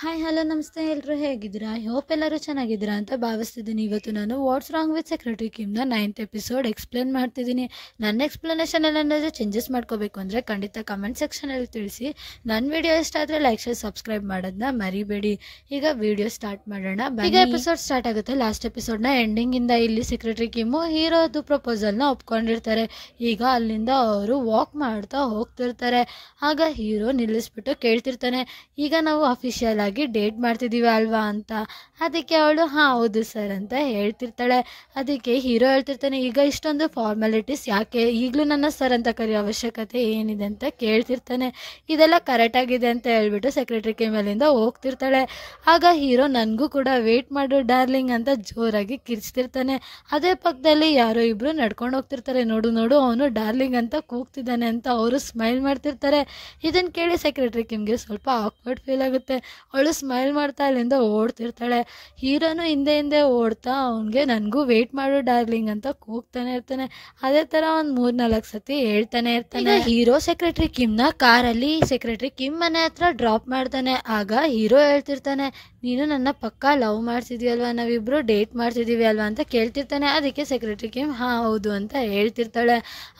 Hi hello ನಮಸ್ತೆ ಎಲ್ಲರೂ ಹೇಗಿದ್ದೀರಾ? ಐ ಹೋಪ್ ಎಲ್ಲರೂ ಚೆನ್ನಾಗಿದ್ದೀರಾ ಅಂತ ಭಾವಿಸ್ತಿದ್ದೀನಿ. ಇವತ್ತು ನಾನು ವಾಟ್ಸ್ ರಾಂಗ್ ವಿತ್ ಸೆಕ್ರೆಟರಿ ಕಿಮ್ನ 9th ಎಪಿಸೋಡ್ ಎಕ್ಸ್ಪ್ಲೇನ್ ಮಾಡ್ತಿದ್ದೀನಿ. ನನ್ನ ಎಕ್ಸ್ಪ್ಲನೇಷನಲ್ಲಿ ಏನಾದರೂ ಚೇಂಜಸ್ ಮಾಡ್ಕೋಬೇಕು ಅಂದರೆ ಖಂಡಿತ ಕಮೆಂಟ್ ಸೆಕ್ಷನಲ್ಲಿ ತಿಳಿಸಿ. ನನ್ನ ವಿಡಿಯೋ ಇಷ್ಟ ಆದರೆ ಲೈಕ್ ಶೇರ್ ಸಬ್ಸ್ಕ್ರೈಬ್ ಮಾಡೋದನ್ನ ಮರಿಬೇಡಿ. ಈಗ ವಿಡಿಯೋ ಸ್ಟಾರ್ಟ್ ಮಾಡೋಣ. ಈಗ ಎಪಿಸೋಡ್ ಸ್ಟಾರ್ಟ್ ಆಗುತ್ತೆ. ಲಾಸ್ಟ್ ಎಪಿಸೋಡ್ನ ಎಂಡಿಂಗಿಂದ ಇಲ್ಲಿ ಸೆಕ್ರೆಟರಿ ಕಿಮ್ಮು ಹೀರೋದು ಪ್ರಪೋಸಲ್ನ ಒಪ್ಕೊಂಡಿರ್ತಾರೆ. ಈಗ ಅಲ್ಲಿಂದ ಅವರು ವಾಕ್ ಮಾಡ್ತಾ ಹೋಗ್ತಿರ್ತಾರೆ. ಆಗ ಹೀರೋ ನಿಲ್ಲಿಸ್ಬಿಟ್ಟು ಕೇಳ್ತಿರ್ತಾನೆ, ಈಗ ನಾವು ಅಫಿಷಿಯಲ್ ಆಗಿ ಡೇಟ್ ಮಾಡ್ತಿದ್ದೀವಿ ಅಲ್ವಾ ಅಂತ. ಅದಕ್ಕೆ ಅವಳು ಹೌದು ಸರ್ ಅಂತ ಹೇಳ್ತಿರ್ತಾಳೆ. ಅದಕ್ಕೆ ಹೀರೋ ಹೇಳ್ತಿರ್ತಾನೆ, ಈಗ ಇಷ್ಟೊಂದು ಫಾರ್ಮಾಲಿಟೀಸ್ ಯಾಕೆ, ಈಗಲೂ ನನ್ನ ಸರ್ ಅಂತ ಕರೆಯೋ ಅವಶ್ಯಕತೆ ಏನಿದೆ ಅಂತ ಕೇಳ್ತಿರ್ತಾನೆ. ಇದೆಲ್ಲ ಕರೆಕ್ಟಾಗಿದೆ ಅಂತ ಹೇಳ್ಬಿಟ್ಟು ಸೆಕ್ರೆಟರಿ ಕೆ ಮೇಲಿಂದ ಹೋಗ್ತಿರ್ತಾಳೆ. ಆಗ ಹೀರೋ ನನಗೂ ಕೂಡ ವೇಟ್ ಮಾಡು ಡಾರ್ಲಿಂಗ್ ಅಂತ ಜೋರಾಗಿ ಕಿರ್ಚ್ತಿರ್ತಾನೆ. ಅದೇ ಪಕ್ಕದಲ್ಲಿ ಯಾರೋ ಇಬ್ರು ನಡ್ಕೊಂಡು ಹೋಗ್ತಿರ್ತಾರೆ. ನೋಡು ನೋಡು ಅವನು ಡಾರ್ಲಿಂಗ್ ಅಂತ ಕೂಗ್ತಿದ್ದಾನೆ ಅಂತ ಅವರು ಸ್ಮೈಲ್ ಮಾಡ್ತಿರ್ತಾರೆ. ಇದನ್ನು ಕೇಳಿ ಸೆಕ್ರೆಟರಿ ಕಿಮ್ಗೆ ಸ್ವಲ್ಪ ಆಕ್ವರ್ಡ್ ಫೀಲ್ ಆಗುತ್ತೆ. ಅವಳು ಸ್ಮೈಲ್ ಮಾಡ್ತಾ ಅಲ್ಲಿಂದ ಓಡ್ತಿರ್ತಾಳೆ. ಹೀರೋನು ಹಿಂದೆ ಹಿಂದೆ ಓಡ್ತಾ ಅವನಿಗೆ ನನಗೂ ವೇಟ್ ಮಾಡು ಡಾರ್ಲಿಂಗ್ ಅಂತ ಕೂಗ್ತಾನೆ ಇರ್ತಾನೆ. ಅದೇ ಥರ ಒಂದು 3-4 ಸತಿ ಹೇಳ್ತಾನೆ ಇರ್ತಾನೆ. ಹೀರೋ ಸೆಕ್ರೆಟರಿ ಕಿಮ್ನ ಕಾರಲ್ಲಿ ಸೆಕ್ರೆಟರಿ ಕಿಮ್ ಮನೆ ಹತ್ರ ಡ್ರಾಪ್ ಮಾಡ್ತಾನೆ. ಆಗ ಹೀರೋ ಹೇಳ್ತಿರ್ತಾನೆ, ನೀನು ನನ್ನ ಪಕ್ಕ ಲವ್ ಮಾಡ್ತಿದ್ಯಲ್ವಾ, ನಾವಿಬ್ರು ಡೇಟ್ ಮಾಡ್ತಿದ್ದೀವಿ ಅಲ್ವಾ ಅಂತ ಕೇಳ್ತಿರ್ತಾನೆ. ಅದಕ್ಕೆ ಸೆಕ್ರೆಟರಿ ಕಿಮ್ ಹೌದು ಅಂತ ಹೇಳ್ತಿರ್ತಾಳೆ.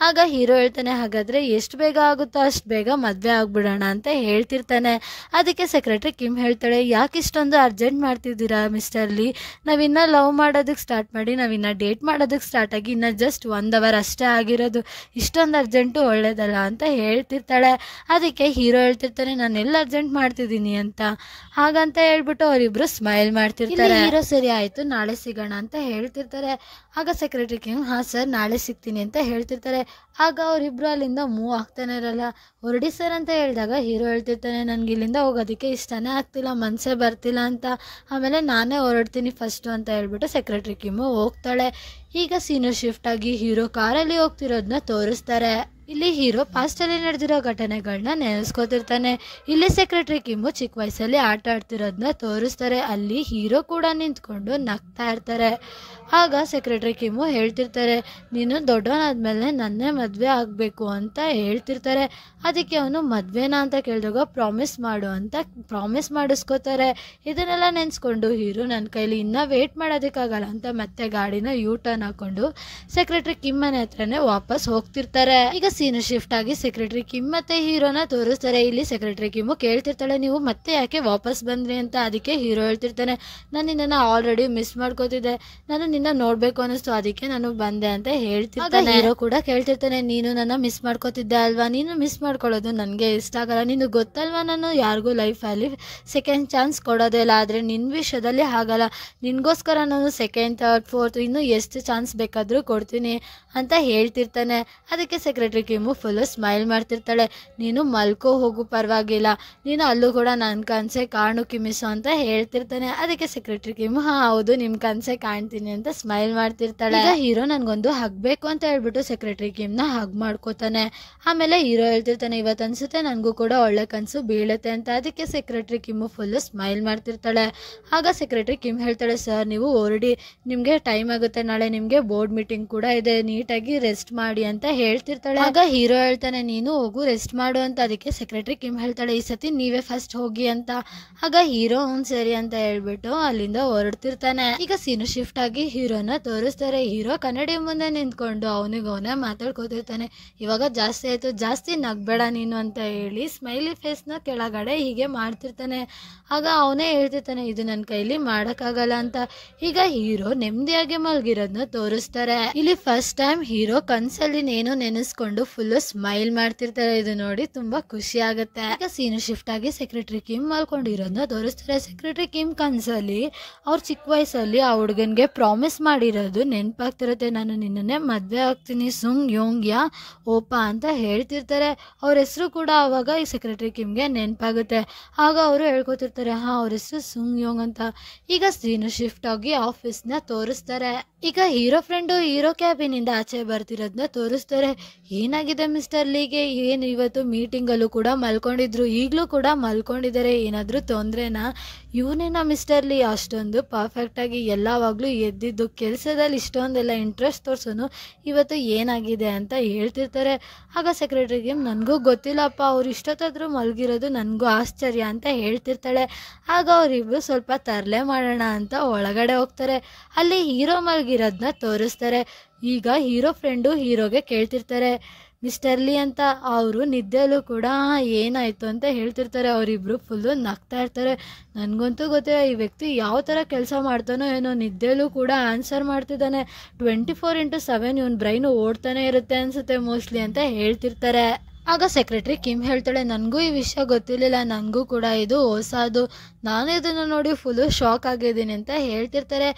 ಆಗ ಹೀರೋ ಹೇಳ್ತಾನೆ, ಹಾಗಾದರೆ ಎಷ್ಟು ಬೇಗ ಆಗುತ್ತೋ ಅಷ್ಟು ಬೇಗ ಮದುವೆ ಆಗ್ಬಿಡೋಣ ಅಂತ ಹೇಳ್ತಿರ್ತಾನೆ. ಅದಕ್ಕೆ ಸೆಕ್ರೆಟರಿ ಕಿಮ್ ಹೇಳ್ತಾಳೆ, ಯಾಕೆ ಇಷ್ಟೊಂದು ಅರ್ಜೆಂಟ್ ಮಾಡ್ತಿದ್ದೀರಾ ಮಿಸ್ಟರ್ ಲೀ, ನಾವಿನ್ನ ಲವ್ ಮಾಡೋದಕ್ಕೆ ಸ್ಟಾರ್ಟ್ ಮಾಡಿ ನಾವಿನ್ನ ಡೇಟ್ ಮಾಡೋದಕ್ಕೆ ಸ್ಟಾರ್ಟ್ ಆಗಿ ಇನ್ನು ಜಸ್ಟ್ 1 ಅವರ್ ಅಷ್ಟೇ ಆಗಿರೋದು, ಇಷ್ಟೊಂದು ಅರ್ಜೆಂಟು ಒಳ್ಳೇದಲ್ಲ ಅಂತ ಹೇಳ್ತಿರ್ತಾಳೆ. ಅದಕ್ಕೆ ಹೀರೋ ಹೇಳ್ತಿರ್ತಾನೆ, ನಾನು ಎಲ್ಲ ಅರ್ಜೆಂಟ್ ಮಾಡ್ತಿದ್ದೀನಿ ಅಂತ. ಹಾಗಂತ ಹೇಳ್ಬಿಟ್ಟು ಅವರಿಬ್ರು ಸ್ಮೈಲ್ ಮಾಡ್ತಿರ್ತಾರೆ. ಹೀರೋ ಸರಿ ಆಯಿತು ನಾಳೆ ಸಿಗೋಣ ಅಂತ ಹೇಳ್ತಿರ್ತಾರೆ. ಆಗ ಸೆಕ್ರೆಟರಿ ಕಿಮ್ ಸರ್ ನಾಳೆ ಸಿಗ್ತೀನಿ ಅಂತ ಹೇಳ್ತಿರ್ತಾರೆ. ಆಗ ಅವರಿಬ್ರು ಅಲ್ಲಿಂದ ಮೂವ್ ಆಗ್ತಾನೆ ಇರಲ್ಲ. ಹೊರಡಿ ಸರ್ ಅಂತ ಹೇಳಿದಾಗ ಹೀರೋ ಹೇಳ್ತಿರ್ತಾನೆ, ನನಗೆ ಇಲ್ಲಿಂದ ಹೋಗೋದಕ್ಕೆ ಇಷ್ಟನೇ ಆಗ್ತಿಲ್ಲ, ಮನಸ್ಸೇ ಬರ್ತಿಲ್ಲ ಅಂತ. ಆಮೇಲೆ ನಾನೇ ಹೊರಡ್ತೀನಿ ಫಸ್ಟು ಅಂತ ಹೇಳ್ಬಿಟ್ಟು ಸೆಕ್ರೆಟರಿ ಕಿಮ್ಮು ಹೋಗ್ತಾಳೆ. ಈಗ ಸೀನು ಶಿಫ್ಟ್ ಆಗಿ ಹೀರೋ ಕಾರಲ್ಲಿ ಹೋಗ್ತಿರೋದನ್ನ ತೋರಿಸ್ತಾರೆ. ಇಲ್ಲಿ ಹೀರೋ ಪಾಸ್ಟಲ್ಲಿ ನಡೆದಿರೋ ಘಟನೆಗಳನ್ನ ನೆನೆಸ್ಕೋತಿರ್ತಾನೆ. ಇಲ್ಲಿ ಸೆಕ್ರೆಟರಿ ಕಿಮ್ಮು ಚಿಕ್ಕ ವಯಸ್ಸಲ್ಲಿ ಆಟ ಆಡ್ತಿರೋದನ್ನ ತೋರಿಸ್ತಾರೆ. ಅಲ್ಲಿ ಹೀರೋ ಕೂಡ ನಿಂತ್ಕೊಂಡು ನಗ್ತಾ ಇರ್ತಾರೆ. ಆಗ ಸೆಕ್ರೆಟರಿ ಕಿಮ್ಮು ಹೇಳ್ತಿರ್ತಾರೆ, ನೀನು ದೊಡ್ಡವನಾದ್ಮೇಲೆ ನನ್ನೇ ಮದುವೆ ಆಗಬೇಕು ಅಂತ ಹೇಳ್ತಿರ್ತಾರೆ. ಅದಕ್ಕೆ ಅವನು ಮದುವೆನಾ ಅಂತ ಕೇಳಿದಾಗ ಪ್ರಾಮಿಸ್ ಮಾಡು ಅಂತ ಪ್ರಾಮಿಸ್ ಮಾಡಿಸ್ಕೋತಾರೆ. ಇದನ್ನೆಲ್ಲ ನೆನೆಸ್ಕೊಂಡು ಹೀರೋ ನನ್ನ ಕೈಲಿ ಇನ್ನೂ ವೇಟ್ ಮಾಡೋದಕ್ಕಾಗಲ್ಲ ಅಂತ ಮತ್ತೆ ಗಾಡಿನ ಯೂ ಟರ್ನ್ ಹಾಕೊಂಡು ಸೆಕ್ರೆಟರಿ ಕಿಮ್ ಮನೆ ಹತ್ರನೇ ವಾಪಸ್ ಹೋಗ್ತಿರ್ತಾರೆ. ಈಗ ಸೀನು ಶಿಫ್ಟ್ ಆಗಿ ಸೆಕ್ರೆಟರಿ ಕಿಮ್ ಮತ್ತೆ ಹೀರೋನ ತೋರಿಸ್ತಾರೆ. ಇಲ್ಲಿ ಸೆಕ್ರೆಟರಿ ಕಿಮ್ಮು ಕೇಳ್ತಿರ್ತಾಳೆ, ನೀವು ಮತ್ತೆ ಯಾಕೆ ವಾಪಸ್ ಬಂದ್ರಿ ಅಂತ. ಅದಕ್ಕೆ ಹೀರೋ ಹೇಳ್ತಿರ್ತಾನೆ, ನಾನು ನಿನ್ನನ್ನು ಆಲ್ರೆಡಿ ಮಿಸ್ ಮಾಡ್ಕೋತಿದ್ದೆ, ನಾನು ನಿನ್ನ ನೋಡಬೇಕು ಅನ್ನಿಸ್ತು, ಅದಕ್ಕೆ ನಾನು ಬಂದೆ ಅಂತ ಹೇಳ್ತಿರ್ತಾನೆ. ಹೀರೋ ಕೂಡ ಕೇಳ್ತಿರ್ತಾನೆ, ನೀನು ನನ್ನ ಮಿಸ್ ಮಾಡ್ಕೋತಿದ್ದೆ ಅಲ್ವಾ, ನೀನು ಮಿಸ್ ಮಾಡ್ಕೊಳ್ಳೋದು ನನಗೆ ಇಷ್ಟ ಆಗಲ್ಲ, ನೀನು ಗೊತ್ತಲ್ವಾ ನಾನು ಯಾರಿಗೂ ಲೈಫಲ್ಲಿ ಸೆಕೆಂಡ್ ಚಾನ್ಸ್ ಕೊಡೋದೇ ಇಲ್ಲ, ಆದರೆ ನಿನ್ನ ವಿಷಯದಲ್ಲಿ ಆಗಲ್ಲ, ನಿನಗೋಸ್ಕರ ನಾನು ಸೆಕೆಂಡ್ ಥರ್ಡ್ ಫೋರ್ತ್ ಇನ್ನೂ ಎಷ್ಟು ಚಾನ್ಸ್ ಬೇಕಾದರೂ ಕೊಡ್ತೀನಿ ಅಂತ ಹೇಳ್ತಿರ್ತಾನೆ. ಅದಕ್ಕೆ ಸೆಕ್ರೆಟರಿ ಕಿಮ್ಮು ಫುಲ್ಲು ಸ್ಮೈಲ್ ಮಾಡ್ತಿರ್ತಾಳೆ, ನೀನು ಮಲ್ಕೋ ಹೋಗು ಪರವಾಗಿಲ್ಲ, ನೀನು ಅಲ್ಲೂ ಕೂಡ ನನ್ನ ಕನಸೆ ಕಾಣು ಕಿಮಿಸು ಅಂತ ಹೇಳ್ತಿರ್ತಾನೆ. ಅದಕ್ಕೆ ಸೆಕ್ರೆಟರಿ ಕಿಮ್ಮು ಹೌದು ನಿಮ್ಮ ಕನಸೆ ಕಾಣ್ತೀನಿ ಅಂತ ಸ್ಮೈಲ್ ಮಾಡ್ತಿರ್ತಾಳೆ. ಈಗ ಹೀರೋ ನನಗೊಂದು ಹಗ್ಬೇಕು ಅಂತ ಹೇಳ್ಬಿಟ್ಟು ಸೆಕ್ರೆಟರಿ ಕಿಮ್ನ ಹಗ್ ಮಾಡ್ಕೋತಾನೆ. ಆಮೇಲೆ ಹೀರೋ ಹೇಳ್ತಿರ್ತಾನೆ, ಇವತ್ತು ಅನ್ಸುತ್ತೆ ನನಗೂ ಕೂಡ ಒಳ್ಳೆ ಕನಸು ಬೀಳುತ್ತೆ ಅಂತ. ಅದಕ್ಕೆ ಸೆಕ್ರೆಟರಿ ಕಿಮ್ಮು ಫುಲ್ಲು ಸ್ಮೈಲ್ ಮಾಡ್ತಿರ್ತಾಳೆ. ಆಗ ಸೆಕ್ರೆಟರಿ ಕಿಮ್ ಹೇಳ್ತಾಳೆ, ಸರ್ ನೀವು ಹೊರಡಿ, ನಿಮಗೆ ಟೈಮ್ ಆಗುತ್ತೆ, ನಾಳೆ ನಿಮಗೆ ಬೋರ್ಡ್ ಮೀಟಿಂಗ್ ಕೂಡ ಇದೆ, ನೀಟಾಗಿ ರೆಸ್ಟ್ ಮಾಡಿ ಅಂತ ಹೇಳ್ತಿರ್ತಾಳೆ. ಆಗ ಹೀರೋ ಹೇಳ್ತಾನೆ, ನೀನು ಹೋಗು ರೆಸ್ಟ್ ಮಾಡು ಅಂತ. ಅದಕ್ಕೆ ಸೆಕ್ರೆಟರಿ ಕಿಮ್ ಹೇಳ್ತಾಳೆ, ಈ ಸತಿ ನೀವೇ ಫಸ್ಟ್ ಹೋಗಿ ಅಂತ. ಆಗ ಹೀರೋ ಸರಿ ಅಂತ ಹೇಳ್ಬಿಟ್ಟು ಅಲ್ಲಿಂದ ಹೊರಡ್ತಿರ್ತಾನೆ. ಈಗ ಸೀನು ಶಿಫ್ಟ್ ಆಗಿ ಹೀರೋನ ತೋರಿಸ್ತಾರೆ. ಹೀರೋ ಕನ್ನಡಿ ಮುಂದೆ ನಿಂತ್ಕೊಂಡು ಅವನೇ ಮಾತಾಡ್ಕೋತಿರ್ತಾನೆ. ಇವಾಗ ಜಾಸ್ತಿ ಆಯಿತು, ಜಾಸ್ತಿ ನಗ್ಬೇಡ ನೀನು ಅಂತ ಹೇಳಿ ಸ್ಮೈಲಿ ಫೇಸ್ನ ಕೆಳಗಡೆ ಹೀಗೆ ಮಾಡ್ತಿರ್ತಾನೆ. ಆಗ ಅವನೇ ಹೇಳ್ತಿರ್ತಾನೆ, ಇದು ನನ್ನ ಕೈಲಿ ಮಾಡೋಕ್ಕಾಗಲ್ಲ ಅಂತ. ಈಗ ಹೀರೋ ನೆಮ್ಮದಿಯಾಗಿ ಮಲಗಿರೋದನ್ನ ತೋರಿಸ್ತಾರೆ. ಇಲ್ಲಿ ಫಸ್ಟ್ ಟೈಮ್ ಹೀರೋ ಕನ್ಸಲ್ಲಿ ಏನೋ ನೆನೆಸ್ಕೊಂಡು ಫುಲ್ಲು ಸ್ಮೈಲ್ ಮಾಡ್ತಿರ್ತಾರೆ. ಇದು ನೋಡಿ ತುಂಬಾ ಖುಷಿ ಆಗುತ್ತೆ. ಈಗ ಸೀನು ಶಿಫ್ಟ್ ಆಗಿ ಸೆಕ್ರೆಟರಿ ಕಿಮ್ ಮಲ್ಕೊಂಡಿರೋದನ್ನ ತೋರಿಸ್ತಾರೆ. ಸೆಕ್ರೆಟರಿ ಕಿಮ್ ಕನ್ಸಲ್ಲಿ ಅವ್ರ ಚಿಕ್ಕ ವಯಸ್ಸಲ್ಲಿ ಆ ಹುಡುಗನ್ಗೆ ಪ್ರಾಮಿಸ್ ಮಾಡಿರೋದು ನೆನಪಾಗ್ತಿರುತ್ತೆ, ನಾನು ನಿನ್ನನ್ನೇ ಮದುವೆ ಆಗ್ತೀನಿ ಸುಂಗ್ ಯೋಂಗ್ ಯಾ ಓಪಾ ಅಂತ ಹೇಳ್ತಿರ್ತಾರೆ. ಅವ್ರ ಹೆಸರು ಕೂಡ ಅವಾಗ ಈ ಸೆಕ್ರೆಟರಿ ಕಿಮ್ಗೆ ನೆನಪಾಗುತ್ತೆ. ಆಗ ಅವರು ಹೇಳ್ಕೊತಿರ್ತಾರೆ, ಅವ್ರ ಹೆಸರು ಸುಂಗ್ ಯೋಂಗ್ ಅಂತ. ಈಗ ಸೀನು ಶಿಫ್ಟ್ ಆಗಿ ಆಫೀಸ್ನ ತೋರಿಸ್ತಾರೆ. ಈಗ ಹೀರೋ ಫ್ರೆಂಡು ಹೀರೋ ಕ್ಯಾಬಿನಿಂದ ಆಚೆ ಬರ್ತಿರೋದನ್ನ ತೋರಿಸ್ತಾರೆ. ಏನಾಗಿದೆ ಮಿಸ್ಟರ್ ಲೀಗೆ, ಏನು ಇವತ್ತು ಮೀಟಿಂಗಲ್ಲೂ ಕೂಡ ಮಲ್ಕೊಂಡಿದ್ರು, ಈಗಲೂ ಕೂಡ ಮಲ್ಕೊಂಡಿದ್ದಾರೆ, ಏನಾದರೂ ತೊಂದರೆನಾ? ಇವನೇನಾ ಮಿಸ್ಟರ್ ಲೀ ಅಷ್ಟೊಂದು ಪರ್ಫೆಕ್ಟಾಗಿ ಎಲ್ಲವಾಗಲೂ ಎದ್ದಿದ್ದು, ಕೆಲಸದಲ್ಲಿ ಇಷ್ಟೊಂದೆಲ್ಲ ಇಂಟ್ರೆಸ್ಟ್ ತೋರಿಸೋನು, ಇವತ್ತು ಏನಾಗಿದೆ ಅಂತ ಹೇಳ್ತಿರ್ತಾರೆ. ಆಗ ಸೆಕ್ರೆಟರಿಗೆ ನನಗೂ ಗೊತ್ತಿಲ್ಲಪ್ಪ, ಅವ್ರು ಇಷ್ಟೊತ್ತಾದರೂ ಮಲಗಿರೋದು ನನಗೂ ಆಶ್ಚರ್ಯ ಅಂತ ಹೇಳ್ತಿರ್ತಾಳೆ. ಆಗ ಅವರಿಬ್ಬರು ಸ್ವಲ್ಪ ತರಲೆ ಮಾಡೋಣ ಅಂತ ಒಳಗಡೆ ಹೋಗ್ತಾರೆ. ಅಲ್ಲಿ ಹೀರೋ ಮಲಗಿರೋದನ್ನ ತೋರಿಸ್ತಾರೆ. ಈಗ ಹೀರೋ ಫ್ರೆಂಡು ಹೀರೋಗೆ ಕೇಳ್ತಿರ್ತಾರೆ ಮಿಸ್ಟರ್ ಲೀ ಅಂತ. ಅವರು ನಿದ್ದೆಯಲ್ಲೂ ಕೂಡ ಏನಾಯಿತು ಅಂತ ಹೇಳ್ತಿರ್ತಾರೆ. ಅವರಿಬ್ಬರು ಫುಲ್ಲು ನಗ್ತಾ ಇರ್ತಾರೆ. ನನಗಂತೂ ಗೊತ್ತಿಲ್ಲ ಈ ವ್ಯಕ್ತಿ ಯಾವ ಥರ ಕೆಲಸ ಮಾಡ್ತಾನೋ ಏನೋ, ನಿದ್ದೆಯಲ್ಲೂ ಕೂಡ ಆನ್ಸರ್ ಮಾಡ್ತಿದ್ದಾನೆ. 24/7 ಇವನ ಬ್ರೈನು ಓಡ್ತಾನೆ ಇರುತ್ತೆ ಅನಿಸುತ್ತೆ ಮೋಸ್ಟ್ಲಿ ಅಂತ ಹೇಳ್ತಿರ್ತಾರೆ. ಆಗ ಸೆಕ್ರೆಟರಿ ಕಿಮ್ ಹೇಳ್ತಾಳೆ, ನನಗೂ ಈ ವಿಷಯ ಗೊತ್ತಿರಲಿಲ್ಲ, ನನಗೂ ಕೂಡ ಇದು ಹೊಸದು, ನಾನು ಇದನ್ನು ನೋಡಿ ಫುಲ್ಲು ಶಾಕ್ ಆಗಿದ್ದೀನಿ ಅಂತ ಹೇಳ್ತಿರ್ತಾರೆ.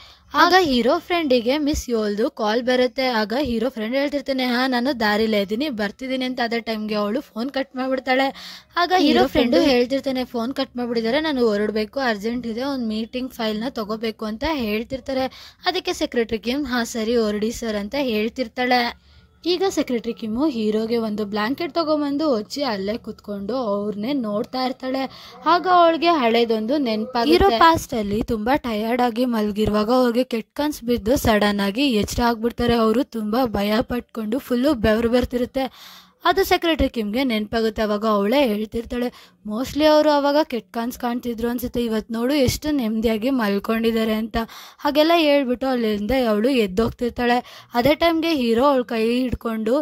ಆಗ ಹೀರೋ ಫ್ರೆಂಡಿಗೆ ಮಿಸ್ ಯೋಲ್ದು ಕಾಲ್ ಬರುತ್ತೆ. ಆಗ ಹೀರೋ ಫ್ರೆಂಡ್ ಹೇಳ್ತಿರ್ತಾನೆ, ನಾನು ದಾರಿಲೇ ಇದ್ದೀನಿ, ಬರ್ತಿದ್ದೀನಿ ಅಂತ. ಅದೇ ಟೈಮ್ಗೆ ಅವಳು ಫೋನ್ ಕಟ್ ಮಾಡಿಬಿಡ್ತಾಳೆ. ಆಗ ಹೀರೋ ಫ್ರೆಂಡು ಹೇಳ್ತಿರ್ತಾನೆ, ಫೋನ್ ಕಟ್ ಮಾಡಿಬಿಟ್ಟಿದ್ದಾರೆ, ನಾನು ಹೊರಡಬೇಕು, ಅರ್ಜೆಂಟ್ ಇದೆ, ಒಂದು ಮೀಟಿಂಗ್ ಫೈಲ್ನ ತೊಗೋಬೇಕು ಅಂತ ಹೇಳ್ತಿರ್ತಾರೆ. ಅದಕ್ಕೆ ಸೆಕ್ರೆಟರಿ ಕಿಮ್ ಸರಿ ಹೊರಡಿ ಸರ್ ಅಂತ ಹೇಳ್ತಿರ್ತಾಳೆ. ಈಗ ಸೆಕ್ರೆಟರಿ ಕಿಮ್ಮು ಹೀರೋಗೆ ಒಂದು ಬ್ಲ್ಯಾಂಕೆಟ್ ತೊಗೊಂಬಂದು ಹೊಚ್ಚಿ ಅಲ್ಲೇ ಕುತ್ಕೊಂಡು ಅವ್ರನ್ನೇ ನೋಡ್ತಾ ಇರ್ತಾಳೆ. ಆಗ ಅವಳಿಗೆ ಹಳೇದೊಂದು ನೆನಪಾಗಿ, ಹೀರೋ ಪಾಸ್ಟಲ್ಲಿ ತುಂಬ ಟಯರ್ಡ್ ಆಗಿ ಮಲಗಿರುವಾಗ ಅವ್ರಿಗೆ ಕೆಟ್ಟ ಕನ್ಸು ಬಿದ್ದು ಸಡನ್ ಆಗಿ ಎಚ್ಚರ ಆಗ್ಬಿಡ್ತಾರೆ. ಅವರು ತುಂಬ ಭಯ ಪಟ್ಕೊಂಡು ಫುಲ್ಲು ಬೆವರು ಬರ್ತಿರುತ್ತೆ. ಅದು ಸೆಕ್ರೆಟರಿ ಕಿಮ್ಗೆ ನೆನಪಾಗುತ್ತೆ. ಅವಾಗ ಅವಳೇ ಹೇಳ್ತಿರ್ತಾಳೆ, ಮೋಸ್ಟ್ಲಿ ಅವರು ಅವಾಗ ಕೆಟ್ಟ ಕನ್ಸು ಕಾಣ್ತಿದ್ರು ಅನ್ಸುತ್ತೆ, ಇವತ್ತು ನೋಡು ಎಷ್ಟು ನೆಮ್ಮದಿಯಾಗಿ ಮಲ್ಕೊಂಡಿದ್ದಾರೆ ಅಂತ. ಹಾಗೆಲ್ಲ ಹೇಳ್ಬಿಟ್ಟು ಅಲ್ಲಿಂದ ಅವಳು ಎದ್ದೋಗ್ತಿರ್ತಾಳೆ. ಅದೇ ಟೈಮ್ಗೆ ಹೀರೋ ಅವಳ ಕೈ ಹಿಡ್ಕೊಂಡು,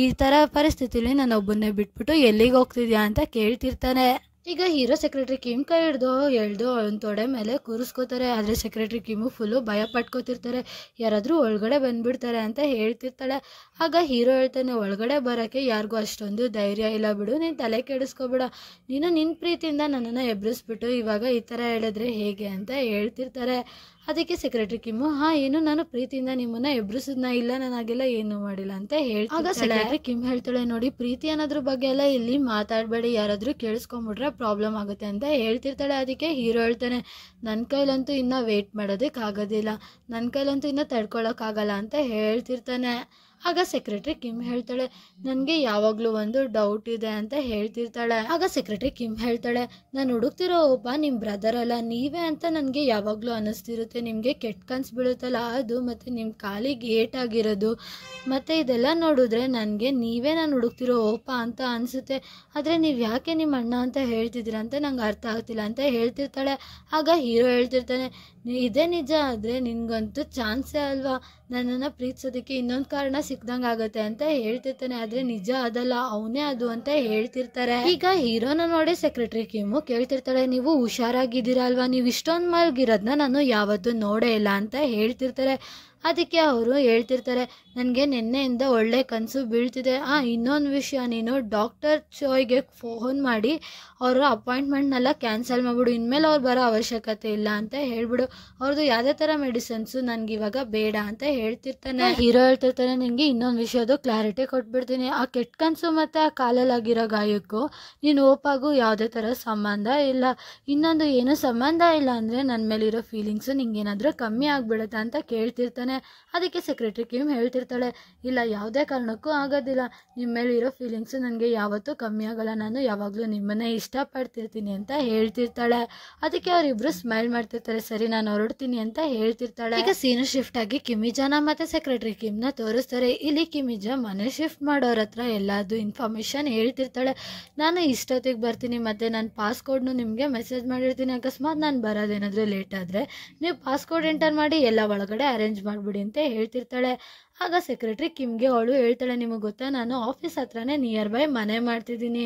ಈ ಥರ ಪರಿಸ್ಥಿತಿಲಿ ನಾನು ಒಬ್ಬನ್ನೇ ಬಿಟ್ಬಿಟ್ಟು ಎಲ್ಲಿಗೆ ಹೋಗ್ತಿದ್ಯಾ ಅಂತ ಕೇಳ್ತಿರ್ತಾನೆ. ಈಗ ಹೀರೋ ಸೆಕ್ರೆಟರಿ ಕಿಮ್ ಕೈ ಹಿಡ್ದು ಅವನ ತೊಡೆ ಮೇಲೆ ಕೂರಿಸ್ಕೋತಾರೆ. ಆದರೆ ಸೆಕ್ರೆಟರಿ ಕಿಮ್ಮು ಫುಲ್ಲು ಭಯ ಪಟ್ಕೋತಿರ್ತಾರೆ, ಯಾರಾದರೂ ಒಳಗಡೆ ಬಂದುಬಿಡ್ತಾರೆ ಅಂತ ಹೇಳ್ತಿರ್ತಾಳೆ. ಆಗ ಹೀರೋ ಹೇಳ್ತಾನೆ, ಒಳಗಡೆ ಬರೋಕ್ಕೆ ಯಾರಿಗೂ ಅಷ್ಟೊಂದು ಧೈರ್ಯ ಇಲ್ಲ ಬಿಡು, ನೀನು ತಲೆ ಕೆಡಿಸ್ಕೊಬೇಡ, ನೀನು ನಿನ್ನ ಪ್ರೀತಿಯಿಂದ ನನ್ನನ್ನು ಎಬ್ಬಿಸ್ಬಿಟ್ಟು ಇವಾಗ ಈ ಥರ ಹೇಳಿದ್ರೆ ಹೇಗೆ ಅಂತ ಹೇಳ್ತಿರ್ತಾರೆ. ಅದಕ್ಕೆ ಸೆಕ್ರೆಟರಿ ಕಿಮ್ಮು, ಏನು ನಾನು ಪ್ರೀತಿಯಿಂದ ನಿಮ್ಮನ್ನ ಎಬ್ರಿಸಿದ್ನ? ಇಲ್ಲ, ನಾನು ಹಾಗೆಲ್ಲ ಏನು ಮಾಡಿಲ್ಲ ಅಂತ ಹೇಳ್ತಾಳೆ. ಆಗ ಸೆಕ್ರೆಟರಿ ಕಿಮ್ ಹೇಳ್ತಾಳೆ, ನೋಡಿ ಪ್ರೀತಿ ಅನ್ನೋದ್ರ ಬಗ್ಗೆ ಎಲ್ಲ ಇಲ್ಲಿ ಮಾತಾಡಬೇಡಿ, ಯಾರಾದರೂ ಕೇಳಿಸ್ಕೊಂಬಿಟ್ರೆ ಪ್ರಾಬ್ಲಮ್ ಆಗುತ್ತೆ ಅಂತ ಹೇಳ್ತಿರ್ತಾಳೆ. ಅದಕ್ಕೆ ಹೀರೋ ಹೇಳ್ತಾನೆ, ನನ್ನ ಕೈಲಂತೂ ಇನ್ನೂ ವೆಯ್ಟ್ ಮಾಡೋದಕ್ಕಾಗೋದಿಲ್ಲ, ನನ್ನ ಕೈಲಂತೂ ಇನ್ನೂ ತಡ್ಕೊಳಕ್ಕಾಗಲ್ಲ ಅಂತ ಹೇಳ್ತಿರ್ತಾನೆ. ಆಗ ಸೆಕ್ರೆಟರಿ ಕಿಮ್ ಹೇಳ್ತಾಳೆ, ನನಗೆ ಯಾವಾಗಲೂ ಒಂದು ಡೌಟ್ ಇದೆ ಅಂತ ಹೇಳ್ತಿರ್ತಾಳೆ. ಆಗ ಸೆಕ್ರೆಟರಿ ಕಿಮ್ ಹೇಳ್ತಾಳೆ, ನಾನು ಹುಡುಕ್ತಿರೋ ಒಬ್ಬ ನಿಮ್ಮ ಬ್ರದರ್ ಅಲ್ಲ, ನೀವೇ ಅಂತ ನನಗೆ ಯಾವಾಗಲೂ ಅನ್ನಿಸ್ತಿರುತ್ತೆ. ನಿಮಗೆ ಕೆಟ್ಟ ಕನ್ಸು ಬೀಳುತ್ತಲ್ಲ ಅದು, ಮತ್ತು ನಿಮ್ಮ ಕಾಲಿಗೆ ಏಟಾಗಿರೋದು, ಮತ್ತು ಇದೆಲ್ಲ ನೋಡಿದ್ರೆ ನನಗೆ ನೀವೇ ನಾನು ಹುಡುಕ್ತಿರೋ ಓಪ ಅಂತ ಅನಿಸುತ್ತೆ. ಆದರೆ ನೀವು ಯಾಕೆ ನಿಮ್ಮ ಅಣ್ಣ ಅಂತ ಹೇಳ್ತಿದ್ದೀರಾ ಅಂತ ನಂಗೆ ಅರ್ಥ ಆಗ್ತಿಲ್ಲ ಅಂತ ಹೇಳ್ತಿರ್ತಾಳೆ. ಆಗ ಹೀರೋ ಹೇಳ್ತಿರ್ತಾನೆ, ಇದೇ ನಿಜ ಆದರೆ ನಿನಗಂತೂ ಚಾನ್ಸೇ ಅಲ್ವಾ, ನನ್ನನ್ನು ಪ್ರೀತಿಸೋದಕ್ಕೆ ಇನ್ನೊಂದು ಕಾರಣ ಸಿಕ್ದಂಗೆ ಆಗುತ್ತೆ ಅಂತ ಹೇಳ್ತಿರ್ತಾನೆ. ಆದರೆ ನಿಜ ಅದಲ್ಲ, ಅವನೇ ಅದು ಅಂತ ಹೇಳ್ತಿರ್ತಾರೆ. ಈಗ ಹೀರೋನ ನೋಡಿ ಸೆಕ್ರೆಟರಿ ಕಿಮ್ಮು ಕೇಳ್ತಿರ್ತಾಳೆ, ನೀವು ಹುಷಾರಾಗಿದ್ದೀರಾ ಅಲ್ವಾ, ನೀವು ಇಷ್ಟೊಂದು ಮಲಗಿರೋದನ್ನ ನಾನು ಯಾವತ್ತೂ ನೋಡೇ ಇಲ್ಲ ಅಂತ ಹೇಳ್ತಿರ್ತಾರೆ. ಅದಕ್ಕೆ ಅವರು ಹೇಳ್ತಿರ್ತಾರೆ, ನನಗೆ ನಿನ್ನೆಯಿಂದ ಒಳ್ಳೆ ಕನಸು ಬೀಳ್ತಿದೆ. ಇನ್ನೊಂದು ವಿಷಯ, ನೀನು ಡಾಕ್ಟರ್ ಚೋಯ್ಗೆ ಫೋನ್ ಮಾಡಿ ಅವರ ಅಪಾಯಿಂಟ್ಮೆಂಟ್ನೆಲ್ಲ ಕ್ಯಾನ್ಸಲ್ ಮಾಡಿಬಿಡು, ಇನ್ಮೇಲೆ ಅವ್ರು ಬರೋ ಅವಶ್ಯಕತೆ ಇಲ್ಲ ಅಂತ ಹೇಳ್ಬಿಡು, ಅವ್ರದ್ದು ಯಾವುದೇ ಥರ ಮೆಡಿಸಿನ್ಸು ನನಗೆ ಇವಾಗ ಬೇಡ ಅಂತ ಹೇಳ್ತಿರ್ತಾನೆ. ಹೀರೋ ಹೇಳ್ತಿರ್ತಾನೆ, ನಿನಗೆ ಇನ್ನೊಂದು ವಿಷಯದು ಕ್ಲಾರಿಟಿ ಕೊಟ್ಬಿಡ್ತೀನಿ, ಆ ಕೆಟ್ಟ ಕನಸು ಮತ್ತು ಆ ಕಾಲಲ್ಲಾಗಿರೋ ಗಾಯಕ್ಕೂ ನೀನು ಓಪಾಗೂ ಯಾವುದೇ ಥರ ಸಂಬಂಧ ಇಲ್ಲ. ಇನ್ನೊಂದು ಏನೂ ಸಂಬಂಧ ಇಲ್ಲ ಅಂದರೆ ನನ್ನ ಮೇಲಿರೋ ಫೀಲಿಂಗ್ಸು ನಿಂಗೇನಾದರೂ ಕಮ್ಮಿ ಆಗಿಬಿಡುತ್ತೆ ಅಂತ ಕೇಳ್ತಿರ್ತಾನೆ. ಅದಕ್ಕೆ ಸೆಕ್ರೆಟರಿ ಕಿಮ್ ಹೇಳ್ತಿರ್ತಾಳೆ, ಇಲ್ಲ, ಯಾವುದೇ ಕಾರಣಕ್ಕೂ ಆಗೋದಿಲ್ಲ, ನಿಮ್ಮ ಮೇಲೆ ಇರೋ ಫೀಲಿಂಗ್ಸು ನನಗೆ ಯಾವತ್ತೂ ಕಮ್ಮಿ ಆಗಲ್ಲ, ನಾನು ಯಾವಾಗಲೂ ನಿಮ್ಮನ್ನೇ ಇಷ್ಟಪಡ್ತಿರ್ತೀನಿ ಅಂತ ಹೇಳ್ತಿರ್ತಾಳೆ. ಅದಕ್ಕೆ ಅವರಿಬ್ಬರು ಸ್ಮೈಲ್ ಮಾಡ್ತಿರ್ತಾರೆ. ಸರಿ, ನಾನು ಹೊರಡ್ತೀನಿ ಅಂತ ಹೇಳ್ತಿರ್ತಾಳೆ. ಈಗ ಸೀನು ಶಿಫ್ಟ್ ಆಗಿ ಕಿಮಿಜಾನ ಮತ್ತು ಸೆಕ್ರೆಟರಿ ಕಿಮ್ನ ತೋರಿಸ್ತಾರೆ. ಇಲ್ಲಿ ಕಿಮಿಜಾ ಮನೆ ಶಿಫ್ಟ್ ಮಾಡೋರ ಹತ್ರ ಎಲ್ಲದು ಇನ್ಫಾರ್ಮೇಷನ್ ಹೇಳ್ತಿರ್ತಾಳೆ. ನಾನು ಇಷ್ಟೊತ್ತಿಗೆ ಬರ್ತೀನಿ, ಮತ್ತು ನಾನು ಪಾಸ್ಕೋಡ್ನು ನಿಮಗೆ ಮೆಸೇಜ್ ಮಾಡಿರ್ತೀನಿ, ಅಕಸ್ಮಾತ್ ನಾನು ಬರೋದೇನಾದರೂ ಲೇಟ್ ಆದರೆ ನೀವು ಪಾಸ್ಕೋಡ್ ಎಂಟರ್ ಮಾಡಿ ಎಲ್ಲ ಒಳಗಡೆ ಅರೇಂಜ್ ಮಾಡಿಬಿಡಿ ಅಂತ ಹೇಳ್ತಿರ್ತಾಳೆ. ಆಗ ಸೆಕ್ರೆಟರಿ ಕಿಮ್ಗೆ ಅವಳು ಹೇಳ್ತಾಳೆ, ನಿಮಗೆ ಗೊತ್ತಾ, ನಾನು ಆಫೀಸ್ ಹತ್ರನೇ ನಿಯರ್ ಬೈ ಮನೆ ಮಾಡ್ತಿದ್ದೀನಿ.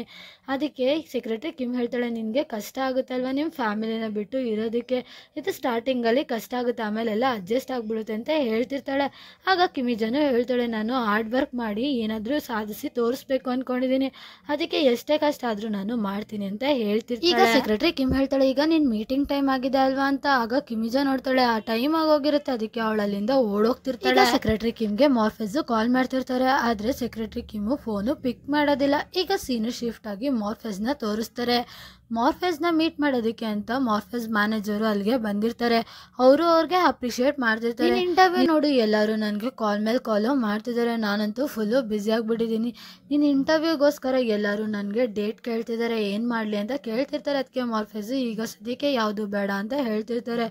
ಅದಕ್ಕೆ ಸೆಕ್ರೆಟರಿ ಕಿಮ್ ಹೇಳ್ತಾಳೆ, ನಿನಗೆ ಕಷ್ಟ ಆಗುತ್ತಲ್ವ ನಿಮ್ಮ ಫ್ಯಾಮಿಲಿನ ಬಿಟ್ಟು ಇರೋದಕ್ಕೆ, ಇದು ಸ್ಟಾರ್ಟಿಂಗಲ್ಲಿ ಕಷ್ಟ ಆಗುತ್ತೆ, ಆಮೇಲೆಲ್ಲ ಅಡ್ಜಸ್ಟ್ ಆಗಿಬಿಡುತ್ತೆ ಅಂತ ಹೇಳ್ತಿರ್ತಾಳೆ. ಆಗ ಕಿಮಿಜಾನು ಹೇಳ್ತಾಳೆ, ನಾನು ಹಾರ್ಡ್ ವರ್ಕ್ ಮಾಡಿ ಏನಾದರೂ ಸಾಧಿಸಿ ತೋರಿಸ್ಬೇಕು ಅಂದ್ಕೊಂಡಿದ್ದೀನಿ, ಅದಕ್ಕೆ ಎಷ್ಟೇ ಕಷ್ಟ ಆದರೂ ನಾನು ಮಾಡ್ತೀನಿ ಅಂತ ಹೇಳ್ತಿರ್ತಾಳೆ. ಈಗ ಸೆಕ್ರೆಟರಿ ಕಿಮ್ ಹೇಳ್ತಾಳೆ, ಈಗ ನಿನ್ನ ಮೀಟಿಂಗ್ ಟೈಮ್ ಆಗಿದೆ ಅಲ್ವಾ ಅಂತ. ಆಗ ಕಿಮಿಜಾ ನೋಡ್ತಾಳೆ, ಆ ಟೈಮ್ ಆಗೋಗಿರುತ್ತೆ, ಅದಕ್ಕೆ ಅವಳಲ್ಲಿಂದ ಓಡೋಗ್ತಿರ್ತಾಳೆ. ಸೆಕ್ರೆಟರಿ ಕಿಮ್ಗೆ ಮಾರ್ಫೆಸ್ ಕಾಲ್ ಮಾಡ್ತಿರ್ತಾರೆ, ಆದರೆ ಸೆಕ್ರೆಟರಿ ಕಿಮ್ಮು ಫೋನು ಪಿಕ್ ಮಾಡೋದಿಲ್ಲ. ಈಗ ಸೀನು ಶಿಫ್ಟ್ ಆಗಿ ಮಾರ್ಫೆಸ್ನ ತೋರಿಸ್ತಾರೆ. ಮಾರ್ಫೆಸ್ನ ಮೀಟ್ ಮಾಡೋದಕ್ಕೆ ಅಂತ ಮಾರ್ಫೆಸ್ ಮ್ಯಾನೇಜರು ಅಲ್ಲಿಗೆ ಬಂದಿರ್ತಾರೆ. ಅವರು ಅವ್ರಿಗೆ ಅಪ್ರಿಷಿಯೇಟ್ ಮಾಡ್ತಿರ್ತಾರೆ. ಇಂಟರ್ವ್ಯೂ ನೋಡಿ ಎಲ್ಲರೂ ನನಗೆ ಕಾಲ್ ಮೇಲೆ ಕಾಲು ಮಾಡ್ತಿದ್ದಾರೆ. ನಾನಂತೂ ಫುಲ್ಲು ಬ್ಯುಸಿ ಆಗಿಬಿಟ್ಟಿದ್ದೀನಿ. ನಿನ್ನ ಇಂಟರ್ವ್ಯೂಗೋಸ್ಕರ ಎಲ್ಲರೂ ನನಗೆ ಡೇಟ್ ಕೇಳ್ತಿದ್ದಾರೆ, ಏನು ಮಾಡಲಿ ಅಂತ ಕೇಳ್ತಿರ್ತಾರೆ. ಅದಕ್ಕೆ ಮಾರ್ಫೆಸು ಈಗ ಸದ್ಯಕ್ಕೆ ಯಾವುದು ಬೇಡ ಅಂತ ಹೇಳ್ತಿರ್ತಾರೆ.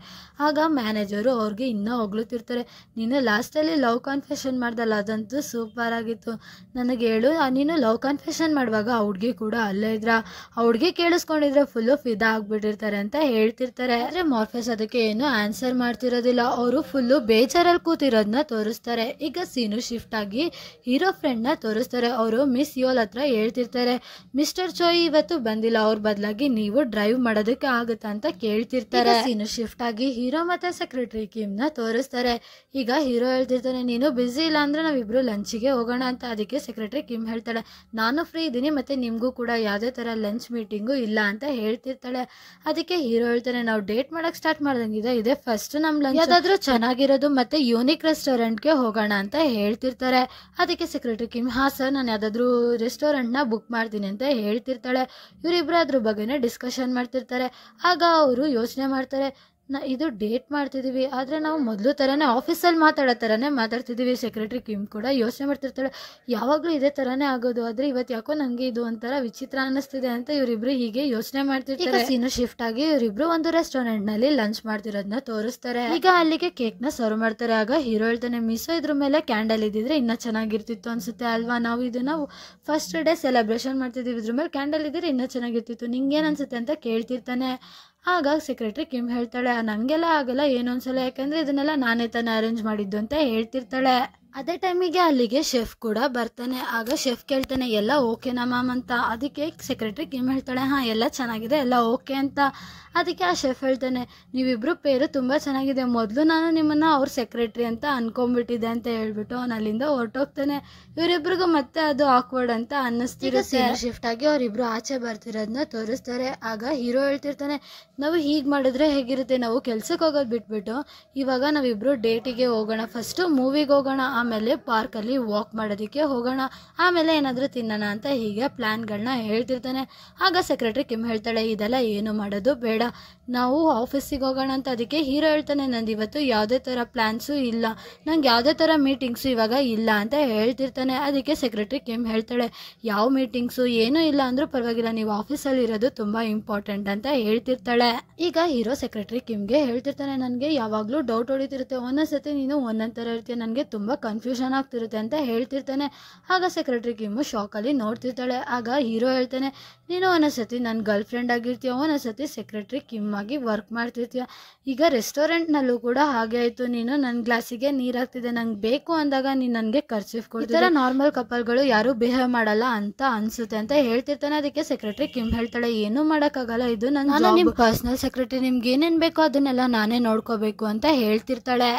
ಆಗ ಮ್ಯಾನೇಜರು ಅವ್ರಿಗೆ ಇನ್ನೂ ಹೊಗಳುತ್ತಿರ್ತಾರೆ. ನೀನು ಲಾಸ್ಟಲ್ಲಿ ಲವ್ ಕನ್ಫೆಷನ್ ಮಾಡ್ದಲ್ಲ, ಅದಂತೂ ಸೂಪರ್ ಆಗಿತ್ತು. ನನಗೆ ಹೇಳು, ನೀನು ಲವ್ ಕನ್ಫೆಷನ್ ಮಾಡುವಾಗ ಆ ಹುಡುಗಿ ಕೂಡ ಅಲ್ಲೇ ಇದ್ರ? ಆ ಹುಡುಗಿ ಕೇಳಿಸ್ಕೊಂಡಿದ್ರೆ ಫುಲ್ಲು ಫಿದಾ ಆಗಿಬಿಟ್ಟಿರ್ತಾರೆ ಅಂತ ಹೇಳ್ತಿರ್ತಾರೆ. ಆದರೆ ಮಾರ್ಫೆಸ್ ಅದಕ್ಕೆ ಏನು ಆನ್ಸರ್ ಮಾಡ್ತಿರೋದಿಲ್ಲ. ಅವರು ಫುಲ್ಲು ಬೇಜಾರಲ್ಲಿ ಕೂತಿರೋದನ್ನ ತೋರಿಸ್ತಾರೆ. ಈಗ ಸೀನು ಶಿಫ್ಟ್ ಆಗಿ ಹೀರೋ ಫ್ರೆಂಡ್ನ ತೋರಿಸ್ತಾರೆ. ಅವರು ಮಿಸ್ ಯೋಲ್ ಹತ್ರ ಹೇಳ್ತಿರ್ತಾರೆ, ಮಿಸ್ಟರ್ ಚೋಯ್ ಇವತ್ತು ಬಂದಿಲ್ಲ, ಅವ್ರ ಬದಲಾಗಿ ನೀವು ಡ್ರೈವ್ ಮಾಡೋದಕ್ಕೆ ಆಗುತ್ತಾ ಅಂತ ಕೇಳ್ತಿರ್ತಾರೆ. ಸೀನು ಶಿಫ್ಟ್ ಆಗಿ ಹೀರೋ ಮತ್ತೆ ಸೆಕ್ರೆಟರಿ ಕಿಮ್ನ ತೋರಿಸ್ತಾರೆ. ಈಗ ಹೀರೋ ಹೇಳ್ತಿರ್ತಾನೆ, ನೀನು ಬ್ಯುಸಿ ಇಲ್ಲ ಅಂದ್ರೆ ನಾವಿಬ್ರು ಲಂಚಿಗೆ ಹೋಗೋಣ ಅಂತ. ಅದಕ್ಕೆ ಸೆಕ್ರೆಟರಿ ಕಿಮ್ ಹೇಳ್ತಾಳೆ, ನಾನು ಫ್ರೀ ಇದ್ದೀನಿ, ಮತ್ತೆ ನಿಮಗೂ ಕೂಡ ಯಾವುದೇ ಥರ ಲಂಚ್ ಮೀಟಿಂಗು ಇಲ್ಲ ಅಂತ ಹೇಳ್ತಿರ್ತಾಳೆ. ಅದಕ್ಕೆ ಹೀರೋ ಹೇಳ್ತಾನೆ, ನಾವು ಡೇಟ್ ಮಾಡಕ್ಕೆ ಸ್ಟಾರ್ಟ್ ಮಾಡ್ದಂಗಿದೆ, ಇದೆ ಫಸ್ಟ್ ನಮ್ಮ ಲಂಚ್, ಯಾವುದಾದ್ರೂ ಚೆನ್ನಾಗಿರೋದು ಮತ್ತೆ ಯೂನಿಕ್ ರೆಸ್ಟೋರೆಂಟ್ಗೆ ಹೋಗೋಣ ಅಂತ ಹೇಳ್ತಿರ್ತಾರೆ. ಅದಕ್ಕೆ ಸೆಕ್ರೆಟರಿ ಕಿಮ್, ಹಾಂ ಸರ್, ನಾನು ಯಾವುದಾದ್ರೂ ರೆಸ್ಟೋರೆಂಟ್ನ ಬುಕ್ ಮಾಡ್ತೀನಿ ಅಂತ ಹೇಳ್ತಿರ್ತಾಳೆ. ಇವರಿಬ್ಬರು ಅದ್ರ ಬಗ್ಗೆನೇ ಡಿಸ್ಕಷನ್ ಮಾಡ್ತಿರ್ತಾರೆ. ಆಗ ಅವರು ಯೋಚನೆ ಮಾಡ್ತಾರೆ, ಇದು ಡೇಟ್ ಮಾಡ್ತಿದ್ದೀವಿ, ಆದರೆ ನಾವು ಮೊದಲು ಥರನೇ ಆಫೀಸಲ್ಲಿ ಮಾತಾಡೋ ಥರನೇ ಮಾತಾಡ್ತಿದ್ದೀವಿ. ಸೆಕ್ರೆಟರಿ ಕಿಮ್ ಕೂಡ ಯೋಚನೆ ಮಾಡ್ತಿರ್ತಾಳೆ, ಯಾವಾಗಲೂ ಇದೇ ಥರನೇ ಆಗೋದು, ಆದರೆ ಇವತ್ತು ಯಾಕೋ ನನಗೆ ಇದು ಒಂಥರ ವಿಚಿತ್ರ ಅನ್ನಿಸ್ತಿದೆ ಅಂತ ಇವರಿಬ್ರು ಹೀಗೆ ಯೋಚನೆ ಮಾಡ್ತಿರ್ತಾರೆ. ಸೀನು ಶಿಫ್ಟ್ ಆಗಿ ಇವರಿಬ್ರು ಒಂದು ರೆಸ್ಟೋರೆಂಟ್ನಲ್ಲಿ ಲಂಚ್ ಮಾಡ್ತಿರೋದನ್ನ ತೋರಿಸ್ತಾರೆ. ಈಗ ಅಲ್ಲಿಗೆ ಕೇಕ್ನ ಸರ್ವ್ ಮಾಡ್ತಾರೆ. ಆಗ ಹೀರೋ ಹೇಳ್ತಾನೆ, ಮಿಸ್ಸೋ ಇದ್ರ ಮೇಲೆ ಕ್ಯಾಂಡಲ್ ಇದ್ದಿದ್ರೆ ಇನ್ನೂ ಚೆನ್ನಾಗಿರ್ತಿತ್ತು ಅನ್ಸುತ್ತೆ ಅಲ್ವಾ, ನಾವು ಇದನ್ನ ಫಸ್ಟ್ ಡೇ ಸೆಲೆಬ್ರೇಷನ್ ಮಾಡ್ತಿದ್ದೀವಿ, ಇದ್ರ ಮೇಲೆ ಕ್ಯಾಂಡಲ್ ಇದ್ದರೆ ಇನ್ನೂ ಚೆನ್ನಾಗಿರ್ತಿತ್ತು, ನಿಂಗೇನು ಅನ್ಸುತ್ತೆ ಅಂತ ಕೇಳ್ತಿರ್ತಾನೆ. ಆಗ ಸೆಕ್ರೆಟರಿ ಕಿಮ್ ಹೇಳ್ತಾಳೆ, ನನಗೆಲ್ಲ ಆಗಲ್ಲ ಏನೊಂದ್ಸಲ, ಯಾಕಂದರೆ ಇದನ್ನೆಲ್ಲ ನಾನೇ ತಾನೇ ಅರೇಂಜ್ ಮಾಡಿದ್ದು ಅಂತ ಹೇಳ್ತಿರ್ತಾಳೆ. ಅದೇ ಟೈಮಿಗೆ ಅಲ್ಲಿಗೆ ಶೆಫ್ ಕೂಡ ಬರ್ತಾನೆ. ಆಗ ಶೆಫ್ ಕೇಳ್ತಾನೆ, ಎಲ್ಲ ಓಕೆನಾ ಮ್ಯಾಮ್ ಅಂತ. ಅದಕ್ಕೆ ಸೆಕ್ರೆಟರಿ ಕಿಮ್ ಹೇಳ್ತಾಳೆ, ಹಾಂ ಎಲ್ಲ ಚೆನ್ನಾಗಿದೆ, ಎಲ್ಲ ಓಕೆ ಅಂತ. ಅದಕ್ಕೆ ಆ ಶೆಫ್ ಹೇಳ್ತಾನೆ, ನೀವಿಬ್ರು ಪೇರು ತುಂಬ ಚೆನ್ನಾಗಿದೆ, ಮೊದಲು ನಾನು ನಿಮ್ಮನ್ನು ಅವ್ರ ಸೆಕ್ರೆಟ್ರಿ ಅಂತ ಅನ್ಕೊಂಡ್ಬಿಟ್ಟಿದ್ದೆ ಅಂತ ಹೇಳ್ಬಿಟ್ಟು ಅವ್ನು ಅಲ್ಲಿಂದ ಹೊರಟೋಗ್ತಾನೆ. ಇವರಿಬ್ರಿಗೂ ಮತ್ತೆ ಅದು ಆಕ್ವರ್ಡ್ ಅಂತ ಅನ್ನಿಸ್ತಿರುತ್ತೆ. ಶಿಫ್ಟ್ ಆಗಿ ಅವರಿಬ್ರು ಆಚೆ ಬರ್ತಿರೋದನ್ನ ತೋರಿಸ್ತಾರೆ. ಆಗ ಹೀರೋ ಹೇಳ್ತಿರ್ತಾನೆ, ನಾವು ಹೀಗೆ ಮಾಡಿದ್ರೆ ಹೇಗಿರುತ್ತೆ, ನಾವು ಕೆಲ್ಸಕ್ಕೆ ಹೋಗೋದು ಬಿಟ್ಬಿಟ್ಟು ಇವಾಗ ನಾವಿಬ್ರು ಡೇಟಿಗೆ ಹೋಗೋಣ, ಫಸ್ಟು ಮೂವಿಗೆ ಹೋಗೋಣ, ಆಮೇಲೆ ಪಾರ್ಕಲ್ಲಿ ವಾಕ್ ಮಾಡೋದಕ್ಕೆ ಹೋಗೋಣ, ಆಮೇಲೆ ಏನಾದರೂ ತಿನ್ನೋಣ ಅಂತ ಹೀಗೆ ಪ್ಲ್ಯಾನ್ಗಳನ್ನ ಹೇಳ್ತಿರ್ತಾನೆ. ಆಗ ಸೆಕ್ರೆಟರಿ ಕಿಮ್ ಹೇಳ್ತಾಳೆ, ಇದೆಲ್ಲ ಏನು ಮಾಡೋದು ಬೇಡ, ನಾವು ಆಫೀಸಿಗೆ ಹೋಗೋಣ ಅಂತ. ಅದಕ್ಕೆ ಹೀರೋ ಹೇಳ್ತಾನೆ, ನಂದು ಇವತ್ತು ಯಾವುದೇ ಥರ ಪ್ಲ್ಯಾನ್ಸು ಇಲ್ಲ, ನಂಗೆ ಯಾವುದೇ ಥರ ಮೀಟಿಂಗ್ಸು ಇವಾಗ ಇಲ್ಲ ಅಂತ ಹೇಳ್ತಿರ್ತಾನೆ. ಅದಕ್ಕೆ ಸೆಕ್ರೆಟರಿ ಕಿಮ್ ಹೇಳ್ತಾಳೆ, ಯಾವ ಮೀಟಿಂಗ್ಸು ಏನೂ ಇಲ್ಲ ಅಂದರೂ ಪರವಾಗಿಲ್ಲ, ನೀವು ಆಫೀಸಲ್ಲಿ ಇರೋದು ತುಂಬ ಇಂಪಾರ್ಟೆಂಟ್ ಅಂತ ಹೇಳ್ತಿರ್ತಾಳೆ. ಈಗ ಹೀರೋ ಸೆಕ್ರೆಟರಿ ಕಿಮ್ಗೆ ಹೇಳ್ತಿರ್ತಾನೆ, ನನಗೆ ಯಾವಾಗಲೂ ಡೌಟ್ ಹೊಡಿತಿರುತ್ತೆ, ಒಂದೊಂದ್ಸತಿ ನೀನು ಒಂದೊಂದು ಥರ ಇರ್ತೀಯ, ನನಗೆ ತುಂಬ ಕನ್ಫ್ಯೂಷನ್ ಆಗ್ತಿರುತ್ತೆ ಅಂತ ಹೇಳ್ತಿರ್ತಾನೆ. ಆಗ ಸೆಕ್ರೆಟರಿ ಕಿಮ್ಮು ಶಾಕಲ್ಲಿ ನೋಡ್ತಿರ್ತಾಳೆ. ಆಗ ಹೀರೋ ಹೇಳ್ತಾನೆ, ನೀನು ಒಂದೊಂದ್ಸತಿ ನನ್ನ ಗರ್ಲ್ ಫ್ರೆಂಡ್ ಆಗಿರ್ತೀಯ, ಒಂದೊಂದ್ಸತಿ ಸೆಕ್ರೆಟರಿ ಕಿಮ್ ಆಗಿ ವರ್ಕ್ ಮಾಡ್ತಿರ್ತೀಯ, ಈಗ ರೆಸ್ಟೋರೆಂಟ್ನಲ್ಲೂ ಕೂಡ ಹಾಗೆ ಆಯಿತು, ನೀನು ನನ್ನ ಗ್ಲಾಸಿಗೆ ನೀರು ಹಾಕ್ತಿದ್ದೆ, ನಂಗೆ ಬೇಕು ಅಂದಾಗ ನೀನು ನನಗೆ ಖರ್ಚಿಫ್ ಕೊಡ್ತೀರ, ನಾರ್ಮಲ್ ಕಪಲ್ಗಳು ಯಾರೂ ಬಿಹೇವ್ ಮಾಡಲ್ಲ ಅಂತ ಅನಿಸುತ್ತೆ ಅಂತ ಹೇಳ್ತಿರ್ತಾನೆ. ಅದಕ್ಕೆ ಸೆಕ್ರೆಟರಿ ಕಿಮ್ ಹೇಳ್ತಾಳೆ, ಏನೂ ಮಾಡೋಕ್ಕಾಗಲ್ಲ, ಇದು ನಾನು ನಿಮ್ಮ ಪರ್ಸ್ನಲ್ ಸೆಕ್ರೆಟರಿ, ನಿಮ್ಗೆ ಏನೇನು ಬೇಕೋ ಅದನ್ನೆಲ್ಲ ನಾನೇ ನೋಡ್ಕೋಬೇಕು ಅಂತ ಹೇಳ್ತಿರ್ತಾಳೆ.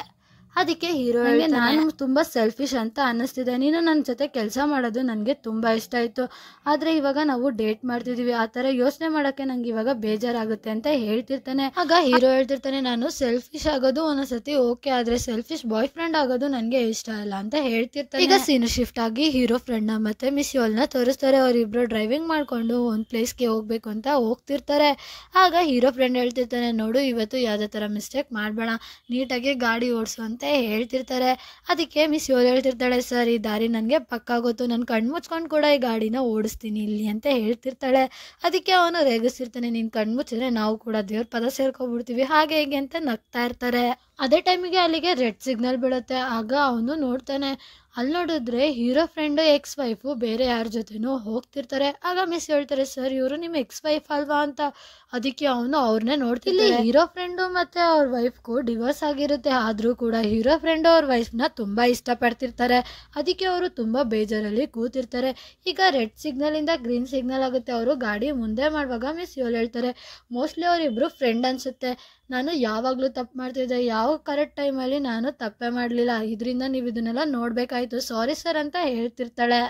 ಅದಕ್ಕೆ ಹೀರೋ ನಾನು ತುಂಬ ಸೆಲ್ಫಿಶ್ ಅಂತ ಅನ್ನಿಸ್ತಿದೆ, ನೀನು ನನ್ನ ಜೊತೆ ಕೆಲಸ ಮಾಡೋದು ನನಗೆ ತುಂಬ ಇಷ್ಟ ಆಯಿತು, ಆದರೆ ಇವಾಗ ನಾವು ಡೇಟ್ ಮಾಡ್ತಿದ್ದೀವಿ, ಆ ಥರ ಯೋಚನೆ ಮಾಡೋಕ್ಕೆ ನಂಗೆ ಇವಾಗ ಬೇಜಾರಾಗುತ್ತೆ ಅಂತ ಹೇಳ್ತಿರ್ತಾನೆ. ಆಗ ಹೀರೋ ಹೇಳ್ತಿರ್ತಾನೆ, ನಾನು ಸೆಲ್ಫಿಶ್ ಆಗೋದು ಒಂದೊಂದ್ಸತಿ ಓಕೆ, ಆದರೆ ಸೆಲ್ಫಿಶ್ ಬಾಯ್ ಫ್ರೆಂಡ್ ಆಗೋದು ನನಗೆ ಇಷ್ಟ ಇಲ್ಲ ಅಂತ ಹೇಳ್ತಿರ್ತಾನೆ. ಈಗ ಸೀನು ಶಿಫ್ಟ್ ಆಗಿ ಹೀರೋ ಫ್ರೆಂಡ್ನ ಮತ್ತೆ ಮಿಸ್ ಯೋಲ್ನ ತೋರಿಸ್ತಾರೆ. ಅವರಿಬ್ರು ಡ್ರೈವಿಂಗ್ ಮಾಡಿಕೊಂಡು ಒಂದು ಪ್ಲೇಸ್ಗೆ ಹೋಗ್ಬೇಕು ಅಂತ ಹೋಗ್ತಿರ್ತಾರೆ. ಆಗ ಹೀರೋ ಫ್ರೆಂಡ್ ಹೇಳ್ತಿರ್ತಾನೆ, ನೋಡು ಇವತ್ತು ಯಾವುದೇ ಥರ ಮಿಸ್ಟೇಕ್ ಮಾಡಬೇಡ, ನೀಟಾಗಿ ಗಾಡಿ ಓಡಿಸು ಅಂತ ಹೇಳ್ತಿರ್ತಾರೆ. ಅದಕ್ಕೆ ಮಿಸ್ ಯೋಲ್ ಹೇಳ್ತಿರ್ತಾಳೆ, ಸರ್ ಈ ದಾರಿ ನನಗೆ ಪಕ್ಕಾ ಗೊತ್ತು, ನಾನು ಕಣ್ಣು ಮುಚ್ಕೊಂಡು ಕೂಡ ಈ ಗಾಡಿನ ಓಡಿಸ್ತೀನಿ ಇಲ್ಲಿ ಅಂತ ಹೇಳ್ತಿರ್ತಾಳೆ. ಅದಕ್ಕೆ ಅವನು ರೇಗಿಸ್ತಿರ್ತಾನೆ, ನೀನು ಕಣ್ಣು ಮುಚ್ಚಿದ್ರೆ ನಾವು ಕೂಡ ದೇವ್ರ ಪದ ಸೇರ್ಕೊಬಿಡ್ತೀವಿ ಹಾಗೆ ಹೇಗೆ ಅಂತ ನಗ್ತಾ ಇರ್ತಾರೆ. ಅದೇ ಟೈಮಿಗೆ ಅಲ್ಲಿಗೆ ರೆಡ್ ಸಿಗ್ನಲ್ ಬೀಳುತ್ತೆ. ಆಗ ಅವನು ನೋಡ್ತಾನೆ, ಅಲ್ಲಿ ನೋಡಿದ್ರೆ ಹೀರೋ ಫ್ರೆಂಡು ಎಕ್ಸ್ ವೈಫು ಬೇರೆ ಯಾರ ಜೊತೆನೂ ಹೋಗ್ತಿರ್ತಾರೆ. ಆಗ ಮಿಸ್ ಹೇಳ್ತಾರೆ, ಸರ್ ಇವರು ನಿಮ್ಮ ಎಕ್ಸ್ ವೈಫ್ ಅಲ್ವಾ ಅಂತ. ಅದಕ್ಕೆ ಅವನು ಅವ್ರನ್ನೇ ನೋಡ್ತಿಲ್ಲ. ಹೀರೋ ಫ್ರೆಂಡು ಮತ್ತು ಅವ್ರ ವೈಫ್ಗೂ ಡಿವೋರ್ಸ್ ಆಗಿರುತ್ತೆ, ಆದರೂ ಕೂಡ ಹೀರೋ ಫ್ರೆಂಡು ಅವ್ರ ವೈಫ್ನ ತುಂಬ ಇಷ್ಟಪಡ್ತಿರ್ತಾರೆ. ಅದಕ್ಕೆ ಅವರು ತುಂಬ ಬೇಜಾರಲ್ಲಿ ಕೂತಿರ್ತಾರೆ. ಈಗ ರೆಡ್ ಸಿಗ್ನಲಿಂದ ಗ್ರೀನ್ ಸಿಗ್ನಲ್ ಆಗುತ್ತೆ. ಅವರು ಗಾಡಿ ಮುಂದೆ ಮಾಡುವಾಗ ಮಿಸ್ ಯೋಲ್ ಹೇಳ್ತಾರೆ, ಮೋಸ್ಟ್ಲಿ ಅವರಿಬ್ಬರು ಫ್ರೆಂಡ್ ಅನಿಸುತ್ತೆ, ನಾನು ಯಾವಾಗಲೂ ತಪ್ಪು ಮಾಡ್ತಿದ್ದೆ, ಯಾವ ಕರೆಕ್ಟ್ ಟೈಮಲ್ಲಿ ನಾನು ತಪ್ಪೇ ಮಾಡಲಿಲ್ಲ, ಇದರಿಂದ ನೀವು ಇದನ್ನೆಲ್ಲ ನೋಡಬೇಕಾಯ್ತು, ಸಾರಿ ಸರ್ ಅಂತ ಹೇಳ್ತಿರ್ತಾಳೆ.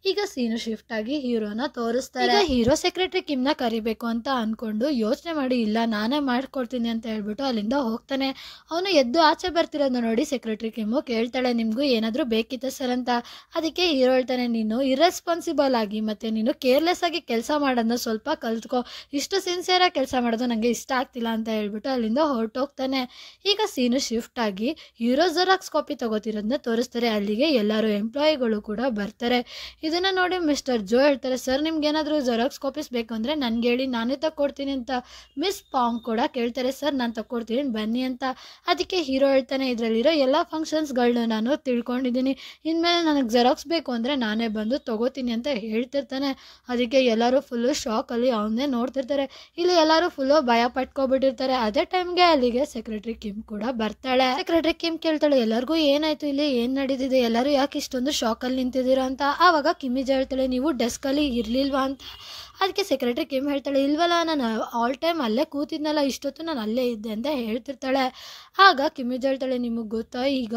ಈಗ ಸೀನು ಶಿಫ್ಟ್ ಆಗಿ ಹೀರೋನ ತೋರಿಸ್ತಾರೆ. ಈಗ ಹೀರೋ ಸೆಕ್ರೆಟರಿ ಕಿಮ್ನ ಕರಿಬೇಕು ಅಂತ ಅನ್ಕೊಂಡು ಯೋಚನೆ ಮಾಡಿ ಇಲ್ಲ ನಾನೇ ಮಾಡ್ಕೊಡ್ತೀನಿ ಅಂತ ಹೇಳ್ಬಿಟ್ಟು ಅಲ್ಲಿಂದ ಹೋಗ್ತಾನೆ. ಅವನು ಎದ್ದು ಆಚೆ ಬರ್ತಿರೋದನ್ನ ನೋಡಿ ಸೆಕ್ರೆಟರಿ ಕಿಮ್ಮು ಕೇಳ್ತಾಳೆ ನಿಮ್ಗೂ ಏನಾದರೂ ಬೇಕಿತ್ತ ಸರ್ ಅಂತ. ಅದಕ್ಕೆ ಹೀರೋ ಹೇಳ್ತಾನೆ ನೀನು ಇರ್ರೆಸ್ಪಾನ್ಸಿಬಲ್ ಆಗಿ ಮತ್ತೆ ನೀನು ಕೇರ್ಲೆಸ್ ಆಗಿ ಕೆಲಸ ಮಾಡೋದನ್ನ ಸ್ವಲ್ಪ ಕಲ್ತ್ಕೋ, ಇಷ್ಟು ಸಿನ್ಸಿಯರ್ ಆಗಿ ಕೆಲಸ ಮಾಡೋದು ನನಗೆ ಇಷ್ಟ ಆಗ್ತಿಲ್ಲ ಅಂತ ಹೇಳ್ಬಿಟ್ಟು ಅಲ್ಲಿಂದ ಹೊರಟೋಗ್ತಾನೆ. ಈಗ ಸೀನು ಶಿಫ್ಟ್ ಆಗಿ ಹೀರೋ ಜೆರಾಕ್ಸ್ ಕಾಪಿ ತಗೋತಿರೋದನ್ನ ತೋರಿಸ್ತಾರೆ. ಅಲ್ಲಿಗೆ ಎಲ್ಲರೂ ಎಂಪ್ಲಾಯಿಗಳು ಕೂಡ ಬರ್ತಾರೆ. ಇದನ್ನ ನೋಡಿ ಮಿಸ್ಟರ್ ಜೋ ಹೇಳ್ತಾರೆ ಸರ್ ನಿಮ್ಗೆ ಏನಾದರೂ ಜೆರಾಕ್ಸ್ ಕಾಪೀಸ್ ಬೇಕು ಅಂದರೆ ನನಗೆ ಹೇಳಿ ನಾನೇ ತಕ್ಕೊಡ್ತೀನಿ ಅಂತ. ಮಿಸ್ ಪಾಂಗ್ ಕೂಡ ಕೇಳ್ತಾರೆ ಸರ್ ನಾನು ತಕ್ಕೊಡ್ತೀನಿ ಬನ್ನಿ ಅಂತ. ಅದಕ್ಕೆ ಹೀರೋ ಹೇಳ್ತಾನೆ ಇದರಲ್ಲಿರೋ ಎಲ್ಲ ಫಂಕ್ಷನ್ಸ್ಗಳನ್ನ ನಾನು ತಿಳ್ಕೊಂಡಿದ್ದೀನಿ, ಇನ್ಮೇಲೆ ನನಗೆ ಜೆರಾಕ್ಸ್ ಬೇಕು ಅಂದರೆ ನಾನೇ ಬಂದು ತಗೋತೀನಿ ಅಂತ ಹೇಳ್ತಿರ್ತಾನೆ. ಅದಕ್ಕೆ ಎಲ್ಲರೂ ಫುಲ್ಲು ಶಾಕಲ್ಲಿ ಅವನ್ನೇ ನೋಡ್ತಿರ್ತಾರೆ. ಇಲ್ಲಿ ಎಲ್ಲರೂ ಫುಲ್ಲು ಭಯ ಪಟ್ಕೊಬಿಟ್ಟಿರ್ತಾರೆ. ಅದೇ ಟೈಮ್ಗೆ ಅಲ್ಲಿಗೆ ಸೆಕ್ರೆಟರಿ ಕಿಮ್ ಕೂಡ ಬರ್ತಾಳೆ. ಸೆಕ್ರೆಟರಿ ಕಿಮ್ ಕೇಳ್ತಾಳೆ ಎಲ್ಲರಿಗೂ ಏನಾಯ್ತು, ಇಲ್ಲಿ ಏನು ನಡೀತಿದೆ, ಎಲ್ಲರೂ ಯಾಕೆ ಇಷ್ಟೊಂದು ಶಾಕಲ್ಲಿ ನಿಂತಿದ್ದೀರಾ ಅಂತ. ಆವಾಗ ಕಿಮ್ಮಿಜ ಹೇಳ್ತಾಳೆ ನೀವು ಡೆಸ್ಕಲ್ಲಿ ಇರಲಿಲ್ವಾ ಅಂತ. ಅದಕ್ಕೆ ಸೆಕ್ರೆಟರಿ ಕಿಮ್ ಹೇಳ್ತಾಳೆ ಇಲ್ವಲ್ಲ ನಾನು ಆಲ್ ಟೈಮ್ ಅಲ್ಲೇ ಕೂತಿದ್ನಲ್ಲ, ಇಷ್ಟೊತ್ತು ನಾನು ಅಲ್ಲೇ ಇದ್ದೆ ಅಂತ ಹೇಳ್ತಿರ್ತಾಳೆ. ಆಗ ಕಿಮ್ಮಿಜ ಹೇಳ್ತಾಳೆ ನಿಮಗೆ ಗೊತ್ತಾ ಈಗ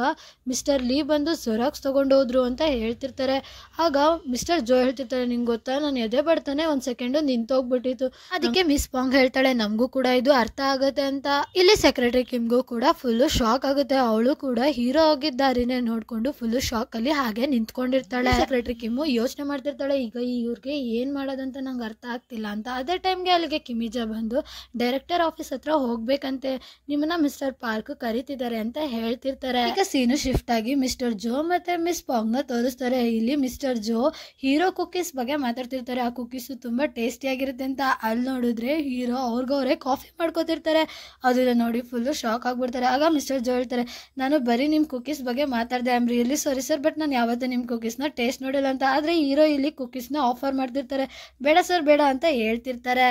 ಮಿಸ್ಟರ್ ಲೀ ಬಂದು ಜೆರಾಕ್ಸ್ ತೊಗೊಂಡೋದ್ರು ಅಂತ ಹೇಳ್ತಿರ್ತಾರೆ. ಆಗ ಮಿಸ್ಟರ್ ಜೋ ಹೇಳ್ತಿರ್ತಾರೆ ನಿಂಗೆ ಗೊತ್ತಾ ನಾನು ಎದೆ ಬಡ್ತಾನೆ ಒಂದು ಸೆಕೆಂಡು ನಿಂತೋಗ್ಬಿಟ್ಟಿತ್ತು. ಅದಕ್ಕೆ ಮಿಸ್ ಪಾಂಗ್ ಹೇಳ್ತಾಳೆ ನಮಗೂ ಕೂಡ ಇದು ಅರ್ಥ ಆಗುತ್ತೆ ಅಂತ. ಇಲ್ಲಿ ಸೆಕ್ರೆಟರಿ ಕಿಮ್ಗೂ ಕೂಡ ಫುಲ್ಲು ಶಾಕ್ ಆಗುತ್ತೆ. ಅವಳು ಕೂಡ ಹೀರೋ ಹೋಗಿದ್ದಾರಿನೇ ನೋಡಿಕೊಂಡು ಫುಲ್ಲು ಶಾಕಲ್ಲಿ ಹಾಗೆ ನಿಂತ್ಕೊಂಡಿರ್ತಾಳೆ. ಸೆಕ್ರೆಟರಿ ಕಿಮ್ಮು ಯೋಚನೆ ಮಾಡ್ತಿರ್ತಾಳೆ ಈಗ ಇವ್ರಿಗೆ ಏನು ಮಾಡೋದಂತ ನಂಗೆ ಅರ್ಥ ಆಗ್ತಿಲ್ಲ ಅಂತ. ಅದೇ ಟೈಮ್ಗೆ ಅಲ್ಲಿಗೆ ಕಿಮಿಜಾ ಬಂದು ಡೈರೆಕ್ಟರ್ ಆಫೀಸ್ ಹತ್ರ ಹೋಗ್ಬೇಕಂತೆ, ನಿಮ್ಮನ್ನ ಮಿಸ್ಟರ್ ಪಾರ್ಕ್ ಕರೀತಿದ್ದಾರೆ ಅಂತ ಹೇಳ್ತಿರ್ತಾರೆ. ಈಗ ಸೀನು ಶಿಫ್ಟ್ ಆಗಿ ಮಿಸ್ಟರ್ ಜೋ ಮತ್ತೆ ಮಿಸ್ ಪಾಂಗ್ ನ ತೋರಿಸ್ತಾರೆ. ಇಲ್ಲಿ ಮಿಸ್ಟರ್ ಜೋ ಹೀರೋ ಕುಕೀಸ್ ಬಗ್ಗೆ ಮಾತಾಡ್ತಿರ್ತಾರೆ. ಆ ಕುಕೀಸು ತುಂಬಾ ಟೇಸ್ಟಿ ಆಗಿರುತ್ತೆ ಅಂತ. ಅಲ್ಲಿ ನೋಡಿದ್ರೆ ಹೀರೋ ಅವ್ರಿಗವ್ರೆ ಕಾಫಿ ಮಾಡ್ಕೋತಿರ್ತಾರೆ. ಅದನ್ನ ನೋಡಿ ಫುಲ್ಲು ಶಾಕ್ ಆಗ್ಬಿಡ್ತಾರೆ. ಆಗ ಮಿಸ್ಟರ್ ಜೋ ಹೇಳ್ತಾರೆ ನಾನು ಬರೀ ನಿಮ್ಮ ಕುಕೀಸ್ ಬಗ್ಗೆ ಮಾತಾಡಿದೆ, I am really sorry sir, but ನಾನು ಯಾವತ್ತೂ ನಿಮ್ಮ ಕುಕೀಸ್ನ ಟೇಸ್ಟ್ ನೋಡಿಲ್ಲ ಅಂತ. ಆದರೆ ಹೀರೋ ಇಲ್ಲಿ ಕುಕೀಸ್ನ ಆಫರ್ ಮಾಡ್ತಿರ್ತಾರೆ. ಬೇಡ ಸರ್ ಬೇಡ ಅಂತ ಹೇಳ್ತಿರ್ತಾರೆ.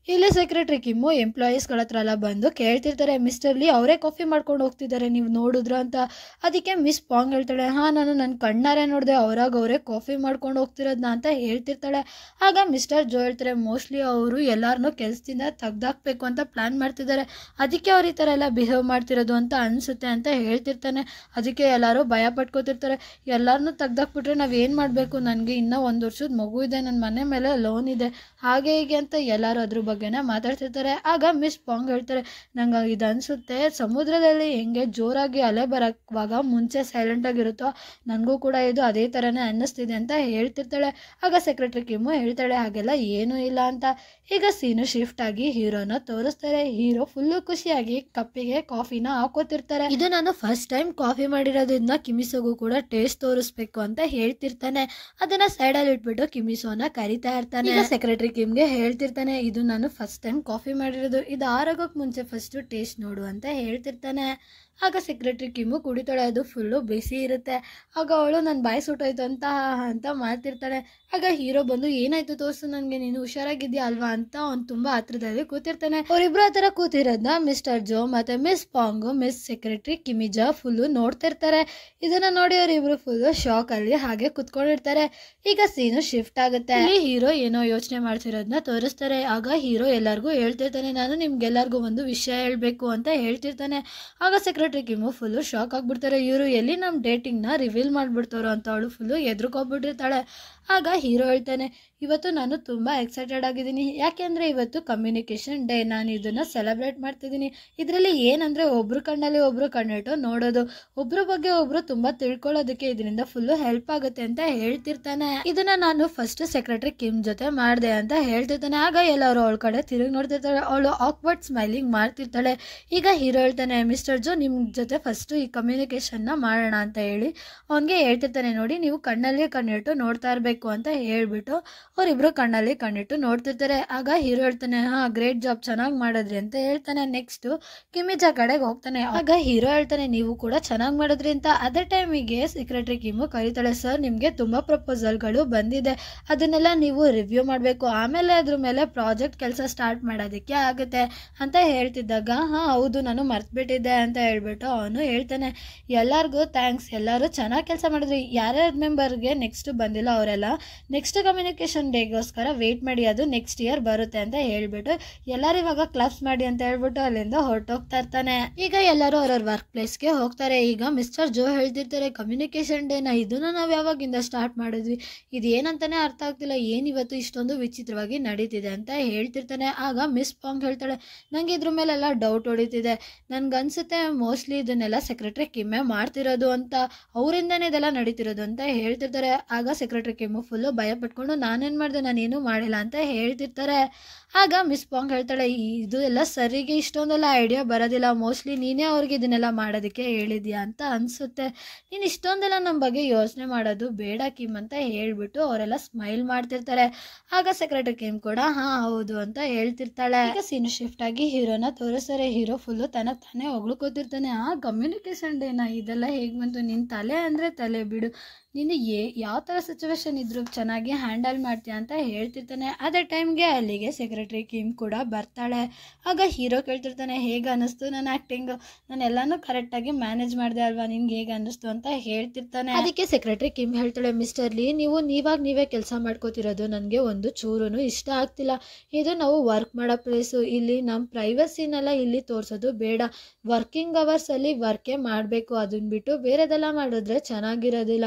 ಇಲ್ಲಿ ಸೆಕ್ರೆಟರಿ ಕಿಮ್ಮು ಎಂಪ್ಲಾಯೀಸ್ಗಳ ಹತ್ರ ಎಲ್ಲ ಬಂದು ಕೇಳ್ತಿರ್ತಾರೆ ಮಿಸ್ಟರ್ ಲೀ ಅವರೇ ಕಾಫಿ ಮಾಡ್ಕೊಂಡು ಹೋಗ್ತಿದ್ದಾರೆ ನೀವು ನೋಡಿದ್ರು ಅಂತ. ಅದಕ್ಕೆ ಮಿಸ್ ಪಾಂಗ್ ಹೇಳ್ತಾಳೆ ಹಾಂ ನಾನು ನನ್ನ ಕಣ್ಣಾರೆ ನೋಡಿದೆ ಅವರೇ ಕಾಫಿ ಮಾಡ್ಕೊಂಡು ಹೋಗ್ತಿರೋದನ್ನ ಅಂತ ಹೇಳ್ತಿರ್ತಾಳೆ. ಆಗ ಮಿಸ್ಟರ್ ಜೋ ಹೇಳ್ತಾರೆ ಮೋಸ್ಟ್ಲಿ ಅವರು ಎಲ್ಲರನ್ನೂ ಕೆಲಸದಿಂದ ತೆಗ್ದಾಕ್ಬೇಕು ಅಂತ ಪ್ಲ್ಯಾನ್ ಮಾಡ್ತಿದ್ದಾರೆ, ಅದಕ್ಕೆ ಅವ್ರು ಈ ಥರ ಎಲ್ಲ ಬಿಹೇವ್ ಮಾಡ್ತಿರೋದು ಅಂತ ಅನಿಸುತ್ತೆ ಅಂತ ಹೇಳ್ತಿರ್ತಾನೆ. ಅದಕ್ಕೆ ಎಲ್ಲರೂ ಭಯ ಪಟ್ಕೋತಿರ್ತಾರೆ. ಎಲ್ಲರನ್ನೂ ತೆಗ್ದಾಕ್ಬಿಟ್ರೆ ನಾವು ಏನು ಮಾಡಬೇಕು, ನನಗೆ ಇನ್ನೂ 1 ವರ್ಷದ ಮಗು ಇದೆ, ನನ್ನ ಮನೆ ಮೇಲೆ ಲೋನ್ ಇದೆ, ಹಾಗೆ ಹೀಗೆ ಅಂತ ಎಲ್ಲರೂ ಅದ್ರ ಬಗ್ಗೆನೇ ಮಾತಾಡ್ತಿರ್ತಾರೆ. ಆಗ ಮಿಸ್ ಪಾಂಗ್ ಹೇಳ್ತಾರೆ ನಂಗೆ ಇದು ಅನಿಸುತ್ತೆ ಸಮುದ್ರದಲ್ಲಿ ಹೆಂಗೆ ಜೋರಾಗಿ ಅಲೆ ಬರೋಕ್ವಾಗ ಮುಂಚೆ ಸೈಲೆಂಟ್ ಆಗಿರುತ್ತೋ ನನಗೂ ಕೂಡ ಇದು ಅದೇ ಥರನೇ ಅನ್ನಿಸ್ತಿದೆ ಅಂತ ಹೇಳ್ತಿರ್ತಾಳೆ. ಆಗ ಸೆಕ್ರೆಟರಿ ಕಿಮ್ಮು ಹೇಳ್ತಾಳೆ ಹಾಗೆಲ್ಲ ಏನೂ ಇಲ್ಲ ಅಂತ. ಈಗ ಸೀನು ಶಿಫ್ಟ್ ಆಗಿ ಹೀರೋನ ತೋರಿಸ್ತಾರೆ. ಹೀರೋ ಫುಲ್ಲು ಖುಷಿಯಾಗಿ ಕಪ್ಪಿಗೆ ಕಾಫಿನ ಹಾಕೋತಿರ್ತಾರೆ. ಇದು ನಾನು ಫಸ್ಟ್ ಟೈಮ್ ಕಾಫಿ ಮಾಡಿರೋದ್ರಿಂದ ಕಿಮಿಸೋಗೂ ಕೂಡ ಟೇಸ್ಟ್ ತೋರಿಸ್ಬೇಕು ಅಂತ ಹೇಳ್ತಿರ್ತಾನೆ. ಅದನ್ನ ಸೈಡಲ್ಲಿ ಇಟ್ಬಿಟ್ಟು ಕಿಮಿಸೋನ ಕರಿತಾ ಇರ್ತಾನೆ. ಸೆಕ್ರೆಟರಿ ಕಿಮ್ಗೆ ಹೇಳ್ತಿರ್ತಾನೆ ಇದು ನಾನು ಫಸ್ಟ್ ಟೈಮ್ ಕಾಫಿ ಮಾಡಿರೋದು, ಇದು ಆರೋಗೋಕ್ಕೆ ಮುಂಚೆ ಫಸ್ಟು ಟೇಸ್ಟ್ ನೋಡು ಅಂತ ಹೇಳ್ತಿರ್ತಾನೆ. ಆಗ ಸೆಕ್ರೆಟರಿ ಕಿಮ್ಮು ಕುಡಿತಾಳೆ, ಅದು ಫುಲ್ಲು ಬಿಸಿ ಇರುತ್ತೆ. ಆಗ ಅವಳು ನನ್ನ ಬಾಯಿ ಸುಟ್ಟೋಯ್ತು ಅಂತ ಮಾಡ್ತಿರ್ತಾಳೆ. ಆಗ ಹೀರೋ ಬಂದು ಏನಾಯ್ತು ತೋರಿಸು ನನಗೆ, ನೀನು ಹುಷಾರಾಗಿದ್ಯಾ ಅಲ್ವಾ ಅಂತ ಅವ್ನು ತುಂಬ ಹತ್ರದಲ್ಲಿ ಕೂತಿರ್ತಾನೆ. ಅವರಿಬ್ರು ಆ ಥರ ಕೂತಿರೋದನ್ನ ಮಿಸ್ಟರ್ ಜೋ ಮತ್ತು miss pong miss secretary ಕಿಮಿಜಾ full ನೋಡ್ತಿರ್ತಾರೆ. ಇದನ್ನು ನೋಡಿ ಅವರಿಬ್ರು ಫುಲ್ಲು ಶಾಕಲ್ಲಿ ಹಾಗೆ ಕುತ್ಕೊಂಡಿರ್ತಾರೆ. ಈಗ ಸೀನು ಶಿಫ್ಟ್ ಆಗುತ್ತೆ. ಇಲ್ಲಿ ಹೀರೋ ಏನೋ ಯೋಚನೆ ಮಾಡ್ತಿರೋದನ್ನ ತೋರಿಸ್ತಾರೆ. ಆಗ ಹೀರೋ ಎಲ್ಲರಿಗೂ ಹೇಳ್ತಿರ್ತಾನೆ ನಾನು ನಿಮ್ಗೆಲ್ಲರಿಗೂ ಒಂದು ವಿಷಯ ಹೇಳಬೇಕು ಅಂತ ಹೇಳ್ತಿರ್ತಾನೆ. ಆಗ ಸೆಕ್ರೆಟರಿ ಕಿಮ್ಮು ಫುಲ್ಲು ಶಾಕ್ ಆಗ್ಬಿಡ್ತಾರೆ. ಇವರು ಎಲ್ಲಿ ನಮ್ಮ ಡೇಟಿಂಗ್ನ ರಿವೀಲ್ ಮಾಡಿಬಿಡ್ತಾರೋ ಅಂತ ಅವಳು ಫುಲ್ಲು ಎದ್ರುಕೊಬಿಟ್ಟಿರ್ತಾಳೆ. ಆಗ ಹೀರೋ ಹೇಳ್ತಾನೆ ಇವತ್ತು ನಾನು ತುಂಬ ಎಕ್ಸೈಟೆಡ್ ಆಗಿದ್ದೀನಿ, ಯಾಕೆಂದರೆ ಇವತ್ತು ಕಮ್ಯುನಿಕೇಷನ್ ಡೇ, ನಾನು ಇದನ್ನು ಸೆಲೆಬ್ರೇಟ್ ಮಾಡ್ತಿದ್ದೀನಿ. ಇದರಲ್ಲಿ ಏನಂದರೆ ಒಬ್ರು ಕಣ್ಣಲ್ಲಿ ಒಬ್ರು ಕಣ್ಣಿಟ್ಟು ನೋಡೋದು, ಒಬ್ರ ಬಗ್ಗೆ ಒಬ್ರು ತುಂಬ ತಿಳ್ಕೊಳ್ಳೋದಕ್ಕೆ ಇದರಿಂದ ಫುಲ್ಲು ಹೆಲ್ಪ್ ಆಗುತ್ತೆ ಅಂತ ಹೇಳ್ತಿರ್ತಾನೆ. ಇದನ್ನ ನಾನು ಫಸ್ಟ್ ಸೆಕ್ರೆಟರಿ ಕಿಮ್ ಜೊತೆ ಮಾಡಿದೆ ಅಂತ ಹೇಳ್ತಿರ್ತಾನೆ. ಆಗ ಎಲ್ಲರೂ ಅವಳ ಕಡೆ ತಿರುಗಿ ನೋಡ್ತಿರ್ತಾಳೆ. ಅವಳು ಆಕ್ವರ್ಡ್ ಸ್ಮೈಲಿಂಗ್ ಮಾಡ್ತಿರ್ತಾಳೆ. ಈಗ ಹೀರೋ ಹೇಳ್ತಾನೆ ಮಿಸ್ಟರ್ ಜೋ ನಿಮ್ಮ ಜೊತೆ ಫಸ್ಟು ಈ ಕಮ್ಯುನಿಕೇಷನ್ನ ಮಾಡೋಣ ಅಂತ ಹೇಳಿ ಅವನಿಗೆ ಹೇಳ್ತಿರ್ತಾನೆ. ನೋಡಿ ನೀವು ಕಣ್ಣಲ್ಲಿ ಕಣ್ಣಿಟ್ಟು ನೋಡ್ತಾ ಇರಬೇಕು ಅಂತ ಹೇಳ್ಬಿಟ್ಟು ಅವರಿಬ್ರು ಕಣ್ಣಲ್ಲಿ ಕಣ್ಣಿಟ್ಟು ನೋಡ್ತಿರ್ತಾರೆ. ಆಗ ಹೀರೋ ಹೇಳ್ತಾನೆ ಹಾಂ ಗ್ರೇಟ್ ಜಾಬ್, ಚೆನ್ನಾಗಿ ಮಾಡಿದ್ರಿ ಅಂತ ಹೇಳ್ತಾನೆ. ನೆಕ್ಸ್ಟು ಕಿಮಿಜಾ ಕಡೆಗೆ ಹೋಗ್ತಾನೆ. ಆಗ ಹೀರೋ ಹೇಳ್ತಾನೆ ನೀವು ಕೂಡ ಚೆನ್ನಾಗಿ ಮಾಡಿದ್ರಿ ಅಂತ. ಅದೇ ಟೈಮಿಗೆ ಸೆಕ್ರೆಟರಿ ಕಿಮ್ಮು ಕರೀತಾಳೆ ಸರ್ ನಿಮಗೆ ತುಂಬ ಪ್ರಪೋಸಲ್ಗಳು ಬಂದಿದೆ, ಅದನ್ನೆಲ್ಲ ನೀವು ರಿವ್ಯೂ ಮಾಡಬೇಕು, ಆಮೇಲೆ ಅದ್ರ ಮೇಲೆ ಪ್ರಾಜೆಕ್ಟ್ ಕೆಲಸ ಸ್ಟಾರ್ಟ್ ಮಾಡೋದಕ್ಕೆ ಆಗುತ್ತೆ ಅಂತ ಹೇಳ್ತಿದ್ದಾಗ ಹಾಂ ಹೌದು ನಾನು ಮರ್ತ್ಬಿಟ್ಟಿದ್ದೆ ಅಂತ ಹೇಳ್ಬಿಟ್ಟು ಅವನು ಹೇಳ್ತಾನೆ ಎಲ್ಲರಿಗೂ ಥ್ಯಾಂಕ್ಸ್, ಎಲ್ಲರೂ ಚೆನ್ನಾಗಿ ಕೆಲಸ ಮಾಡಿದ್ರಿ. ಯಾರ್ಯಾರ ಮೆಂಬರ್ಗೆ ನೆಕ್ಸ್ಟ್ ಬಂದಿಲ್ಲ ಅವರೆಲ್ಲ ನೆಕ್ಸ್ಟ್ ಕಮ್ಯುನಿಕೇಷನ್ ಕಮ್ಯುನಿಕೇಶನ್ ಡೇಗೋಸ್ಕರ ವೆಯ್ಟ್ ಮಾಡಿ, ಅದು ನೆಕ್ಸ್ಟ್ ಇಯರ್ ಬರುತ್ತೆ ಅಂತ ಹೇಳ್ಬಿಟ್ಟು ಎಲ್ಲರೂ ಇವಾಗ ಕ್ಲಾಪ್ಸ್ ಮಾಡಿ ಅಂತ ಹೇಳ್ಬಿಟ್ಟು ಅಲ್ಲಿಂದ ಹೊರಟೋಗ್ತಾ ಇರ್ತಾನೆ. ಈಗ ಎಲ್ಲರೂ ಅವ್ರವ್ರ ವರ್ಕ್ ಪ್ಲೇಸ್ಗೆ ಹೋಗ್ತಾರೆ. ಈಗ ಮಿಸ್ಟರ್ ಜೋ ಹೇಳ್ತಿರ್ತಾರೆ, ಕಮ್ಯುನಿಕೇಶನ್ ಡೇನ ಇದನ್ನ ನಾವು ಯಾವಾಗಿಂದ ಸ್ಟಾರ್ಟ್ ಮಾಡಿದ್ವಿ, ಇದೇನಂತಾನೆ ಅರ್ಥ ಆಗ್ತಿಲ್ಲ, ಏನಿವತ್ತು ಇಷ್ಟೊಂದು ವಿಚಿತ್ರವಾಗಿ ನಡೀತಿದೆ ಅಂತ ಹೇಳ್ತಿರ್ತಾನೆ. ಆಗ ಮಿಸ್ ಪಾಂಗ್ ಹೇಳ್ತಾಳೆ, ನಂಗೆ ಇದ್ರ ಮೇಲೆಲ್ಲ ಡೌಟ್ ಹೊಡಿತಿದೆ, ನನ್ಗನ್ಸುತ್ತೆ ಮೋಸ್ಟ್ಲಿ ಇದನ್ನೆಲ್ಲ ಸೆಕ್ರೆಟರಿ ಕಿಮ್ಮೆ ಮಾಡ್ತಿರೋದು ಅಂತ, ಅವರಿಂದನೇ ಇದೆಲ್ಲ ನಡೀತಿರೋದು ಅಂತ ಹೇಳ್ತಿರ್ತಾರೆ. ಆಗ ಸೆಕ್ರೆಟರಿ ಕಿಮ್ಮು ಫುಲ್ಲು ಭಯ ಪಟ್ಕೊಂಡು ನಾನೇನು ಮಾಡಿದೆ, ನಾನೇನು ಮಾಡಿಲ್ಲ ಅಂತ ಹೇಳ್ತಿರ್ತಾರೆ. ಆಗ ಮಿಸ್ ಪಾಂಗ್ ಹೇಳ್ತಾಳೆ, ಇದು ಎಲ್ಲ ಸರಿಗೆ ಇಷ್ಟೊಂದೆಲ್ಲ ಐಡಿಯಾ ಬರೋದಿಲ್ಲ, ಮೋಸ್ಟ್ಲಿ ನೀನೇ ಅವ್ರಿಗೆ ಇದನ್ನೆಲ್ಲ ಮಾಡೋದಕ್ಕೆ ಹೇಳಿದ್ಯಾ ಅಂತ ಅನಿಸುತ್ತೆ, ನೀನು ಇಷ್ಟೊಂದೆಲ್ಲ ನಮ್ಮ ಬಗ್ಗೆ ಯೋಚನೆ ಮಾಡೋದು ಬೇಡ ಕಿಮ್ ಅಂತ ಹೇಳ್ಬಿಟ್ಟು ಅವರೆಲ್ಲ ಸ್ಮೈಲ್ ಮಾಡ್ತಿರ್ತಾರೆ. ಆಗ ಸೆಕ್ರೆಟರಿ ಕಿಮ್ ಕೂಡ ಹಾಂ ಹೌದು ಅಂತ ಹೇಳ್ತಿರ್ತಾಳೆ. ಈಗ ಸೀನ್ ಶಿಫ್ಟ್ ಆಗಿ ಹೀರೋನ ತೋರಿಸ್ತಾರೆ. ಹೀರೋ ಫುಲ್ಲು ತನಗೆ ತಾನೇ ಹೊಗ್ಳುಕೋತಿರ್ತಾನೆ, ಆ ಕಮ್ಯುನಿಕೇಶನ್ ಡೇನ ಇದೆಲ್ಲ ಹೇಗೆ ಬಂತು, ನಿನ್ನ ತಲೆ ಅಂದರೆ ತಲೆ ಬಿಡು, ನೀನು ಯಾವ ಥರ ಸಿಚುವೇಶನ್ ಇದ್ರೂ ಚೆನ್ನಾಗಿ ಹ್ಯಾಂಡಲ್ ಮಾಡ್ತೀಯ ಅಂತ ಹೇಳ್ತಿರ್ತಾನೆ. ಅದೇ ಟೈಮ್ಗೆ ಅಲ್ಲಿಗೆ ಸೆಕ್ರೆಟರಿ ಕಿಮ್ ಕೂಡ ಬರ್ತಾಳೆ. ಆಗ ಹೀರೋ ಕೇಳ್ತಿರ್ತಾನೆ, ಹೇಗೆ ಅನ್ನಿಸ್ತು ನನ್ನ ಆ್ಯಕ್ಟಿಂಗ್, ನಾನು ಎಲ್ಲನೂ ಕರೆಕ್ಟಾಗಿ ಮ್ಯಾನೇಜ್ ಮಾಡಿದೆ ಅಲ್ವಾ, ನಿನ್ಗೆ ಹೇಗೆ ಅನ್ನಿಸ್ತು ಅಂತ ಹೇಳ್ತಿರ್ತಾನೆ. ಅದಕ್ಕೆ ಸೆಕ್ರೆಟರಿ ಕಿಮ್ ಹೇಳ್ತಾಳೆ, ಮಿಸ್ಟರ್ ಲೀ ನೀವೇ ಕೆಲಸ ಮಾಡ್ಕೋತಿರೋದು ನನಗೆ ಒಂದು ಚೂರು ಇಷ್ಟ ಆಗ್ತಿಲ್ಲ, ಇದು ನಾವು ವರ್ಕ್ ಮಾಡೋ ಪ್ಲೇಸು, ಇಲ್ಲಿ ನಮ್ಮ ಪ್ರೈವಸಿನೆಲ್ಲ ಇಲ್ಲಿ ತೋರಿಸೋದು ಬೇಡ, ವರ್ಕಿಂಗ್ ಅವರ್ಸಲ್ಲಿ ವರ್ಕೇ ಮಾಡಬೇಕು, ಅದನ್ನ ಬಿಟ್ಟು ಬೇರೆದೆಲ್ಲ ಮಾಡಿದ್ರೆ ಚೆನ್ನಾಗಿರೋದಿಲ್ಲ,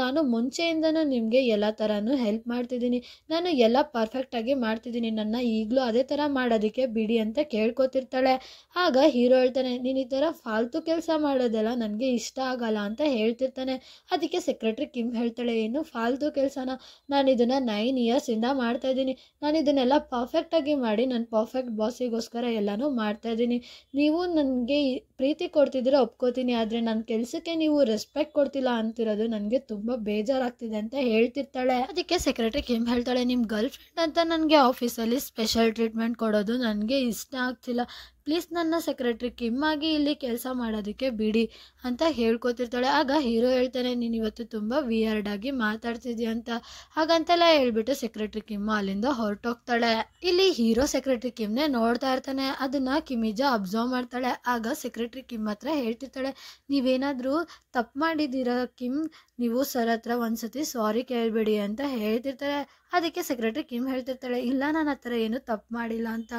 ನಾನು ಮುಂಚೆಯಿಂದನೂ ನಿಮಗೆ ಎಲ್ಲ ಥರನೂ ಹೆಲ್ಪ್ ಮಾಡ್ತಿದ್ದೀನಿ, ನಾನು ಎಲ್ಲ ಪರ್ಫೆಕ್ಟಾಗಿ ಮಾಡ್ತಿದ್ದೀನಿ, ನನ್ನ ಈಗಲೂ ಅದೇ ಥರ ಮಾಡೋದಕ್ಕೆ ಬಿಡಿ ಅಂತ ಕೇಳ್ಕೊತಿರ್ತಾಳೆ. ಆಗ ಹೀರೋ ಹೇಳ್ತಾನೆ, ನೀನು ಈ ಥರ ಫಾಲ್ತು ಕೆಲಸ ಮಾಡೋದೆಲ್ಲ ನನಗೆ ಇಷ್ಟ ಆಗಲ್ಲ ಅಂತ ಹೇಳ್ತಿರ್ತಾನೆ. ಅದಕ್ಕೆ ಸೆಕ್ರೆಟರಿ ಕಿಮ್ ಹೇಳ್ತಾಳೆ, ಏನು ಫಾಲ್ತು ಕೆಲಸನ, ನಾನು ಇದನ್ನು 9 ಇಯರ್ಸಿಂದ ಮಾಡ್ತಾಯಿದ್ದೀನಿ, ನಾನು ಇದನ್ನೆಲ್ಲ ಪರ್ಫೆಕ್ಟಾಗಿ ಮಾಡಿ ನನ್ನ ಪರ್ಫೆಕ್ಟ್ ಬಾಸಿಗೋಸ್ಕರ ಎಲ್ಲನೂ ಮಾಡ್ತಾಯಿದ್ದೀನಿ, ನೀವು ನನಗೆ ಪ್ರೀತಿ ಕೊಡ್ತಿದ್ರೆ ಒಪ್ಕೋತೀನಿ, ಆದರೆ ನನ್ನ ಕೆಲಸಕ್ಕೆ ನೀವು ರೆಸ್ಪೆಕ್ಟ್ ಕೊಡ್ತಿಲ್ಲ ಅಂತಿರೋದು ನನಗೆ ತುಂಬ ಬೇಜಾರಾಗ್ತಿದೆ ಅಂತ ಹೇಳ್ತಿರ್ತಾಳೆ. ಅದಕ್ಕೆ ಸೆಕ್ರೆಟರಿ ಕಿಮ್ ಹೇಳ್ತಾಳೆ, ನಿಮ್ಮ ಗರ್ಲ್ ಫ್ರೆಂಡ್ ಅಂತ ನನಗೆ ಆಫೀಸಲ್ಲಿ ಸ್ಪೆಷಲ್ ಟ್ರೀಟ್ಮೆಂಟ್ ಕೊಡೋದು ನನಗೆ ಇಷ್ಟ ಆಗ್ತಿಲ್ಲ, ಪ್ಲೀಸ್ ನನ್ನ ಸೆಕ್ರೆಟರಿ ಕಿಮ್ ಆಗಿ ಇಲ್ಲಿ ಕೆಲಸ ಮಾಡೋದಕ್ಕೆ ಬಿಡಿ ಅಂತ ಹೇಳ್ಕೊತಿರ್ತಾಳೆ. ಆಗ ಹೀರೋ ಹೇಳ್ತಾನೆ, ನೀನು ಇವತ್ತು ತುಂಬ ವಿಯರ್ಡಾಗಿ ಮಾತಾಡ್ತಿದ್ಯಾ ಅಂತ, ಹಾಗಂತೆಲ್ಲ ಹೇಳ್ಬಿಟ್ಟು ಸೆಕ್ರೆಟರಿ ಕಿಮ್ ಅಲ್ಲಿಂದ ಹೊರಟೋಗ್ತಾಳೆ. ಇಲ್ಲಿ ಹೀರೋ ಸೆಕ್ರೆಟರಿ ಕಿಮ್ನೇ ನೋಡ್ತಾ ಇರ್ತಾನೆ, ಅದನ್ನು ಕಿಮಿಜಾ ಅಬ್ಸರ್ವ್ ಮಾಡ್ತಾಳೆ. ಆಗ ಸೆಕ್ರೆಟರಿ ಕಿಮ್ ಹತ್ರ ಹೇಳ್ತಿರ್ತಾಳೆ, ನೀವೇನಾದರೂ ತಪ್ಪು ಮಾಡಿದ್ದೀರಾ ಕಿಮ್, ನೀವು ಸರ್ ಹತ್ರ ಒಂದ್ಸತಿ ಸಾರಿ ಕೇಳಬೇಡಿ ಅಂತ ಹೇಳ್ತಿರ್ತಾರೆ. ಅದಕ್ಕೆ ಸೆಕ್ರೆಟರಿ ಕಿಮ್ ಹೇಳ್ತಿರ್ತಾಳೆ, ಇಲ್ಲ ನಾನು ಆ ಥರ ಏನು ತಪ್ಪು ಮಾಡಿಲ್ಲ ಅಂತ.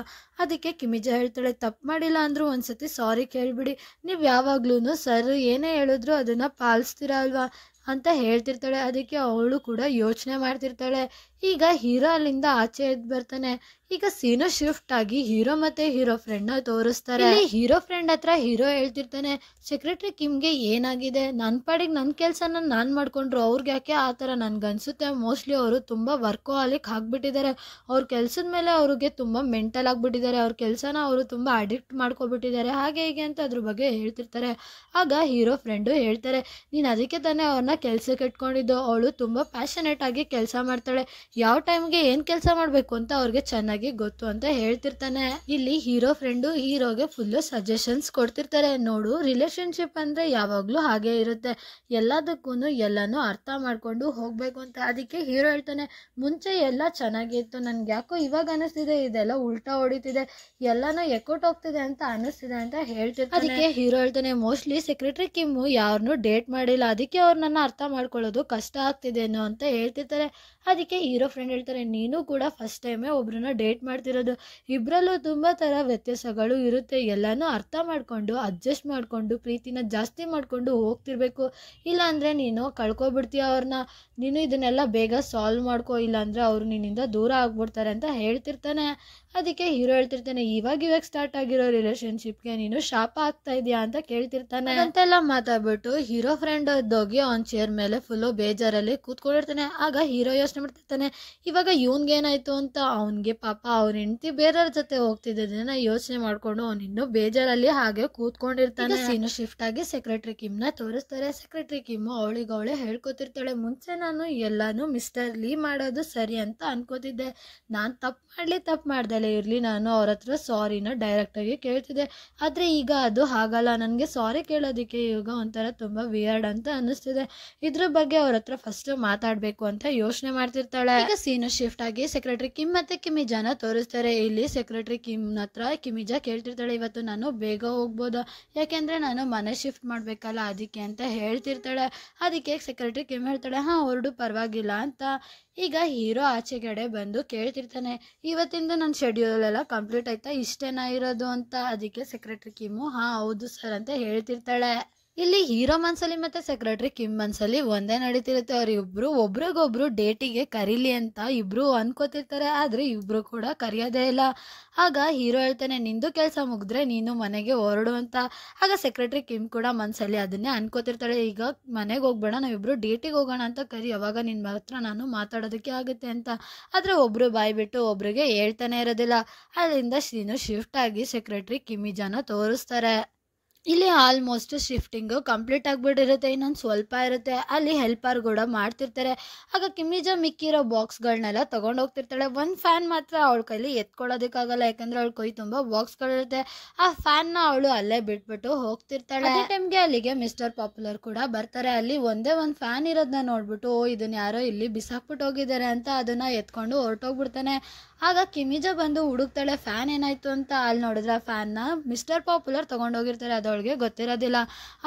ಅದಕ್ಕೆ ಕಿಮಿಜಾ ಹೇಳ್ತಾಳೆ, ತಪ್ಪು ಮಾಡಿಲ್ಲ ಅಂದರೂ ಒಂದ್ಸತಿ ಸಾರಿ ಕೇಳಿಬಿಡಿ, ನೀವು ಯಾವಾಗ್ಲೂ ಸರ್ ಏನೇ ಹೇಳಿದ್ರು ಅದನ್ನು ಪಾಲಿಸ್ತೀರ ಅಲ್ವಾ ಅಂತ ಹೇಳ್ತಿರ್ತಾಳೆ. ಅದಕ್ಕೆ ಅವಳು ಕೂಡ ಯೋಚನೆ ಮಾಡ್ತಿರ್ತಾಳೆ. ಈಗ ಹೀರೋ ಅಲ್ಲಿಂದ ಆಚೆ ಎದ್ದು ಬರ್ತಾನೆ. ಈಗ ಸೀನು ಶಿಫ್ಟ್ ಆಗಿ ಹೀರೋ ಮತ್ತೆ ಹೀರೋ ಫ್ರೆಂಡ್ನ ತೋರಿಸ್ತಾರೆ. ಹೀರೋ ಫ್ರೆಂಡ್ ಹತ್ರ ಹೀರೋ ಹೇಳ್ತಿರ್ತಾನೆ, ಸೆಕ್ರೆಟರಿ ಕಿಮ್ಗೆ ಏನಾಗಿದೆ, ನನ್ನ ಪಾಡಿಗೆ ನನ್ನ ಕೆಲಸನ ನಾನು ಮಾಡ್ಕೊಂಡ್ರು, ಅವ್ರಿಗೆ ಯಾಕೆ ಆ ಥರ, ನನಗನ್ಸುತ್ತೆ ಮೋಸ್ಟ್ಲಿ ಅವರು ತುಂಬ ವರ್ಕೋಹಾಲಿಕ್ ಆಗಿಬಿಟ್ಟಿದ್ದಾರೆ, ಅವ್ರ ಕೆಲಸದ ಮೇಲೆ ಅವ್ರಿಗೆ ತುಂಬ ಮೆಂಟಲ್ ಆಗಿಬಿಟ್ಟಿದ್ದಾರೆ, ಅವ್ರ ಕೆಲಸನ ಅವರು ತುಂಬ ಅಡಿಕ್ಟ್ ಮಾಡ್ಕೊಬಿಟ್ಟಿದ್ದಾರೆ, ಹಾಗೆ ಹೀಗೆ ಅಂತ ಅದ್ರ ಬಗ್ಗೆ ಹೇಳ್ತಿರ್ತಾರೆ. ಆಗ ಹೀರೋ ಫ್ರೆಂಡು ಹೇಳ್ತಾರೆ, ನೀನು ಅದಕ್ಕೆ ತಾನೇ ಅವ್ರನ್ನ ಕೆಲಸಕ್ಕೆ ಇಟ್ಕೊಂಡಿದ್ದು, ಅವಳು ತುಂಬ ಪ್ಯಾಷನೇಟ್ ಆಗಿ ಕೆಲಸ ಮಾಡ್ತಾಳೆ, ಯಾವ ಟೈಮ್ಗೆ ಏನು ಕೆಲಸ ಮಾಡಬೇಕು ಅಂತ ಅವ್ರಿಗೆ ಚೆನ್ನಾಗಿ ಗೊತ್ತು ಅಂತ ಹೇಳ್ತಿರ್ತಾನೆ. ಇಲ್ಲಿ ಹೀರೋ ಫ್ರೆಂಡು ಹೀರೋಗೆ ಫುಲ್ಲು ಸಜೆಷನ್ಸ್ ಕೊಡ್ತಿರ್ತಾರೆ, ನೋಡು ರಿಲೇಶನ್ಶಿಪ್ ಅಂದರೆ ಯಾವಾಗಲೂ ಹಾಗೆ ಇರುತ್ತೆ, ಎಲ್ಲದಕ್ಕೂ ಎಲ್ಲನೂ ಅರ್ಥ ಮಾಡಿಕೊಂಡು ಹೋಗಬೇಕು ಅಂತ. ಅದಕ್ಕೆ ಹೀರೋ ಹೇಳ್ತಾನೆ, ಮುಂಚೆ ಎಲ್ಲ ಚೆನ್ನಾಗಿತ್ತು, ನನಗೆ ಯಾಕೋ ಇವಾಗ ಅನ್ನಿಸ್ತಿದೆ ಇದೆಲ್ಲ ಉಲ್ಟಾ ಹೊಡಿತಿದೆ, ಎಲ್ಲನೂ ಎಕ್ಕೋಟ್ ಹೋಗ್ತಿದೆ ಅಂತ ಅನ್ನಿಸ್ತಿದೆ ಅಂತ ಹೇಳ್ತಿರ್ತಾನೆ. ಅದಕ್ಕೆ ಹೀರೋ ಹೇಳ್ತಾನೆ, ಮೋಸ್ಟ್ಲಿ ಸೆಕ್ರೆಟರಿ ಕಿಮ್ಮು ಯಾರನ್ನೂ ಡೇಟ್ ಮಾಡಿಲ್ಲ, ಅದಕ್ಕೆ ಅವ್ರು ನನ್ನ ಅರ್ಥ ಮಾಡ್ಕೊಳ್ಳೋದು ಕಷ್ಟ ಆಗ್ತಿದೇನೋ ಅಂತ ಹೇಳ್ತಿರ್ತಾರೆ. ಅದಕ್ಕೆ ಹೀರೋ ಫ್ರೆಂಡ್ ಹೇಳ್ತಾರೆ, ನೀನು ಕೂಡ ಫಸ್ಟ್ ಟೈಮೇ ಒಬ್ರನ್ನ ಡೇಟ್ ಮಾಡ್ತಿರೋದು, ಇಬ್ಬರಲ್ಲೂ ತುಂಬ ಥರ ವ್ಯತ್ಯಾಸಗಳು ಇರುತ್ತೆ, ಎಲ್ಲನೂ ಅರ್ಥ ಮಾಡಿಕೊಂಡು ಅಡ್ಜಸ್ಟ್ ಮಾಡಿಕೊಂಡು ಪ್ರೀತಿನ ಜಾಸ್ತಿ ಮಾಡಿಕೊಂಡು ಹೋಗ್ತಿರ್ಬೇಕು, ಇಲ್ಲಾಂದರೆ ನೀನು ಕಳ್ಕೊಬಿಡ್ತೀಯ ಅವ್ರನ್ನ, ನೀನು ಇದನ್ನೆಲ್ಲ ಬೇಗ ಸಾಲ್ವ್ ಮಾಡ್ಕೋ, ಇಲ್ಲಾಂದರೆ ಅವರು ನಿನ್ನಿಂದ ದೂರ ಆಗ್ಬಿಡ್ತಾರೆ ಅಂತ ಹೇಳ್ತಿರ್ತಾನೆ. ಅದಕ್ಕೆ ಹೀರೋ ಹೇಳ್ತಿರ್ತಾನೆ, ಇವಾಗ ಸ್ಟಾರ್ಟ್ ಆಗಿರೋ ರಿಲೇಶನ್ಶಿಪ್ಗೆ ನೀನು ಶಾಪ ಆಗ್ತಾ ಇದೆಯಾ ಅಂತ ಕೇಳ್ತಿರ್ತಾನೆ. ಅಂತೆಲ್ಲ ಮಾತಾಡ್ಬಿಟ್ಟು ಹೀರೋ ಫ್ರೆಂಡ್ ಹೋಗಿ ಅವ್ನ ಚೇರ್ ಮೇಲೆ ಫುಲ್ಲು ಬೇಜಾರಲ್ಲಿ ಕೂತ್ಕೊಂಡಿರ್ತಾನೆ. ಆಗ ಹೀರೋ ಯೋಚನೆ ಮಾಡ್ತಿರ್ತಾನೆ, ಇವಾಗ ಇವನ್ಗೇನಾಯ್ತು ಅಂತ. ಅವನಿಗೆ ಪಾಪ ಅವ್ರ ಹೆಂಡತಿ ಬೇರೆಯವ್ರ ಜೊತೆ ಹೋಗ್ತಿದ್ದದನ್ನ ಯೋಚನೆ ಮಾಡ್ಕೊಂಡು ಅವ್ನು ಇನ್ನೂ ಬೇಜಾರಲ್ಲಿ ಹಾಗೆ ಕೂತ್ಕೊಂಡಿರ್ತಾನೆ. ಸೀನು ಶಿಫ್ಟ್ ಆಗಿ ಸೆಕ್ರೆಟರಿ ಕಿಮ್ನ ತೋರಿಸ್ತಾರೆ. ಸೆಕ್ರೆಟರಿ ಕಿಮ್ಮು ಅವಳಿಗೆ ಹೇಳ್ಕೊತಿರ್ತಾಳೆ, ಮುಂಚೆ ನಾನು ಎಲ್ಲಾನು ಮಿಸ್ಟರ್ ಲೀ ಮಾಡೋದು ಸರಿ ಅಂತ ಅನ್ಕೋತಿದ್ದೆ, ನಾನು ತಪ್ಪು ಮಾಡ್ದಲೇ ಇರಲಿ, ನಾನು ಅವ್ರ ಹತ್ರ ಸಾರಿನ ಡೈರೆಕ್ಟಾಗಿ ಕೇಳ್ತಿದ್ದೆ, ಆದರೆ ಈಗ ಅದು ಹಾಗಲ್ಲ, ನನಗೆ ಸಾರಿ ಕೇಳೋದಕ್ಕೆ ಈಗ ಒಂಥರ ತುಂಬ ವಿಯರ್ಡ್ ಅಂತ ಅನ್ನಿಸ್ತಿದೆ, ಇದ್ರ ಬಗ್ಗೆ ಅವ್ರ ಹತ್ರ ಫಸ್ಟ್ ಮಾತಾಡಬೇಕು ಅಂತ ಯೋಚನೆ ಮಾಡ್ತಿರ್ತಾಳೆ. ಈಗ ಸೀನು ಶಿಫ್ಟ್ ಆಗಿ ಸೆಕ್ರೆಟರಿ ಕಿಮ್ ಮತ್ತೆ ಕಿಮಿಜಾನ ತೋರಿಸ್ತಾರೆ. ಇಲ್ಲಿ ಸೆಕ್ರೆಟರಿ ಕಿಮ್ ಹತ್ರ ಕಿಮಿಜಾ ಕೇಳ್ತಿರ್ತಾಳೆ, ಇವತ್ತು ನಾನು ಬೇಗ ಹೋಗ್ಬೋದಾ, ಯಾಕೆಂದ್ರೆ ನಾನು ಮನೆ ಶಿಫ್ಟ್ ಮಾಡ್ಬೇಕಲ್ಲ ಅದಕ್ಕೆ ಅಂತ ಹೇಳ್ತಿರ್ತಾಳೆ. ಅದಕ್ಕೆ ಸೆಕ್ರೆಟರಿ ಕಿಮ್ ಹೇಳ್ತಾಳೆ, ಹಾ ಹೊರಡು ಪರವಾಗಿಲ್ಲ ಅಂತ. ಈಗ ಹೀರೋ ಆಚೆಗಡೆ ಬಂದು ಕೇಳ್ತಿರ್ತಾನೆ, ಇವತ್ತಿಂದ ನನ್ನ ಶೆಡ್ಯೂಲ್ ಎಲ್ಲ ಕಂಪ್ಲೀಟ್ ಆಯ್ತಾ, ಇಷ್ಟೇನಾ ಇರೋದು ಅಂತ. ಅದಕ್ಕೆ ಸೆಕ್ರೆಟರಿ ಕಿಮ್ಮು ಹಾ ಹೌದು ಸರ್ ಅಂತ ಹೇಳ್ತಿರ್ತಾಳೆ. ಇಲ್ಲಿ ಹೀರೋ ಮನ್ಸಲ್ಲಿ ಮತ್ತೆ ಸೆಕ್ರೆಟರಿ ಕಿಮ್ ಮನ್ಸಲ್ಲಿ ಒಂದೇ ನಡೀತಿರುತ್ತೆ. ಅವ್ರಿಬ್ರು ಒಬ್ರಿಗೊಬ್ರು ಡೇಟಿಗೆ ಕರೀಲಿ ಅಂತ ಇಬ್ರು ಅನ್ಕೋತಿರ್ತಾರೆ, ಆದ್ರೆ ಇಬ್ರು ಕೂಡ ಕರೆಯೋದೇ ಇಲ್ಲ. ಆಗ ಹೀರೋ ಹೇಳ್ತಾನೆ, ನಿಂದು ಕೆಲಸ ಮುಗಿದ್ರೆ ನೀನು ಮನೆಗೆ ಹೊರಡು ಅಂತ. ಆಗ ಸೆಕ್ರೆಟರಿ ಕಿಮ್ ಕೂಡ ಮನ್ಸಲ್ಲಿ ಅದನ್ನೇ ಅನ್ಕೋತಿರ್ತಾಳೆ, ಈಗ ಮನೆಗೆ ಹೋಗ್ಬೇಡ, ನಾವಿಬ್ರು ಡೇಟಿಗೆ ಹೋಗೋಣ ಅಂತ ಕರಿ, ಅವಾಗ ನಿನ್ನ ಹತ್ರ ನಾನು ಮಾತಾಡೋದಕ್ಕೆ ಆಗುತ್ತೆ ಅಂತ. ಆದ್ರೆ ಒಬ್ರು ಬಾಯ್ ಬಿಟ್ಟು ಒಬ್ರಿಗೆ ಹೇಳ್ತಾನೆ ಇರೋದಿಲ್ಲ. ಅಲ್ಲಿಂದ ಸೀನು ಶಿಫ್ಟ್ ಆಗಿ ಸೆಕ್ರೆಟರಿ ಕಿಮಿಜಾನ ತೋರಿಸ್ತಾರೆ. ಇಲ್ಲಿ ಆಲ್ಮೋಸ್ಟ್ ಶಿಫ್ಟಿಂಗು ಕಂಪ್ಲೀಟ್ ಆಗಿಬಿಟ್ಟಿರುತ್ತೆ, ಇನ್ನೊಂದು ಸ್ವಲ್ಪ ಇರುತ್ತೆ. ಅಲ್ಲಿ ಹೆಲ್ಪರ್ ಕೂಡ ಮಾಡ್ತಿರ್ತಾರೆ. ಆಗ ಕಿಮಿಜಾ ಮಿಕ್ಕಿರೋ ಬಾಕ್ಸ್ಗಳನ್ನೆಲ್ಲ ತೊಗೊಂಡು ಹೋಗ್ತಿರ್ತಾಳೆ. ಒಂದು ಫ್ಯಾನ್ ಮಾತ್ರ ಅವಳ ಕೈಲಿ ಎತ್ಕೊಳ್ಳೋದಕ್ಕಾಗಲ್ಲ, ಯಾಕಂದರೆ ಅವಳ ಕೈ ತುಂಬ ಬಾಕ್ಸ್ಗಳಿರುತ್ತೆ. ಆ ಫ್ಯಾನ್ನ ಅವಳು ಅಲ್ಲೇ ಬಿಟ್ಬಿಟ್ಟು ಹೋಗ್ತಿರ್ತಾಳೆ. ಅದೇ ಟೈಮ್ಗೆ ಅಲ್ಲಿಗೆ ಮಿಸ್ಟರ್ ಪಾಪ್ಯುಲರ್ ಕೂಡ ಬರ್ತಾರೆ. ಅಲ್ಲಿ ಒಂದೇ ಒಂದು ಫ್ಯಾನ್ ಇರೋದನ್ನ ನೋಡ್ಬಿಟ್ಟು, ಓ ಇದನ್ನ ಯಾರೋ ಇಲ್ಲಿ ಬಿಸಾಕ್ಬಿಟ್ಟು ಹೋಗಿದ್ದಾರೆ ಅಂತ ಅದನ್ನು ಎತ್ಕೊಂಡು ಹೊರಟೋಗ್ಬಿಡ್ತಾನೆ. ಆಗ ಕಿಮಿಜಾ ಬಂದು ಹುಡುಕ್ತಾಳೆ, ಫ್ಯಾನ್ ಏನಾಯ್ತು ಅಂತ. ಅಲ್ಲಿ ನೋಡಿದ್ರೆ ಆ ಫ್ಯಾನ್ನ ಮಿಸ್ಟರ್ ಪಾಪ್ಯುಲರ್ ತೊಗೊಂಡೋಗಿರ್ತಾರೆ, ಅದೊಳಗೆ ಗೊತ್ತಿರೋದಿಲ್ಲ.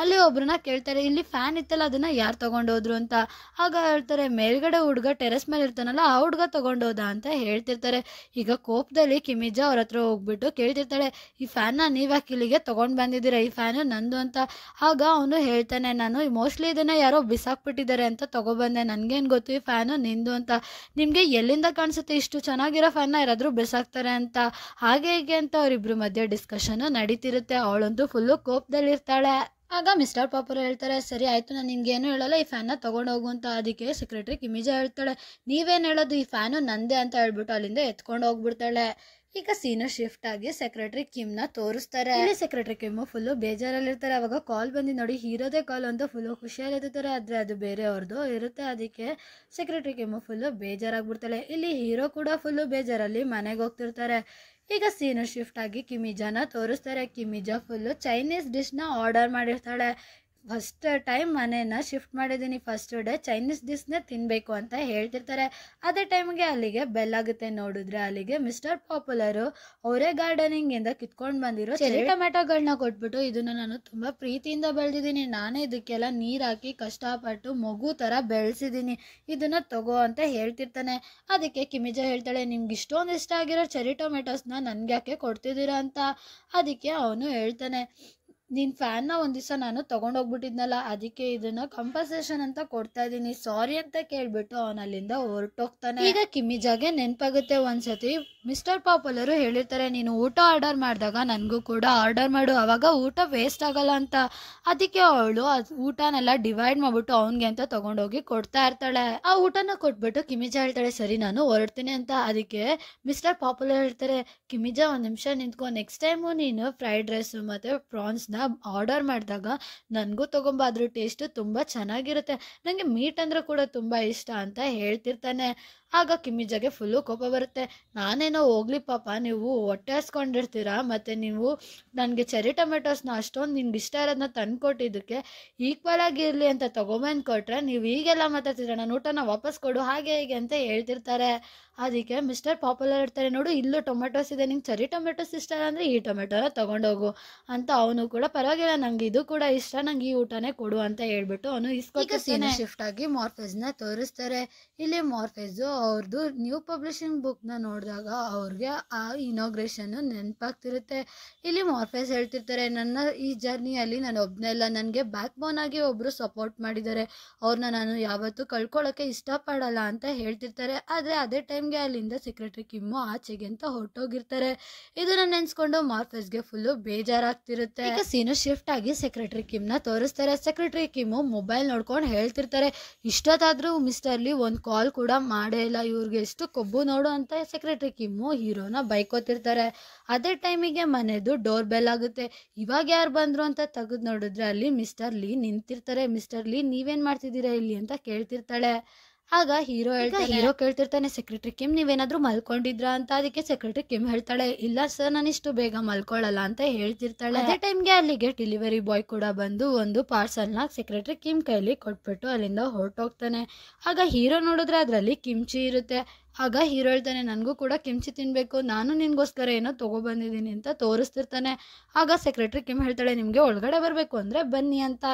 ಅಲ್ಲಿ ಒಬ್ರನ್ನ ಕೇಳ್ತಾರೆ, ಇಲ್ಲಿ ಫ್ಯಾನ್ ಇತ್ತಲ್ಲ ಅದನ್ನ ಯಾರು ತೊಗೊಂಡೋದ್ರು ಅಂತ. ಆಗ ಹೇಳ್ತಾರೆ, ಮೇಲ್ಗಡೆ ಹುಡುಗ ಟೆರೆಸ್ ಮೇಲೆ ಇರ್ತಾನಲ್ಲ ಆ ಹುಡುಗ ತೊಗೊಂಡೋದ ಅಂತ ಹೇಳ್ತಿರ್ತಾರೆ. ಈಗ ಕೋಪದಲ್ಲಿ ಕಿಮಿಜಾ ಅವ್ರ ಹತ್ರ ಹೋಗ್ಬಿಟ್ಟು ಕೇಳ್ತಿರ್ತಾಳೆ, ಈ ಫ್ಯಾನ್ನ ನೀವ್ಯಾಕೆ ಇಲ್ಲಿಗೆ ತೊಗೊಂಡು ಬಂದಿದ್ದೀರಾ, ಈ ಫ್ಯಾನು ನಂದು ಅಂತ. ಆಗ ಅವನು ಹೇಳ್ತಾನೆ, ನಾನು ಮೋಸ್ಟ್ಲಿ ಇದನ್ನ ಯಾರೋ ಬಿಸಾಕ್ಬಿಟ್ಟಿದ್ದಾರೆ ಅಂತ ತೊಗೊಬಂದೆ, ನನಗೇನು ಗೊತ್ತು ಈ ಫ್ಯಾನು ನಿಂದು ಅಂತ. ನಿಮಗೆ ಎಲ್ಲಿಂದ ಕಾಣಿಸುತ್ತೆ ಇಷ್ಟು ಚೆನ್ನಾಗಿರೋ ಫ್ಯಾನ್ನ ಯಾರಾದರೂ ಬಿಸಾಕ್ತಾರೆ ಅಂತ. ಹಾಗೆ ಹೀಗೆ ಅಂತ ಅವರಿಬ್ರು ಮಧ್ಯೆ ಡಿಸ್ಕಷನ್ ನಡೀತಿರುತ್ತೆ. ಅವಳಂತೂ ಫುಲ್ಲು ಕೋಪದಲ್ಲಿರ್ತಾಳೆ. ಆಗ ಮಿಸ್ಟರ್ ಪಾಪರ್ ಹೇಳ್ತಾರೆ, ಸರಿ ಆಯಿತು, ನಾನು ನಿಮ್ಗೇನು ಹೇಳಲ್ಲ, ಈ ಫ್ಯಾನ್ನ ತೊಗೊಂಡೋಗು ಅಂತ. ಅದಕ್ಕೆ ಸೆಕ್ರೆಟರಿ ಕಿಮಿಜಾ ಹೇಳ್ತಾಳೆ, ನೀವೇನು ಹೇಳೋದು, ಈ ಫ್ಯಾನು ನಂದೇ ಅಂತ ಹೇಳ್ಬಿಟ್ಟು ಅಲ್ಲಿಂದ ಎತ್ಕೊಂಡು ಹೋಗ್ಬಿಡ್ತಾಳೆ. ಈಗ ಸೀನು ಶಿಫ್ಟ್ ಆಗಿ ಸೆಕ್ರೆಟರಿ ಕಿಮ್ನ ತೋರಿಸ್ತಾರೆ. ಇಲ್ಲಿ ಸೆಕ್ರೆಟರಿ ಕಿಮ್ ಫುಲ್ಲು ಬೇಜಾರಲ್ಲಿರ್ತಾರೆ. ಅವಾಗ ಕಾಲ್ ಬಂದು ನೋಡಿ, ಹೀರೋದೇ ಕಾಲ್ ಅಂತ ಫುಲ್ಲು ಖುಷಿಯಲ್ಲಿರ್ತಾರೆ, ಆದರೆ ಅದು ಬೇರೆಯವ್ರದ್ದು ಇರುತ್ತೆ. ಅದಕ್ಕೆ ಸೆಕ್ರೆಟರಿ ಕಿಮ್ ಫುಲ್ಲು ಬೇಜಾರಾಗ್ಬಿಡ್ತಾಳೆ. ಇಲ್ಲಿ ಹೀರೋ ಕೂಡ ಫುಲ್ಲು ಬೇಜಾರಲ್ಲಿ ಮನೆಗೆ ಹೋಗ್ತಿರ್ತಾರೆ. ಈಗ ಸೀನು ಶಿಫ್ಟ್ ಆಗಿ ಕಿಮಿಜಾನ ತೋರಿಸ್ತಾರೆ. ಕಿಮಿಜಾ ಫುಲ್ಲು ಚೈನೀಸ್ ಡಿಶ್ನ ಆರ್ಡರ್ ಮಾಡಿರ್ತಾಳೆ. ಫಸ್ಟ್ ಟೈಮ್ ಮನೇನ ಶಿಫ್ಟ್ ಮಾಡಿದ್ದೀನಿ, ಫಸ್ಟ್ ಡೇ ಚೈನೀಸ್ ಡಿಶ್ನೇ ತಿನ್ನಬೇಕು ಅಂತ ಹೇಳ್ತಿರ್ತಾರೆ. ಅದೇ ಟೈಮ್ಗೆ ಅಲ್ಲಿಗೆ ಬೆಲ್ ಆಗುತ್ತೆ. ನೋಡಿದ್ರೆ ಅಲ್ಲಿಗೆ ಮಿಸ್ಟರ್ ಪಾಪ್ಯುಲರು ಅವರೇ ಗಾರ್ಡನಿಂಗಿಂದ ಕಿತ್ಕೊಂಡು ಬಂದಿರೋ ಚೆರಿ ಟೊಮೆಟೊಗಳನ್ನ ಕೊಟ್ಬಿಟ್ಟು, ಇದನ್ನು ನಾನು ತುಂಬ ಪ್ರೀತಿಯಿಂದ ಬೆಳೆದಿದ್ದೀನಿ, ನಾನೇ ಇದಕ್ಕೆಲ್ಲ ನೀರು ಹಾಕಿ ಕಷ್ಟಪಟ್ಟು ಮಗು ಥರ ಬೆಳೆಸಿದ್ದೀನಿ, ಇದನ್ನು ತಗೋ ಅಂತ ಹೇಳ್ತಿರ್ತಾನೆ. ಅದಕ್ಕೆ ಕಿಮಿಜಾ ಹೇಳ್ತಾಳೆ, ನಿಮ್ಗೆ ಇಷ್ಟೊಂದು ಇಷ್ಟ ಆಗಿರೋ ಚೆರಿ ಟೊಮೆಟೊಸ್ನ ನನಗೆ ಯಾಕೆ ಕೊಡ್ತಿದ್ದೀರಾ ಅಂತ. ಅದಕ್ಕೆ ಅವನು ಹೇಳ್ತಾನೆ, ನಿನ್ನ ಫ್ಯಾನ್ನ ಒಂದು ದಿವಸ ನಾನು ತೊಗೊಂಡೋಗ್ಬಿಟ್ಟಿದ್ನಲ್ಲ, ಅದಕ್ಕೆ ಇದನ್ನು ಕಂಪನ್ಸೇಷನ್ ಅಂತ ಕೊಡ್ತಾ ಇದ್ದೀನಿ, ಸಾರಿ ಅಂತ ಕೇಳ್ಬಿಟ್ಟು ಅವನು ಅಲ್ಲಿಂದ ಹೊರಟೋಗ್ತಾನೆ. ಈಗ ಕಿಮಿಜಾಗೆ ನೆನಪಾಗುತ್ತೆ, ಒಂದ್ಸತಿ ಮಿಸ್ಟರ್ ಪಾಪ್ಯುಲರು ಹೇಳಿರ್ತಾರೆ, ನೀನು ಊಟ ಆರ್ಡರ್ ಮಾಡಿದಾಗ ನನಗೂ ಕೂಡ ಆರ್ಡರ್ ಮಾಡು, ಅವಾಗ ಊಟ ವೇಸ್ಟ್ ಆಗಲ್ಲ ಅಂತ. ಅದಕ್ಕೆ ಅವಳು ಊಟನೆಲ್ಲ ಡಿವೈಡ್ ಮಾಡಿಬಿಟ್ಟು ಅವನಿಗೆ ಅಂತ ತೊಗೊಂಡೋಗಿ ಕೊಡ್ತಾ ಇರ್ತಾಳೆ. ಆ ಊಟನ ಕೊಟ್ಬಿಟ್ಟು ಕಿಮಿಜಾ ಹೇಳ್ತಾಳೆ, ಸರಿ ನಾನು ಹೊರಡ್ತೀನಿ ಅಂತ. ಅದಕ್ಕೆ ಮಿಸ್ಟರ್ ಪಾಪ್ಯುಲರ್ ಹೇಳ್ತಾರೆ, ಕಿಮಿಜಾ ಒಂದು ನಿಮಿಷ ನಿಂತ್ಕೊ, ನೆಕ್ಸ್ಟ್ ಟೈಮು ನೀನು ಫ್ರೈಡ್ ರೈಸು ಮತ್ತು ಪ್ರಾನ್ಸ್ನ ಆರ್ಡರ್ ಮಾಡಿದಾಗ ನನಗೂ ತೊಗೊಂಬ, ಅದ್ರ ಟೇಸ್ಟು ತುಂಬ ಚೆನ್ನಾಗಿರುತ್ತೆ, ನನಗೆ ಮೀಟ್ ಅಂದರೆ ಕೂಡ ತುಂಬ ಇಷ್ಟ ಅಂತ ಹೇಳ್ತಿರ್ತಾನೆ. ಆಗ ಕಿಮಿಜಾಗೆ ಫುಲ್ಲು ಕೋಪ ಬರುತ್ತೆ, ನಾನೇನೋ ಹೋಗ್ಲಿ ಪಾಪ, ನೀವು ಹೊಟ್ಟೆ ಹಸ್ಕೊಂಡಿರ್ತೀರಾ, ಮತ್ತು ನೀವು ನನಗೆ ಚೆರಿ ಟೊಮೆಟೊಸ್ನ ಅಷ್ಟೊಂದು ನಿಮ್ಗೆ ಇಷ್ಟ ಇರೋದನ್ನ ತಂದುಕೊಟ್ಟಿದ್ದಕ್ಕೆ ಈಕ್ವಲ್ ಆಗಿರಲಿ ಅಂತ ತೊಗೊಂಬಂದು ಕೊಟ್ರೆ ನೀವು ಈಗೆಲ್ಲ ಮಾತಾಡ್ತಿದ್ರೆ ನಾನು ಊಟನ ವಾಪಸ್ ಕೊಡು, ಹಾಗೆ ಹೀಗೆ ಅಂತ ಹೇಳ್ತಿರ್ತಾರೆ. ಅದಕ್ಕೆ ಮಿಸ್ಟರ್ ಪಾಪ್ಯುಲರ್ ಇರ್ತಾರೆ, ನೋಡು ಇಲ್ಲೂ ಟೊಮೆಟೊಸ್ ಇದೆ, ನಿಂಗೆ ಚೆರಿ ಟೊಮೆಟೊಸ್ ಇಷ್ಟ ಅಂದರೆ ಈ ಟೊಮೆಟೊನ ತೊಗೊಂಡೋಗು ಅಂತ. ಅವನು ಕೂಡ ಪರವಾಗಿಲ್ಲ, ನಂಗೆ ಇದು ಕೂಡ ಇಷ್ಟ, ನಂಗೆ ಈ ಊಟನೇ ಕೊಡು ಅಂತ ಹೇಳ್ಬಿಟ್ಟು ಅವನು ಇಸ್ಕೊತಾನೆ. ಶಿಫ್ಟ್ ಆಗಿ ಮಾರ್ಫೇಸ್ನ ತೋರಿಸ್ತಾರೆ. ಇಲ್ಲಿ ಮಾರ್ಫೇಸು ಅವ್ರದ್ದು ನ್ಯೂ ಪಬ್ಲಿಷಿಂಗ್ ಬುಕ್ನ ನೋಡಿದಾಗ ಅವ್ರಿಗೆ ಆ ಇನಾಗ್ರೇಷನ್ನು ನೆನಪಾಗ್ತಿರುತ್ತೆ. ಇಲ್ಲಿ ಮಾರ್ಫೇಸ್ ಹೇಳ್ತಿರ್ತಾರೆ, ನನ್ನ ಈ ಜರ್ನಿಯಲ್ಲಿ ನಾನು ಒಬ್ಬನೇ ಇಲ್ಲ, ನನಗೆ ಬ್ಯಾಕ್ ಬೋನ್ ಆಗಿ ಒಬ್ಬರು ಸಪೋರ್ಟ್ ಮಾಡಿದ್ದಾರೆ, ಅವ್ರನ್ನ ನಾನು ಯಾವತ್ತೂ ಕಳ್ಕೊಳ್ಳೋಕ್ಕೆ ಇಷ್ಟಪಡಲ್ಲ ಅಂತ ಹೇಳ್ತಿರ್ತಾರೆ. ಆದರೆ ಅದೇ ಟೈಮ್ಗೆ ಅಲ್ಲಿಂದ ಸೆಕ್ರೆಟರಿ ಕಿಮ್ಮು ಆಚೆಗೆ ಅಂತ ಹೊರಟೋಗಿರ್ತಾರೆ. ಇದನ್ನ ನೆನೆಸ್ಕೊಂಡು ಮಾರ್ಫೇಸ್ಗೆ ಫುಲ್ಲು ಬೇಜಾರಾಗ್ತಿರುತ್ತೆ. ಈಗ ಸೀನು ಶಿಫ್ಟ್ ಆಗಿ ಸೆಕ್ರೆಟರಿ ಕಿಮ್ನ ತೋರಿಸ್ತಾರೆ. ಸೆಕ್ರೆಟರಿ ಕಿಮ್ಮು ಮೊಬೈಲ್ ನೋಡ್ಕೊಂಡು ಹೇಳ್ತಿರ್ತಾರೆ, ಇಷ್ಟೊತ್ತಾದರೂ ಮಿಸ್ಟರ್ಲಿ ಒಂದು ಕಾಲ್ ಕೂಡ ಮಾಡೇ ಇಲ್ಲ, ಇವ್ರಿಗೆ ಎಷ್ಟು ಕೊಬ್ಬು ನೋಡು ಅಂತ ಸೆಕ್ರೆಟರಿ ಕಿಮ್ಮು ಹೀರೋನ ಬೈಕೋತಿರ್ತಾರೆ. ಅದೇ ಟೈಮಿಗೆ ಮನೆದು ಡೋರ್ ಬೆಲ್ ಆಗುತ್ತೆ. ಇವಾಗ ಯಾರು ಬಂದರು ಅಂತ ತೆಗೆದು ನೋಡಿದ್ರೆ ಅಲ್ಲಿ ಮಿಸ್ಟರ್ ಲೀ ನಿಂತಿರ್ತಾರೆ. ಮಿಸ್ಟರ್ ಲೀ, ನೀವೇನು ಮಾಡ್ತಿದ್ದೀರಾ ಇಲ್ಲಿ ಅಂತ ಕೇಳ್ತಿರ್ತಾಳೆ. ಆಗ ಹೀರೋ ಕೇಳ್ತಿರ್ತಾನೆ, ಸೆಕ್ರೆಟರಿ ಕಿಮ್ ನೀವೇನಾದ್ರೂ ಮಲ್ಕೊಂಡಿದ್ರಾ ಅಂತ. ಅದಕ್ಕೆ ಸೆಕ್ರೆಟರಿ ಕಿಮ್ ಹೇಳ್ತಾಳೆ, ಇಲ್ಲ ಸರ್ ನಾನು ಇಷ್ಟು ಬೇಗ ಮಲ್ಕೊಳ್ಳಲ್ಲ ಅಂತ ಹೇಳ್ತಿರ್ತಾಳೆ. ಅದೇ ಟೈಮ್ಗೆ ಅಲ್ಲಿಗೆ ಡೆಲಿವರಿ ಬಾಯ್ ಕೂಡ ಬಂದು ಒಂದು ಪಾರ್ಸಲ್ನ ಸೆಕ್ರೆಟರಿ ಕಿಮ್ ಕೈಲಿ ಕೊಟ್ಬಿಟ್ಟು ಅಲ್ಲಿಂದ ಹೊರಟೋಗ್ತಾನೆ. ಆಗ ಹೀರೋ ನೋಡಿದ್ರೆ ಅದರಲ್ಲಿ ಕಿಮ್ಚಿ ಇರುತ್ತೆ. ಆಗ ಹೀರೋ ಹೇಳ್ತಾನೆ, ನನಗೂ ಕೂಡ ಕಿಮ್ಚಿ ತಿನ್ಬೇಕು, ನಾನು ನಿನ್ಗೋಸ್ಕರ ಏನೋ ತಗೊಬಂದಿದ್ದೀನಿ ಅಂತ ತೋರಿಸ್ತಿರ್ತಾನೆ. ಆಗ ಸೆಕ್ರೆಟರಿ ಕಿಮ್ ಹೇಳ್ತಾಳೆ, ನಿಮಗೆ ಒಳಗಡೆ ಬರಬೇಕು ಅಂದರೆ ಬನ್ನಿ ಅಂತ.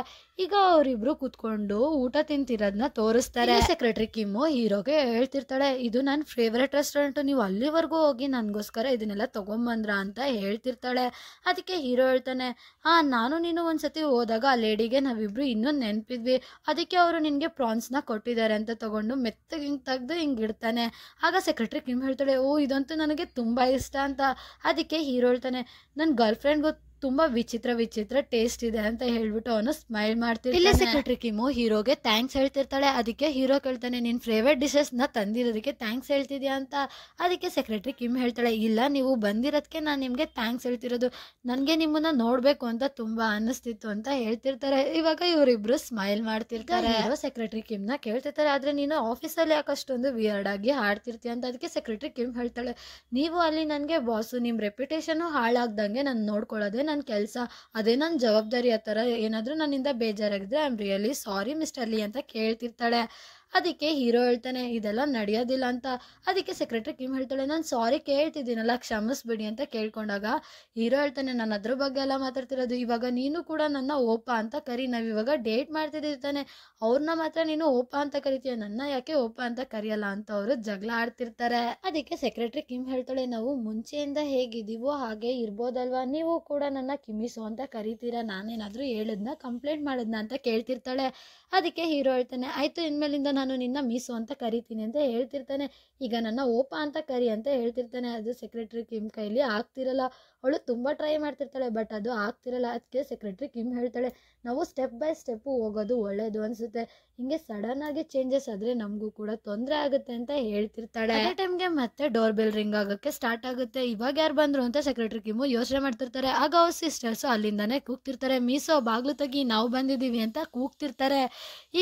ಈಗ ಅವರಿಬ್ರು ಕೂತ್ಕೊಂಡು ಊಟ ತಿಂತಿರೋದನ್ನ ತೋರಿಸ್ತಾರೆ. ಸೆಕ್ರೆಟರಿ ಕಿಮ್ಮು ಹೀರೋಗೆ ಹೇಳ್ತಿರ್ತಾಳೆ, ಇದು ನನ್ನ ಫೇವ್ರೆಟ್ ರೆಸ್ಟೋರೆಂಟು, ನೀವು ಅಲ್ಲಿವರೆಗೂ ಹೋಗಿ ನನಗೋಸ್ಕರ ಇದನ್ನೆಲ್ಲ ತೊಗೊಂಬಂದ್ರ ಅಂತ ಹೇಳ್ತಿರ್ತಾಳೆ. ಅದಕ್ಕೆ ಹೀರೋ ಹೇಳ್ತಾನೆ, ನಾನು ನೀನು ಒಂದ್ಸತಿ ಹೋದಾಗ ಆ ಲೇಡಿಗೆ ನಾವಿಬ್ರು ಇನ್ನೂ ನೆನಪಿದ್ವಿ, ಅದಕ್ಕೆ ಅವರು ನಿನಗೆ ಪ್ರಾನ್ಸ್ನ ಕೊಟ್ಟಿದ್ದಾರೆ ಅಂತ ತಗೊಂಡು ಮೆತ್ತಗೆ ಹಿಂಗೆ ತೆಗೆದು ಹಿಂಗೆ ಇಡ್ತಾನೆ. ಆಗ ಸೆಕ್ರೆಟರಿ ಕಿಮ್ ಹೇಳ್ತಾಳೆ, ಇದಂತೂ ನನಗೆ ತುಂಬ ಇಷ್ಟ ಅಂತ. ಅದಕ್ಕೆ ಹೀರೋ ಹೇಳ್ತಾನೆ, ನನ್ನ ಗರ್ಲ್ ಫ್ರೆಂಡ್ಗೂ ತುಂಬ ವಿಚಿತ್ರ ಟೇಸ್ಟ್ ಇದೆ ಅಂತ ಹೇಳ್ಬಿಟ್ಟು ಅವನು ಸ್ಮೈಲ್ ಮಾಡ್ತಿರ್ತಾನೆ. ಇಲ್ಲಿ ಸೆಕ್ರೆಟರಿ ಕಿಮ್ಮು ಹೀರೋಗೆ ಥ್ಯಾಂಕ್ಸ್ ಹೇಳ್ತಿರ್ತಾಳೆ. ಅದಕ್ಕೆ ಹೀರೋ ಕೇಳ್ತಾನೆ, ನಿನ್ನ ಫೇವ್ರೆಟ್ ಡಿಶಸ್ನ ತಂದಿರೋದಕ್ಕೆ ಥ್ಯಾಂಕ್ಸ್ ಹೇಳ್ತಿದ್ಯಾ ಅಂತ. ಅದಕ್ಕೆ ಸೆಕ್ರೆಟರಿ ಕಿಮ್ ಹೇಳ್ತಾಳೆ, ಇಲ್ಲ ನೀವು ಬಂದಿರೋದಕ್ಕೆ ನಾನು ನಿಮಗೆ ಥ್ಯಾಂಕ್ಸ್ ಹೇಳ್ತಿರೋದು, ನನಗೆ ನಿಮ್ಮನ್ನ ನೋಡಬೇಕು ಅಂತ ತುಂಬ ಅನ್ನಿಸ್ತಿತ್ತು ಅಂತ ಹೇಳ್ತಿರ್ತಾರೆ. ಇವಾಗ ಇವರಿಬ್ರು ಸ್ಮೈಲ್ ಮಾಡ್ತಿರ್ತಾರೆ. ಹೀರೋ ಸೆಕ್ರೆಟರಿ ಕಿಮ್ನ ಕೇಳ್ತಿರ್ತಾರೆ, ಆದರೆ ನೀನು ಆಫೀಸಲ್ಲಿ ಯಾಕಷ್ಟೊಂದು ವಿಯರ್ಡ್ ಆಗಿ ಹಾಡ್ತಿರ್ತೀಯ ಅಂತ. ಅದಕ್ಕೆ ಸೆಕ್ರೆಟರಿ ಕಿಮ್ ಹೇಳ್ತಾಳೆ, ನೀವು ಅಲ್ಲಿ ನನಗೆ ಬಾಸು, ನಿಮ್ಮ ರೆಪ್ಯುಟೇಷನು ಹಾಳಾಗ್ದಂಗೆ ನಾನು ನೋಡ್ಕೊಳ್ಳೋದೆ ನನ್ನ ಕೆಲಸ, ಅದೇ ನನ್ನ ಜವಾಬ್ದಾರಿ. ಆ ಥರ ಏನಾದರೂ ನನ್ನಿಂದ ಬೇಜಾರಾಗಿದ್ರೆ I am really sorry mister Lee ಅಂತ ಕೇಳ್ತಿರ್ತಾಳೆ. ಅದಕ್ಕೆ ಹೀರೋ ಹೇಳ್ತಾನೆ, ಇದೆಲ್ಲ ನಡೆಯೋದಿಲ್ಲ ಅಂತ. ಅದಕ್ಕೆ ಸೆಕ್ರೆಟರಿ ಕಿಮ್ ಹೇಳ್ತಾಳೆ, ನಾನು ಸಾರಿ ಕೇಳ್ತಿದ್ದೀನಲ್ಲ ಕ್ಷಮಿಸ್ಬಿಡಿ ಅಂತ ಕೇಳ್ಕೊಂಡಾಗ ಹೀರೋ ಹೇಳ್ತಾನೆ, ನಾನು ಅದ್ರ ಬಗ್ಗೆ ಎಲ್ಲ ಮಾತಾಡ್ತಿರೋದು, ಇವಾಗ ನೀನು ಕೂಡ ನನ್ನ ಓಪ ಅಂತ ಕರಿ, ನಾವಿವಾಗ ಡೇಟ್ ಮಾಡ್ತಿದ್ದಿರ್ತಾನೆ, ಅವ್ರನ್ನ ಮಾತ್ರ ನೀನು ಓಪ ಅಂತ ಕರಿತೀಯ, ನನ್ನ ಯಾಕೆ ಓಪ ಅಂತ ಕರಿಯಲ್ಲ ಅಂತ ಅವರು ಜಗಳ ಆಡ್ತಿರ್ತಾರೆ. ಅದಕ್ಕೆ ಸೆಕ್ರೆಟರಿ ಕಿಮ್ ಹೇಳ್ತಾಳೆ, ನಾವು ಮುಂಚೆಯಿಂದ ಹೇಗಿದ್ದೀವೋ ಹಾಗೆ ಇರ್ಬೋದಲ್ವಾ, ನೀವು ಕೂಡ ನನ್ನ ಕಿಮಿಸು ಅಂತ ಕರಿತೀರಾ, ನಾನೇನಾದರೂ ಹೇಳಿದ್ನ ಕಂಪ್ಲೇಂಟ್ ಮಾಡಿದ್ನ ಅಂತ ಕೇಳ್ತಿರ್ತಾಳೆ. ಅದಕ್ಕೆ ಹೀರೋ ಹೇಳ್ತಾನೆ, ಆಯಿತು ಇನ್ಮೇಲಿಂದ ನಾನು ನಿನ್ನ ಮೀಸು ಅಂತ ಕರಿತೀನಿ ಅಂತ ಹೇಳ್ತಿರ್ತಾನೆ. ಈಗ ನನ್ನ ಓಪ ಅಂತ ಕರಿ ಅಂತ ಹೇಳ್ತಿರ್ತಾನೆ. ಅದು ಸೆಕ್ರೆಟರಿ ಕಿಮ್ ಕೈಲಿ ಆಗ್ತಿರಲ್ಲ. ಅವಳು ತುಂಬ ಟ್ರೈ ಮಾಡ್ತಿರ್ತಾಳೆ, ಬಟ್ ಅದು ಆಗ್ತಿರಲ್ಲ. ಅದಕ್ಕೆ ಸೆಕ್ರೆಟರಿ ಕಿಮ್ ಹೇಳ್ತಾಳೆ, ನಾವು ಸ್ಟೆಪ್ ಬೈ ಸ್ಟೆಪ್ಪು ಹೋಗೋದು ಒಳ್ಳೇದು ಅನಿಸುತ್ತೆ, ಹಿಂಗೆ ಸಡನ್ ಆಗಿ ಚೇಂಜಸ್ ಆದರೆ ನಮಗೂ ಕೂಡ ತೊಂದರೆ ಆಗುತ್ತೆ ಅಂತ ಹೇಳ್ತಿರ್ತಾಳೆ. ಅದೇ ಟೈಮ್ಗೆ ಮತ್ತೆ ಡೋರ್ ಬೆಲ್ ರಿಂಗ್ ಆಗೋಕ್ಕೆ ಸ್ಟಾರ್ಟ್ ಆಗುತ್ತೆ. ಇವಾಗ ಯಾರು ಬಂದರು ಅಂತ ಸೆಕ್ರೆಟರಿ ಕಿಮ್ಮು ಯೋಚನೆ ಮಾಡ್ತಿರ್ತಾರೆ. ಆಗ ಅವ್ರ ಸಿಸ್ಟರ್ಸು ಅಲ್ಲಿಂದಾನೆ ಕೂಗ್ತಿರ್ತಾರೆ, ಮೀಸೋ ಬಾಗ್ಲು ತೆಗಿ ನಾವು ಬಂದಿದ್ದೀವಿ ಅಂತ ಕೂಗ್ತಿರ್ತಾರೆ.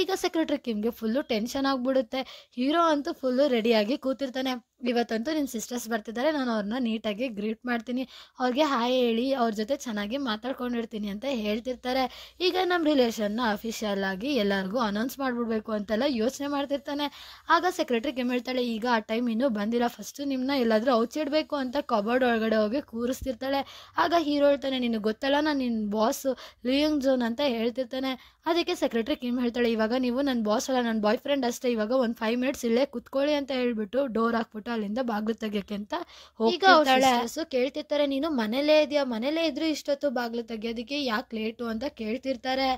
ಈಗ ಸೆಕ್ರೆಟರಿ ಕಿಮ್ಗೆ ಫುಲ್ಲು ಟೆನ್ಷನ್ ಆಗಿಬಿಡುತ್ತೆ. ಹೀರೋ ಅಂತೂ ಫುಲ್ಲು ರೆಡಿಯಾಗಿ ಕೂತಿರ್ತಾನೆ. ಇವತ್ತಂತೂ ನಿನ್ನ ಸಿಸ್ಟರ್ಸ್ ಬರ್ತಿದ್ದಾರೆ, ನಾನು ಅವ್ರನ್ನ ನೀಟಾಗಿ ಗ್ರೀಟ್ ಮಾಡ್ತೀನಿ, ಅವ್ರಿಗೆ ಹಾಯ್ ಹೇಳಿ ಅವ್ರ ಜೊತೆ ಚೆನ್ನಾಗಿ ಮಾತಾಡ್ಕೊಂಡಿರ್ತೀನಿ ಅಂತ ಹೇಳ್ತಿರ್ತಾರೆ. ಈಗ ನಮ್ಮ ರಿಲೇಷನ್ನ ಅಫಿಷಿಯಲ್ ಆಗಿ ಎಲ್ಲರಿಗೂ ಅನೌನ್ಸ್ ಮಾಡಿಬಿಡ್ಬೇಕು ಅಂತೆಲ್ಲ ಯೋಚನೆ ಮಾಡ್ತಿರ್ತಾನೆ. ಆಗ ಸೆಕ್ರೆಟರಿ ಕಿಮ್ ಹೇಳ್ತಾಳೆ, ಈಗ ಆ ಟೈಮ್ ಇನ್ನೂ ಬಂದಿಲ್ಲ, ಫಸ್ಟು ನಿಮ್ಮನ್ನ ಎಲ್ಲಾದರೂ ಔಚಿಡಬೇಕು ಅಂತ ಕಬೋರ್ಡ್ ಒಳಗಡೆ ಹೋಗಿ ಕೂರಿಸ್ತಿರ್ತಾಳೆ. ಆಗ ಹೀರೋ ಹೇಳ್ತಾನೆ, ನಿನಗೆ ಗೊತ್ತಲ್ಲ ನಾನು ನಿನ್ನ ಬಾಸು ಲಿಯೋಂಗ್ ಜೋನ್ ಅಂತ ಹೇಳ್ತಿರ್ತಾನೆ. ಅದಕ್ಕೆ ಸೆಕ್ರೆಟರಿ ಕಿಮ್ ಹೇಳ್ತಾಳೆ, ಇವಾಗ ನೀವು ನನ್ನ ಬಾಸ್ ಅಲ್ಲ, ನನ್ನ ಬಾಯ್ ಫ್ರೆಂಡ್ ಅಷ್ಟೇ, ಇವಾಗ ಒಂದು 5 minutes ಇಲ್ಲೇ ಕುತ್ಕೊಳ್ಳಿ ಅಂತ ಹೇಳ್ಬಿಟ್ಟು ಡೋರ್ ಹಾಕ್ಬಿಟ್ಟು ಅಲ್ಲಿಂದ ಬಾಗ್ಲು ತೆಗಿಯೋಕೆ ಅಂತ ಹೋಗ್ತಾಳೆ. ಕೇಳ್ತಿರ್ತಾರೆ, ನೀನು ಮನೇಲೇ ಇದೆಯಾ, ಮನೇಲೇ ಇದ್ರು ಇಷ್ಟೊತ್ತು ಬಾಗ್ಲು ತೆಗಿಯೋದಕ್ಕೆ ಯಾಕೆ ಲೇಟು ಅಂತ ಕೇಳ್ತಿರ್ತಾರೆ.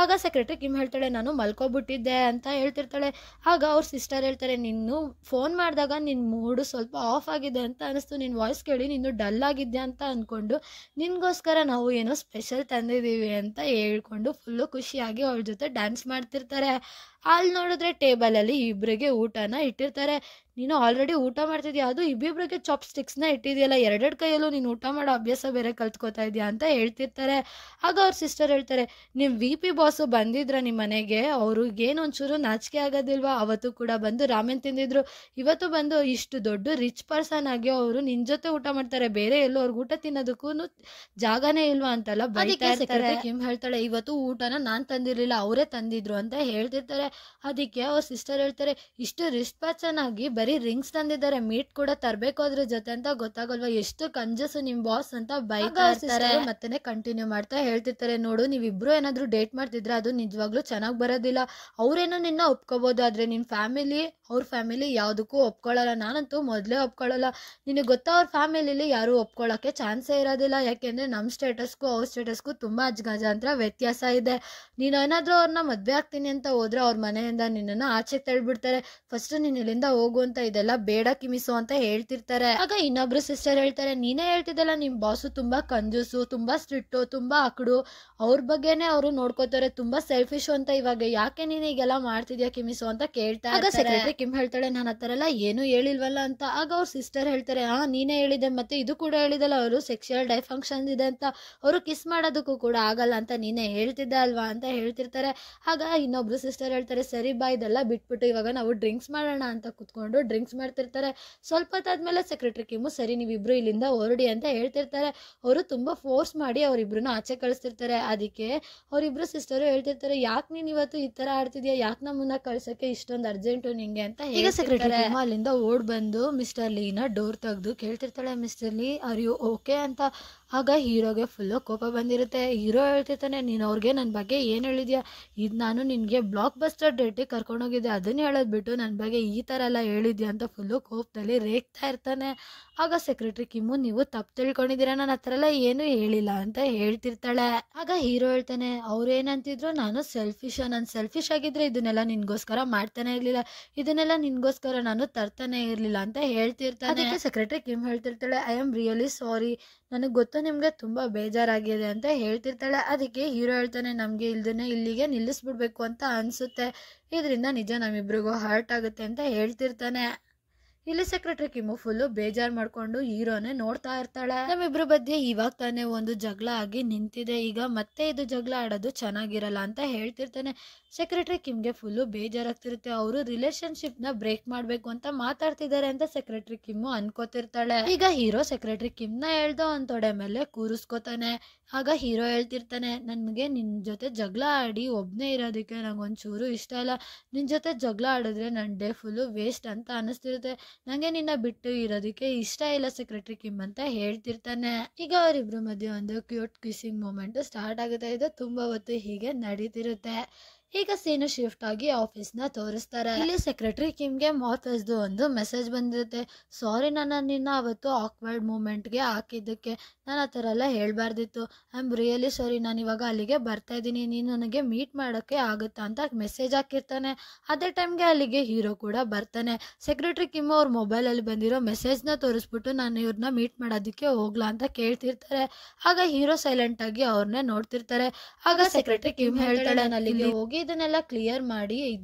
ಆಗ ಸೆಕ್ರೆಟರಿ ಕಿಮ್ ಹೇಳ್ತಾಳೆ, ನಾನು ಮಲ್ಕೊಬಿಟ್ಟಿದ್ದೆ ಅಂತ ಹೇಳ್ತಿರ್ತಾಳೆ. ಆಗ ಅವ್ರ ಸಿಸ್ಟರ್ ಹೇಳ್ತಾರೆ, ನೀನು ಫೋನ್ ಮಾಡಿದಾಗ ನಿನ್ನ ಮೂಡು ಸ್ವಲ್ಪ ಆಫ್ ಆಗಿದೆ ಅಂತ ಅನಿಸ್ತು, ನಿನ್ನ ವಾಯ್ಸ್ ಕೇಳಿ ನೀನು ಡಲ್ ಆಗಿದ್ದೆ ಅಂತ ಅಂದ್ಕೊಂಡು ನಿನಗೋಸ್ಕರ ನಾವು ಏನೋ ಸ್ಪೆಷಲ್ ತಂದಿದ್ದೀವಿ ಅಂತ ಹೇಳ್ಕೊಂಡು ಫುಲ್ಲು ಖುಷಿಯಾಗಿ ಅವಳ ಜೊತೆ ಡ್ಯಾನ್ಸ್ ಮಾಡ್ತಿರ್ತಾರೆ. ಅಲ್ಲಿ ನೋಡಿದ್ರೆ ಟೇಬಲಲ್ಲಿ ಇಬ್ಬರಿಗೆ ಊಟನ ಇಟ್ಟಿರ್ತಾರೆ. ನೀನು ಆಲ್ರೆಡಿ ಊಟ ಮಾಡ್ತಿದ್ಯಾ, ಅದು ಇಬ್ಬಿಬ್ರಿಗೆ ಚಾಪ್ ಸ್ಟಿಕ್ಸ್ನ ಇಟ್ಟಿದೆಯಲ್ಲ, ಎರಡೆರಡು ಕೈಯಲ್ಲೂ ನೀನು ಊಟ ಮಾಡೋ ಅಭ್ಯಾಸ ಬೇರೆ ಕಲ್ತ್ಕೋತಾ ಇದೆಯಾ ಅಂತ ಹೇಳ್ತಿರ್ತಾರೆ. ಆಗ ಅವ್ರ ಸಿಸ್ಟರ್ ಹೇಳ್ತಾರೆ, ನಿಮ್ಮ VP ಬಾಸು ಬಂದಿದ್ರ ನಿಮ್ಮ ಮನೆಗೆ, ಅವ್ರಿಗೇನು ಒಂಚೂರು ನಾಚಿಕೆ ಆಗೋದಿಲ್ವಾ, ಅವತ್ತು ಕೂಡ ಬಂದು ರಾಮೆನ್ ತಿಂದಿದ್ರು, ಇವತ್ತು ಬಂದು ಇಷ್ಟು ದೊಡ್ಡ ರಿಚ್ ಪರ್ಸನ್ ಆಗಿ ಅವರು ನಿನ್ನ ಜೊತೆ ಊಟ ಮಾಡ್ತಾರೆ, ಬೇರೆ ಎಲ್ಲೋ ಅವ್ರಿಗೆ ಊಟ ತಿನ್ನೋದಕ್ಕೂ ಜಾಗನೇ ಇಲ್ವಾ ಅಂತೆಲ್ಲ ಬೈತಾ ಇರ್ತಾರೆ. ಕಿಮ್ ಹೇಳ್ತಾಳೆ, ಇವತ್ತು ಊಟನ ನಾನು ತಂದಿರಲಿಲ್ಲ, ಅವರೇ ತಂದಿದ್ರು ಅಂತ ಹೇಳ್ತಿರ್ತಾರೆ. ಅದಕ್ಕೆ ಅವ್ರ ಸಿಸ್ಟರ್ ಹೇಳ್ತಾರೆ, ಇಷ್ಟು ರಿಚ್ ಪರ್ಸನ್ ಆಗಿ ಬರೀ ರಿಂಗ್ಸ್ ತಂದಿದ್ದಾರೆ, ಮೀಟ್ ಕೂಡ ತರಬೇಕು ಅದ್ರ ಜೊತೆ ಅಂತ ಗೊತ್ತಾಗಲ್ವಾ, ಎಷ್ಟು ಕಂಜಸು ನಿಮ್ಮ ಬಾಸ್ ಅಂತ ಬೈತಾ ಇರ್ತಾರೆ. ಮತ್ತೆ ಕಂಟಿನ್ಯೂ ಮಾಡ್ತಾ ಹೇಳ್ತಿರ್ತಾರೆ, ನೋಡು ನೀವಿಬ್ರು ಏನಾದರೂ ಡೇಟ್ ಮಾಡ್ತಿದ್ರೆ ಅದು ನಿಜವಾಗ್ಲೂ ಚೆನ್ನಾಗಿ ಬರೋದಿಲ್ಲ, ಅವ್ರೇನೋ ನಿನ್ನ ಒಪ್ಕೋಬೋದು, ಆದರೆ ನಿನ್ನ ಫ್ಯಾಮಿಲಿ ಅವ್ರ ಫ್ಯಾಮಿಲಿ ಯಾವುದಕ್ಕೂ ಒಪ್ಕೊಳ್ಳಲ್ಲ, ನಾನಂತೂ ಮೊದಲೇ ಒಪ್ಕೊಳ್ಳಲ್ಲ, ನಿನಗೆ ಗೊತ್ತಾ ಅವ್ರ ಫ್ಯಾಮಿಲಿಲಿ ಯಾರೂ ಒಪ್ಕೊಳ್ಳೋಕ್ಕೆ ಚಾನ್ಸೇ ಇರೋದಿಲ್ಲ, ಯಾಕೆಂದರೆ ನಮ್ಮ ಸ್ಟೇಟಸ್ಗೂ ಅವ್ರ ಸ್ಟೇಟಸ್ಗೂ ತುಂಬ ಅಜಗಜಾಂತರ ವ್ಯತ್ಯಾಸ ಇದೆ. ನೀನು ಏನಾದರೂ ಅವ್ರನ್ನ ಮದುವೆ ಆಗ್ತೀನಿ ಅಂತ ಹೋದ್ರೆ ಅವ್ರ ಮನೆಯಿಂದ ನಿನ್ನನ್ನು ಆಚೆಗೆ ತಳ್ಳಿಬಿಡ್ತಾರೆ, ಫಸ್ಟ್ ನೀನು ಇಲ್ಲಿಂದ ಹೋಗು ಅಂತ, ಇದೆಲ್ಲ ಬೇಡ ಕಿಮಿಸು ಅಂತ ಹೇಳ್ತಿರ್ತಾರೆ. ಆಗ ಇನ್ನೊಬ್ರು ಸಿಸ್ಟರ್ ಹೇಳ್ತಾರೆ, ನೀನೇ ಹೇಳ್ತಿದ್ದಲ್ಲ ನಿಮ್ಮ ಬಾಸು ತುಂಬ ಕಂಜೂಸು, ತುಂಬ ಸ್ಟ್ರಿಕ್ಟು, ತುಂಬ ಆಕಡು, ಅವ್ರ ಬಗ್ಗೆನೇ ಅವರು ನೋಡ್ಕೋತಾರೆ, ತುಂಬ ಸೆಲ್ಫಿಶು ಅಂತ, ಇವಾಗ ಯಾಕೆ ನೀನು ಈಗೆಲ್ಲ ಮಾಡ್ತಿದ್ಯಾ ಕಿಮಿಸು ಅಂತ ಕೇಳ್ತಾ. ಆಗ ಸೆಕ್ರೆಟರಿ ಕಿಮ್ ಹೇಳ್ತಾಳೆ, ನಾನು ಆ ಥರ ಎಲ್ಲ ಏನೂ ಹೇಳಿಲ್ವಲ್ಲ ಅಂತ. ಆಗ ಅವ್ರ ಸಿಸ್ಟರ್ ಹೇಳ್ತಾರೆ, ನೀನೇ ಹೇಳಿದೆ, ಮತ್ತೆ ಇದು ಕೂಡ ಹೇಳಿದಲ್ಲ ಅವರು ಸೆಕ್ಷುವಲ್ ಡೈಫಂಕ್ಷನ್ ಇದೆ ಅಂತ, ಅವರು ಕಿಸ್ ಮಾಡೋದಕ್ಕೂ ಕೂಡ ಆಗಲ್ಲ ಅಂತ ನೀನೇ ಹೇಳ್ತಿದ್ದೆ ಅಲ್ವಾ ಅಂತ ಹೇಳ್ತಿರ್ತಾರೆ. ಆಗ ಇನ್ನೊಬ್ರು ಸಿಸ್ಟರ್ ಹೇಳ್ತಾರೆ, ಹೇಳ್ತಿರ್ತಾರೆ ಸರಿ ಬಾ ಇದೆಲ್ಲ ಬಿಟ್ಬಿಟ್ಟು ಇವಾಗ ನಾವು ಡ್ರಿಂಕ್ಸ್ ಮಾಡೋಣ ಅಂತ ಕುತ್ಕೊಂಡು ಡ್ರಿಂಕ್ಸ್ ಮಾಡ್ತಿರ್ತಾರೆ. ಸ್ವಲ್ಪ ಹೊತ್ತಾದ್ಮೇಲೆ ಸೆಕ್ರೆಟರಿ ಕಿಮ್ಮು ಸರಿ ನೀವಿಬ್ರು ಇಲ್ಲಿಂದ ಹೊರಡಿ ಅಂತ ಹೇಳ್ತಿರ್ತಾರೆ. ಅವರು ತುಂಬಾ ಫೋರ್ಸ್ ಮಾಡಿ ಅವರಿಬ್ರನ್ನ ಆಚೆ ಕಳಿಸ್ತಿರ್ತಾರೆ. ಅದಕ್ಕೆ ಅವರಿಬ್ರು ಸಿಸ್ಟರು ಹೇಳ್ತಿರ್ತಾರೆ ಯಾಕೆ ನೀನು ಇವತ್ತು ಈ ತರ ಆಡ್ತಿದ್ಯಾ, ಯಾಕೆ ನಮ್ಮನ್ನ ಕಳ್ಸಕ್ಕೆ ಇಷ್ಟೊಂದು ಅರ್ಜೆಂಟು ನಿಂಗೆ ಅಂತ. ಈಗ ಸೆಕ್ರೆಟರಿ ಕಿಮ್ಮು ಅಲ್ಲಿಂದ ಓಡ್ ಬಂದು ಮಿಸ್ಟರ್ ಲೀನ ಡೋರ್ ತೆಗೆದು ಕೇಳ್ತಿರ್ತಾಳೆ mister Lee are you okay ಅಂತ. ಆಗ ಹೀರೋಗೆ ಫುಲ್ಲು ಕೋಪ ಬಂದಿರುತ್ತೆ. ಹೀರೋ ಹೇಳ್ತಿರ್ತಾನೆ ನೀನು ಅವ್ರಿಗೆ ನನ್ನ ಬಗ್ಗೆ ಏನು ಹೇಳಿದ್ಯಾ, ಇದು ನಾನು ನಿನಗೆ ಬ್ಲಾಕ್ ಬಸ್ಟರ್ ಡೇಟಿಗೆ ಕರ್ಕೊಂಡೋಗಿದ್ದೆ ಅದನ್ನ ಹೇಳೋದು ಬಿಟ್ಟು ನನ್ನ ಬಗ್ಗೆ ಈ ಥರ ಎಲ್ಲ ಹೇಳಿದ್ಯಾ ಅಂತ ಫುಲ್ಲು ಕೋಪದಲ್ಲಿ ರೇಗ್ತಾ ಇರ್ತಾನೆ. ಆಗ ಸೆಕ್ರೆಟರಿ ಕಿಮ್ಮು ನೀವು ತಪ್ಪು ತಿಳ್ಕೊಂಡಿದ್ದೀರಾ, ನಾನು ಆ ಥರ ಎಲ್ಲ ಏನೂ ಹೇಳಿಲ್ಲ ಅಂತ ಹೇಳ್ತಿರ್ತಾಳೆ. ಆಗ ಹೀರೋ ಹೇಳ್ತಾನೆ ಅವ್ರು ಏನಂತಿದ್ರು ನಾನು ನಾನು ಸೆಲ್ಫಿಶ್ ಆಗಿದ್ರೆ ಇದನ್ನೆಲ್ಲ ನಿನ್ಗೋಸ್ಕರ ಮಾಡ್ತಾನೆ ಇರಲಿಲ್ಲ, ಇದನ್ನೆಲ್ಲ ನಿನ್ಗೋಸ್ಕರ ನಾನು ತರ್ತಾನೆ ಇರಲಿಲ್ಲ ಅಂತ ಹೇಳ್ತಿರ್ತಾನೆ. ಅದಕ್ಕೆ ಸೆಕ್ರೆಟರಿ ಕಿಮ್ ಹೇಳ್ತಿರ್ತಾಳೆ ಐ ಆಮ್ ರಿಯಲಿ ಸಾರಿ, ನನಗೆ ಗೊತ್ತು ನಿಮಗೆ ತುಂಬ ಬೇಜಾರಾಗಿದೆ ಅಂತ ಹೇಳ್ತಿರ್ತಾಳೆ. ಅದಕ್ಕೆ ಹೀರೋ ಹೇಳ್ತಾನೆ ನಮಗೆ ಇದನ್ನ ಇಲ್ಲಿಗೆ ನಿಲ್ಲಿಸ್ಬಿಡ್ಬೇಕು ಅಂತ ಅನಿಸುತ್ತೆ, ಇದರಿಂದ ನಿಜ ನಮ್ಮಿಬ್ರಿಗೂ ಹರ್ಟ್ ಆಗುತ್ತೆ ಅಂತ ಹೇಳ್ತಿರ್ತಾನೆ. ಇಲ್ಲಿ ಸೆಕ್ರೆಟರಿ ಕಿಮ್ಮು ಫುಲ್ಲು ಬೇಜಾರು ಮಾಡ್ಕೊಂಡು ಹೀರೋನೇ ನೋಡ್ತಾ ಇರ್ತಾಳೆ. ನಮ್ಮಿಬ್ರ ಮಧ್ಯೆ ಇವಾಗ ತಾನೇ ಒಂದು ಜಗಳ ಆಗಿ ನಿಂತಿದೆ, ಈಗ ಮತ್ತೆ ಇದು ಜಗಳ ಆಡೋದು ಚೆನ್ನಾಗಿರಲ್ಲ ಅಂತ ಹೇಳ್ತಿರ್ತಾನೆ. Secretary ಕಿಮ್ಗೆ full ಬೇಜಾರಾಗ್ತಿರುತ್ತೆ. ಅವರು ರಿಲೇಶನ್ಶಿಪ್ನ ಬ್ರೇಕ್ ಮಾಡಬೇಕು ಅಂತ ಮಾತಾಡ್ತಿದ್ದಾರೆ ಅಂತ ಸೆಕ್ರೆಟರಿ ಕಿಮ್ಮು ಅನ್ಕೋತಿರ್ತಾಳೆ. ಈಗ ಹೀರೋ ಸೆಕ್ರೆಟರಿ ಕಿಮ್ನ ಹೇಳ್ದೋ ಒಂದು ತೊಡೆ ಮೇಲೆ ಕೂರಿಸ್ಕೋತಾನೆ. ಆಗ ಹೀರೋ ಹೇಳ್ತಿರ್ತಾನೆ ನನಗೆ ನಿನ್ನ ಜೊತೆ ಜಗಳ ಆಡಿ ಒಬ್ಬನೇ ಇರೋದಕ್ಕೆ ನಂಗೊಂಚೂರು ಇಷ್ಟ ಇಲ್ಲ, ನಿನ್ನ ಜೊತೆ ಜಗಳ ಆಡಿದ್ರೆ ನನ್ನ ಡೇ ಫುಲ್ಲು ವೇಸ್ಟ್ ಅಂತ ಅನ್ನಿಸ್ತಿರುತ್ತೆ, ನನಗೆ ನಿನ್ನ ಬಿಟ್ಟು ಇರೋದಕ್ಕೆ ಇಷ್ಟ ಇಲ್ಲ ಸೆಕ್ರೆಟರಿ ಕಿಮ್ ಅಂತ ಹೇಳ್ತಿರ್ತಾನೆ. ಈಗ ಅವರಿಬ್ರ ಮಧ್ಯೆ ಒಂದು ಕ್ಯೂಟ್ ಕಿಸ್ಸಿಂಗ್ ಮೂಮೆಂಟ್ ಸ್ಟಾರ್ಟ್ ಆಗುತ್ತೆ. ಇದು ತುಂಬಾ ಹೊತ್ತು ಹೀಗೆ ನಡೀತಿರುತ್ತೆ. ಈಗ ಸೀನು ಶಿಫ್ಟ್ ಆಗಿ ಆಫೀಸ್ನ ತೋರಿಸ್ತಾರೆ. ಇಲ್ಲಿ ಸೆಕ್ರೆಟರಿ ಕಿಮ್ಗೆ ಮಾರ್ಫಸ್ದು ಒಂದು ಮೆಸೇಜ್ ಬಂದಿರುತ್ತೆ. ಸಾರಿ ನಾನು ನಿನ್ನ ಅವತ್ತು ಆಕ್ವರ್ಡ್ ಮೂಮೆಂಟ್ಗೆ ಹಾಕಿದ್ದಕ್ಕೆ, ನಾನು ಆ ಥರ ಎಲ್ಲ ಹೇಳ್ಬಾರ್ದಿತ್ತು, ಐ ಆಮ್ ರಿಯಲಿ ಸಾರಿ, ನಾನು ಇವಾಗ ಅಲ್ಲಿಗೆ ಬರ್ತಾ ಇದ್ದೀನಿ, ನೀನು ನನಗೆ ಮೀಟ್ ಮಾಡೋಕ್ಕೆ ಆಗುತ್ತಾ ಅಂತ ಮೆಸೇಜ್ ಹಾಕಿರ್ತಾನೆ. ಅದೇ ಟೈಮ್ಗೆ ಅಲ್ಲಿಗೆ ಹೀರೋ ಕೂಡ ಬರ್ತಾನೆ. ಸೆಕ್ರೆಟರಿ ಕಿಮ್ ಅವ್ರ ಮೊಬೈಲಲ್ಲಿ ಬಂದಿರೋ ಮೆಸೇಜ್ನ ತೋರಿಸ್ಬಿಟ್ಟು ನಾನು ಇವ್ರನ್ನ ಮೀಟ್ ಮಾಡೋದಕ್ಕೆ ಹೋಗ್ಲಾ ಅಂತ ಕೇಳ್ತಿರ್ತಾರೆ. ಆಗ ಹೀರೋ ಸೈಲೆಂಟ್ ಆಗಿ ಅವ್ರನ್ನೇ ನೋಡ್ತಿರ್ತಾರೆ. ಆಗ ಸೆಕ್ರೆಟರಿ ಕಿಮ್ ಹೇಳ್ತಾಳೆ ನಾನು ಅಲ್ಲಿಗೆ ಹೋಗಿ ಇದನ್ನೆಲ್ಲ ಕ್ಲಿಯರ್ ಮಾಡಿ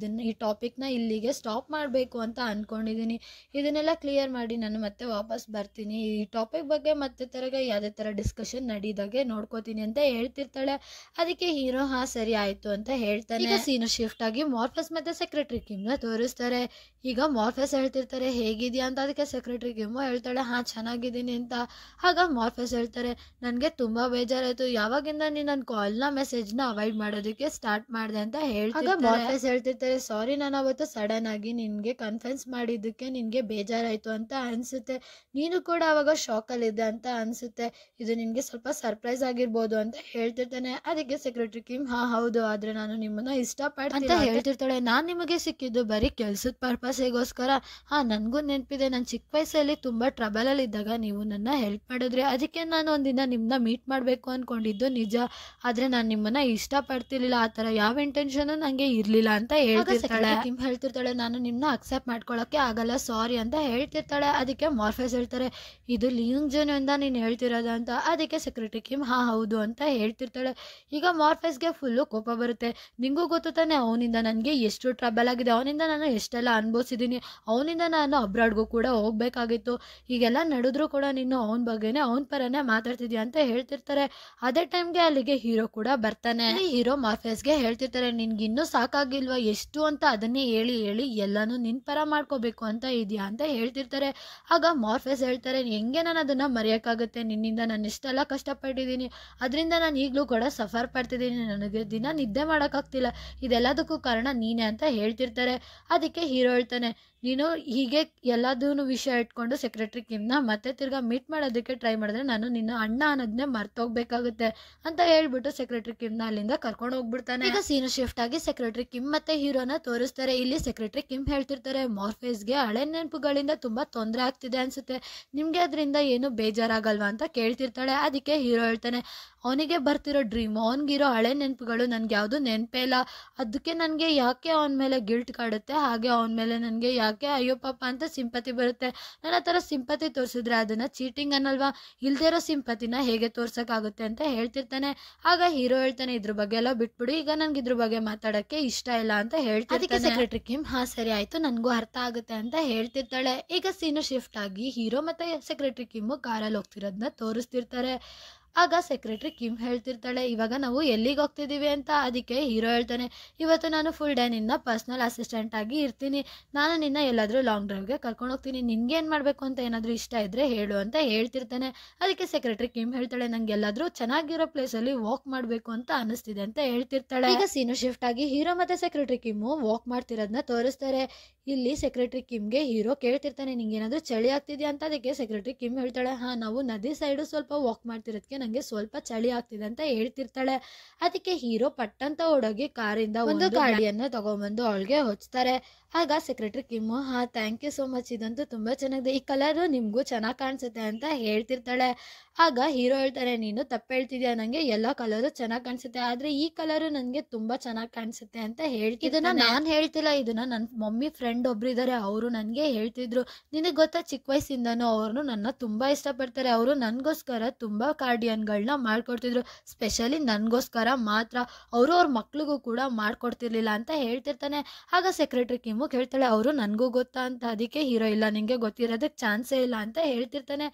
ಈ ಟಾಪಿಕ್ನ ಇಲ್ಲಿಗೆ ಸ್ಟಾಪ್ ಮಾಡಬೇಕು ಅಂತ ಅನ್ಕೊಂಡಿದ್ದೀನಿ, ಇದನ್ನೆಲ್ಲ ಕ್ಲಿಯರ್ ಮಾಡಿ ನಾನು ಮತ್ತೆ ವಾಪಸ್ ಬರ್ತೀನಿ, ಈ ಟಾಪಿಕ್ ಬಗ್ಗೆ ಮತ್ತೆ ತರಗ ಯಾವುದೇ ಥರ ಡಿಸ್ಕಷನ್ ನಡೀದಾಗೆ ನೋಡ್ಕೋತೀನಿ ಅಂತ ಹೇಳ್ತಿರ್ತಾಳೆ. ಅದಕ್ಕೆ ಹೀರೋ ಹಾ ಸರಿ ಆಯಿತು ಅಂತ ಹೇಳ್ತಾನೆ. ಈಗ ಸೀನು ಶಿಫ್ಟ್ ಆಗಿ ಮಾರ್ಫಸ್ ಮತ್ತೆ ಸೆಕ್ರೆಟರಿ ಕಿಮ್ನ ತೋರಿಸ್ತಾರೆ. ಈಗ ಮಾರ್ಫಸ್ ಹೇಳ್ತಿರ್ತಾರೆ ಹೇಗಿದೆಯಾ ಅಂತ. ಅದಕ್ಕೆ ಸೆಕ್ರೆಟರಿ ಕಿಮ್ಮು ಹೇಳ್ತಾಳೆ ಹಾ ಚೆನ್ನಾಗಿದ್ದೀನಿ ಅಂತ. ಆಗ ಮಾರ್ಫಸ್ ಹೇಳ್ತಾರೆ ನನಗೆ ತುಂಬ ಬೇಜಾರಾಯಿತು, ಯಾವಾಗಿಂದ ನೀನು ನನ್ನ ಕಾಲ್ನ ಮೆಸೇಜ್ನ ಅವಾಯ್ಡ್ ಮಾಡೋದಕ್ಕೆ ಸ್ಟಾರ್ಟ್ ಮಾಡಿದೆ ಅಂತ ಹೇಳ್ತಾರೆ. ಮಾರ್ಫಸ್ ಹೇಳ್ತಿರ್ತಾರೆ ಸಾರಿ ನಾನು ಅವತ್ತು ಸಡನ್ ಆಗಿ ನಿನ್ಗೆ ಕನ್ಫೆನ್ಸ್ ಮಾಡಿದ್ದಕ್ಕೆ ನಿನ್ಗೆ ಬೇಜಾರಾಯ್ತು ಅಂತ ಅನ್ಸುತ್ತೆ, ನೀನು ಕೂಡ ಅವಾಗ ಶಾಕಲ್ಲಿದ್ದೆ ಅಂತ ಅನ್ಸುತ್ತೆ, ಇದು ನಿನ್ಗೆ ಸ್ವಲ್ಪ ಸರ್ಪ್ರೈಸ್ ಆಗಿರ್ಬೋದು ಅಂತ ಹೇಳ್ತಿರ್ತಾನೆ. ಅದಕ್ಕೆ ಸೆಕ್ರೆಟರಿ ಕಿಮ್ ಹಾ ಹೌದು, ಆದ್ರೆ ನಾನು ನಿಮ್ಮನ್ನ ಇಷ್ಟಪಡ್ತೀನಿ ಅಂತ ಹೇಳ್ತಿರ್ತಾಳೆ. ನಾನು ನಿಮಗೆ ಸಿಕ್ಕಿದ್ದು ಬರೀ ಕೆಲ್ಸದ ಪರ್ಪಸ್ಗೋಸ್ಕರ, ಹಾ ನನಗೂ ನೆನಪಿದೆ ನಾನು ಚಿಕ್ಕ ವಯಸ್ಸಲ್ಲಿ ತುಂಬಾ ಟ್ರಬಲಲ್ಲಿ ಇದ್ದಾಗ ನೀವು ನನ್ನ ಹೆಲ್ಪ್ ಮಾಡಿದ್ರಿ, ಅದಕ್ಕೆ ನಾನು ಒಂದಿನ ನಿಮ್ಮನ್ನ ಮೀಟ್ ಮಾಡಬೇಕು ಅನ್ಕೊಂಡಿದ್ದು ನಿಜ, ಆದ್ರೆ ನಾನು ನಿಮ್ಮನ್ನ ಇಷ್ಟಪಡ್ತಿರ್ಲಿಲ್ಲ, ಆ ಥರ ಯಾವ ಇಂಟೆನ್ಷನ್ ನಂಗೆ ಇರ್ಲಿಲ್ಲ ಅಂತ ಹೇಳ್ತಿರ್ತಾಳೆ. ಕಿಮ್ ಹೇಳ್ತಿರ್ತಾಳೆ ನಾನು ನಿಮ್ನ ಅಕ್ಸೆಪ್ಟ್ ಮಾಡ್ಕೊಳಕ್ಕೆ ಆಗಲ್ಲ ಸಾರಿ ಅಂತ ಹೇಳ್ತಿರ್ತಾಳೆ. ಅದಕ್ಕೆ ಮಾರ್ಫಸ್ ಹೇಳ್ತಾರೆ ಇದು ಲಿಯೂಂಗ್ ಜೂನ್ ಇಂದ ನೀನು ಹೇಳ್ತಿರೋದ ಅಂತ. ಅದಕ್ಕೆ ಸೆಕ್ರೆಟರಿ ಕಿಮ್ ಹಾ ಹೌದು ಅಂತ ಹೇಳ್ತಿರ್ತಾಳೆ. ಈಗ ಮಾರ್ಫಸ್ಗೆ ಫುಲ್ಲು ಕೋಪ ಬರುತ್ತೆ. ನಿಂಗೂ ಗೊತ್ತು ತಾನೆ ಅವನಿಂದ ನನಗೆ ಎಷ್ಟು ಟ್ರಬಲ್ ಆಗಿದೆ, ಅವನಿಂದ ನಾನು ಎಷ್ಟೆಲ್ಲ ಅನುಭವಿಸಿದ್ದೀನಿ, ಅವನಿಂದ ನಾನು ಅಬ್ರಾಡ್ಗೂ ಕೂಡ ಹೋಗ್ಬೇಕಾಗಿತ್ತು, ಈಗೆಲ್ಲ ನಡೆದ್ರು ಕೂಡ ನೀನು ಅವನ ಬಗ್ಗೆನೇ ಅವನ ಪರನೇ ಮಾತಾಡ್ತಿದ್ಯಾ ಅಂತ ಹೇಳ್ತಿರ್ತಾರೆ. ಅದೇ ಟೈಮ್ಗೆ ಅಲ್ಲಿಗೆ ಹೀರೋ ಕೂಡ ಬರ್ತಾನೆ. ಹೀರೋ ಮಾರ್ಫಸ್ಗೆ ಹೇಳ್ತಿರ್ತಾರೆ ನಿನ್ಗೆ ಇನ್ನೂ ಸಾಕಾಗಿಲ್ವಾ ಎಷ್ಟು ಅಂತ, ಅದನ್ನೇ ಹೇಳಿ ಹೇಳಿ ಎಲ್ಲಾನು ನಿನ್ ಪರ ಮಾಡ್ಕೋಬೇಕು ಅಂತ ಇದೆಯಾ ಅಂತ ಹೇಳ್ತಿರ್ತಾರೆ. ಆಗ ಮಾರ್ಫಸ್ ಹೇಳ್ತಾರೆ ಹೆಂಗೆ ನಾನು ಅದನ್ನ ಮರೆಯೋಕ್ಕಾಗುತ್ತೆ, ನಿನ್ನಿಂದ ನಾನು ಇಷ್ಟೆಲ್ಲ ಕಷ್ಟಪಟ್ಟಿದ್ದೀನಿ, ಅದರಿಂದ ನಾನು ಈಗಲೂ ಕೂಡ ಸಫರ್ ಪಡ್ತಿದ್ದೀನಿ, ನನಗೆ ದಿನ ನಿದ್ದೆ ಮಾಡೋಕ್ಕಾಗ್ತಿಲ್ಲ, ಇದೆಲ್ಲದಕ್ಕೂ ಕಾರಣ ನೀನೇ ಅಂತ ಹೇಳ್ತಿರ್ತಾರೆ. ಅದಕ್ಕೆ ಹೀರೋ ಹೇಳ್ತಾನೆ ನೀನು ಹೀಗೆ ಎಲ್ಲದೂ ವಿಷಯ ಇಟ್ಕೊಂಡು ಸೆಕ್ರೆಟರಿ ಕಿಮ್ನ ಮತ್ತೆ ತಿರ್ಗಾ ಮೀಟ್ ಮಾಡೋದಕ್ಕೆ ಟ್ರೈ ಮಾಡಿದ್ರೆ ನಾನು ನಿನ್ನ ಅಣ್ಣ ಅನ್ನೋದನ್ನೇ ಮರ್ತೋಗ್ಬೇಕಾಗುತ್ತೆ ಅಂತ ಹೇಳ್ಬಿಟ್ಟು ಸೆಕ್ರೆಟರಿ ಕಿಮ್ನ ಅಲ್ಲಿಂದ ಕರ್ಕೊಂಡು ಹೋಗ್ಬಿಡ್ತಾನೆ. ಈಗ ಸೀನು ಶಿಫ್ಟ್ ಆಗಿ ಸೆಕ್ರೆಟರಿ ಕಿಮ್ ಮತ್ತೆ ಹೀರೋನ ತೋರಿಸ್ತಾರೆ. ಇಲ್ಲಿ ಸೆಕ್ರೆಟರಿ ಕಿಮ್ ಹೇಳ್ತಿರ್ತಾರೆ ಮಾರ್ಫೇಸ್ಗೆ ಹಳೆ ನೆನಪುಗಳಿಂದ ತುಂಬಾ ತೊಂದರೆ ಆಗ್ತಿದೆ ಅನ್ಸುತ್ತೆ, ನಿಮ್ಗೆ ಅದರಿಂದ ಏನು ಬೇಜಾರಾಗಲ್ವಾ ಅಂತ ಕೇಳ್ತಿರ್ತಾಳೆ. ಅದಕ್ಕೆ ಹೀರೋ ಹೇಳ್ತಾನೆ ಅವನಿಗೆ ಬರ್ತಿರೋ ಡ್ರೀಮ್, ಅವನಿಗಿರೋ ಹಳೆ ನೆನಪುಗಳು ನನ್ಗೆ ಯಾವುದು ನೆನಪೇ ಇಲ್ಲ, ಅದಕ್ಕೆ ನನಗೆ ಯಾಕೆ ಅವನ ಮೇಲೆ ಗಿಲ್ಟ್ ಕಾಡುತ್ತೆ, ಹಾಗೆ ಅವನ ಮೇಲೆ ನನಗೆ ಯಾಕೆ ಅಯ್ಯೋ ಪಾಪ ಅಂತ ಸಿಂಪತಿ ಬರುತ್ತೆ, ನಾನು ಆ ಥರ ಸಿಂಪತಿ ತೋರಿಸಿದ್ರೆ ಅದನ್ನ ಚೀಟಿಂಗ್ ಅನ್ನಲ್ವಾ, ಇಲ್ದೇ ಇರೋ ಸಿಂಪತಿನ ಹೇಗೆ ತೋರ್ಸೋಕ್ಕಾಗುತ್ತೆ ಅಂತ ಹೇಳ್ತಿರ್ತಾನೆ. ಆಗ ಹೀರೋ ಹೇಳ್ತಾನೆ ಇದ್ರ ಬಗ್ಗೆ ಎಲ್ಲ ಬಿಟ್ಬಿಡು, ಈಗ ನನ್ಗೆ ಇದ್ರ ಬಗ್ಗೆ ಮಾತಾಡೋಕ್ಕೆ ಇಷ್ಟ ಇಲ್ಲ ಅಂತ ಹೇಳ್ತಿರ್ತಾನೆ. ಅದಕ್ಕೆ ಸೆಕ್ರೆಟರಿ ಕಿಮ್ ಹಾ ಸರಿ ಆಯ್ತು ನನಗೂ ಅರ್ಥ ಆಗುತ್ತೆ ಅಂತ ಹೇಳ್ತಿರ್ತಾಳೆ. ಈಗ ಸೀನು ಶಿಫ್ಟ್ ಆಗಿ ಹೀರೋ ಮತ್ತೆ ಸೆಕ್ರೆಟರಿ ಕಿಮ್ಮು ಕಾರಲ್ಲಿ ಹೋಗ್ತಿರೋದನ್ನ ತೋರಿಸ್ತಿರ್ತಾರೆ. ಆಗ ಸೆಕ್ರೆಟರಿ ಕಿಮ್ ಹೇಳ್ತಿರ್ತಾಳೆ, ಇವಾಗ ನಾವು ಎಲ್ಲಿಗೆ ಹೋಗ್ತಿದ್ದೀವಿ ಅಂತ. ಅದಕ್ಕೆ ಹೀರೋ ಹೇಳ್ತಾನೆ, ಇವತ್ತು ನಾನು ಫುಲ್ ಡೇ ನಿನ್ನ ಪರ್ಸ್ನಲ್ ಅಸಿಸ್ಟೆಂಟ್ ಆಗಿ ಇರ್ತೀನಿ, ನಾನು ನಿನ್ನ ಎಲ್ಲಾದರೂ ಲಾಂಗ್ ಡ್ರೈವ್ಗೆ ಕರ್ಕೊಂಡು ಹೋಗ್ತೀನಿ, ನಿನ್ಗೆ ಏನು ಮಾಡಬೇಕು ಅಂತ ಏನಾದರೂ ಇಷ್ಟ ಇದ್ರೆ ಹೇಳು ಅಂತ ಹೇಳ್ತಿರ್ತಾನೆ. ಅದಕ್ಕೆ ಸೆಕ್ರೆಟರಿ ಕಿಮ್ ಹೇಳ್ತಾಳೆ, ನಂಗೆ ಎಲ್ಲಾದರೂ ಚೆನ್ನಾಗಿರೋ ಪ್ಲೇಸಲ್ಲಿ ವಾಕ್ ಮಾಡಬೇಕು ಅಂತ ಅನಿಸ್ತಿದೆ ಅಂತ ಹೇಳ್ತಿರ್ತಾಳೆ. ಈಗ ಸೀನು ಶಿಫ್ಟ್ ಆಗಿ ಹೀರೋ ಮತ್ತೆ ಸೆಕ್ರೆಟರಿ ಕಿಮ್ಮು ವಾಕ್ ಮಾಡ್ತಿರೋದನ್ನ ತೋರಿಸ್ತಾರೆ. ಇಲ್ಲಿ ಸೆಕ್ರೆಟರಿ ಕಿಮ್ಗೆ ಹೀರೋ ಕೇಳ್ತಿರ್ತಾನೆ, ನಿಂಗೆ ಏನಾದರೂ ಚಳಿ ಆಗ್ತಿದ್ಯಾ ಅಂತ. ಅದಕ್ಕೆ ಸೆಕ್ರೆಟರಿ ಕಿಮ್ ಹೇಳ್ತಾಳೆ, ಹಾಂ ನಾವು ನದಿ ಸೈಡು ಸ್ವಲ್ಪ ವಾಕ್ ಮಾಡ್ತಿರೋದಕ್ಕೆ ನನಗೆ ಸ್ವಲ್ಪ ಚಳಿ ಆಗ್ತಿದೆ ಅಂತ ಹೇಳ್ತಿರ್ತಾಳೆ. ಅದಕ್ಕೆ ಹೀರೋ ಪಟ್ಟಂತ ಓಡೋಗಿ ಕಾರಿಂದ ಒಂದು ಗಾಡಿಯನ್ನು ತಗೊಂಡ್ಬಂದು ಅವಳಿಗೆ ಹೊಚ್ತಾರೆ. ಆಗ ಸೆಕ್ರೆಟರಿ ಕಿಮ್ಮು, ಹಾಂ ಥ್ಯಾಂಕ್ ಯು ಸೋ ಮಚ್, ಇದಂತೂ ತುಂಬ ಚೆನ್ನಾಗಿದೆ, ಈ ಕಲರು ನಿಮಗೂ ಚೆನ್ನಾಗಿ ಕಾಣಿಸುತ್ತೆ ಅಂತ ಹೇಳ್ತಿರ್ತಾಳೆ. ಆಗ ಹೀರೋ ಹೇಳ್ತಾರೆ, ನೀನು ತಪ್ಪು ಹೇಳ್ತಿದ್ಯಾ, ನನಗೆ ಎಲ್ಲ ಕಲರು ಚೆನ್ನಾಗಿ ಕಾಣಿಸುತ್ತೆ, ಆದರೆ ಈ ಕಲರು ನನಗೆ ತುಂಬ ಚೆನ್ನಾಗಿ ಕಾಣಿಸುತ್ತೆ ಅಂತ ಹೇಳ್ತಿದ್ದೆ. ಇದನ್ನು ನಾನು ಹೇಳ್ತಿಲ್ಲ, ಇದನ್ನು ನನ್ನ ಮಮ್ಮಿ ಫ್ರೆಂಡ್ ಒಬ್ರು ಇದ್ದಾರೆ, ಅವರು ನನಗೆ ಹೇಳ್ತಿದ್ರು. ನಿನಗೆ ಗೊತ್ತಾ, ಚಿಕ್ಕ ವಯಸ್ಸಿಂದನೂ ಅವ್ರನ್ನು ನನ್ನ ತುಂಬ ಇಷ್ಟಪಡ್ತಾರೆ, ಅವರು ನನಗೋಸ್ಕರ ತುಂಬ ಕಾರ್ಡಿಯನ್ಗಳನ್ನ ಮಾಡ್ಕೊಡ್ತಿದ್ರು, ಸ್ಪೆಷಲಿ ನನಗೋಸ್ಕರ ಮಾತ್ರ, ಅವರು ಅವ್ರ ಮಕ್ಳಿಗೂ ಕೂಡ ಮಾಡ್ಕೊಡ್ತಿರ್ಲಿಲ್ಲ ಅಂತ ಹೇಳ್ತಿರ್ತಾನೆ. ಆಗ ಸೆಕ್ರೆಟರಿ ಕಿಮ್ಮು ಕೇಳ್ತಾಳೆ, ಅವರು ನನಗೂ ಗೊತ್ತಾ ಅಂತ. ಅದಕ್ಕೆ ಹೀರೋ, ಇಲ್ಲ ನಿಂಗೆ ಗೊತ್ತಿರೋದಕ್ಕೆ ಚಾನ್ಸೇ ಇಲ್ಲ ಅಂತ ಹೇಳ್ತಿರ್ತಾನೆ.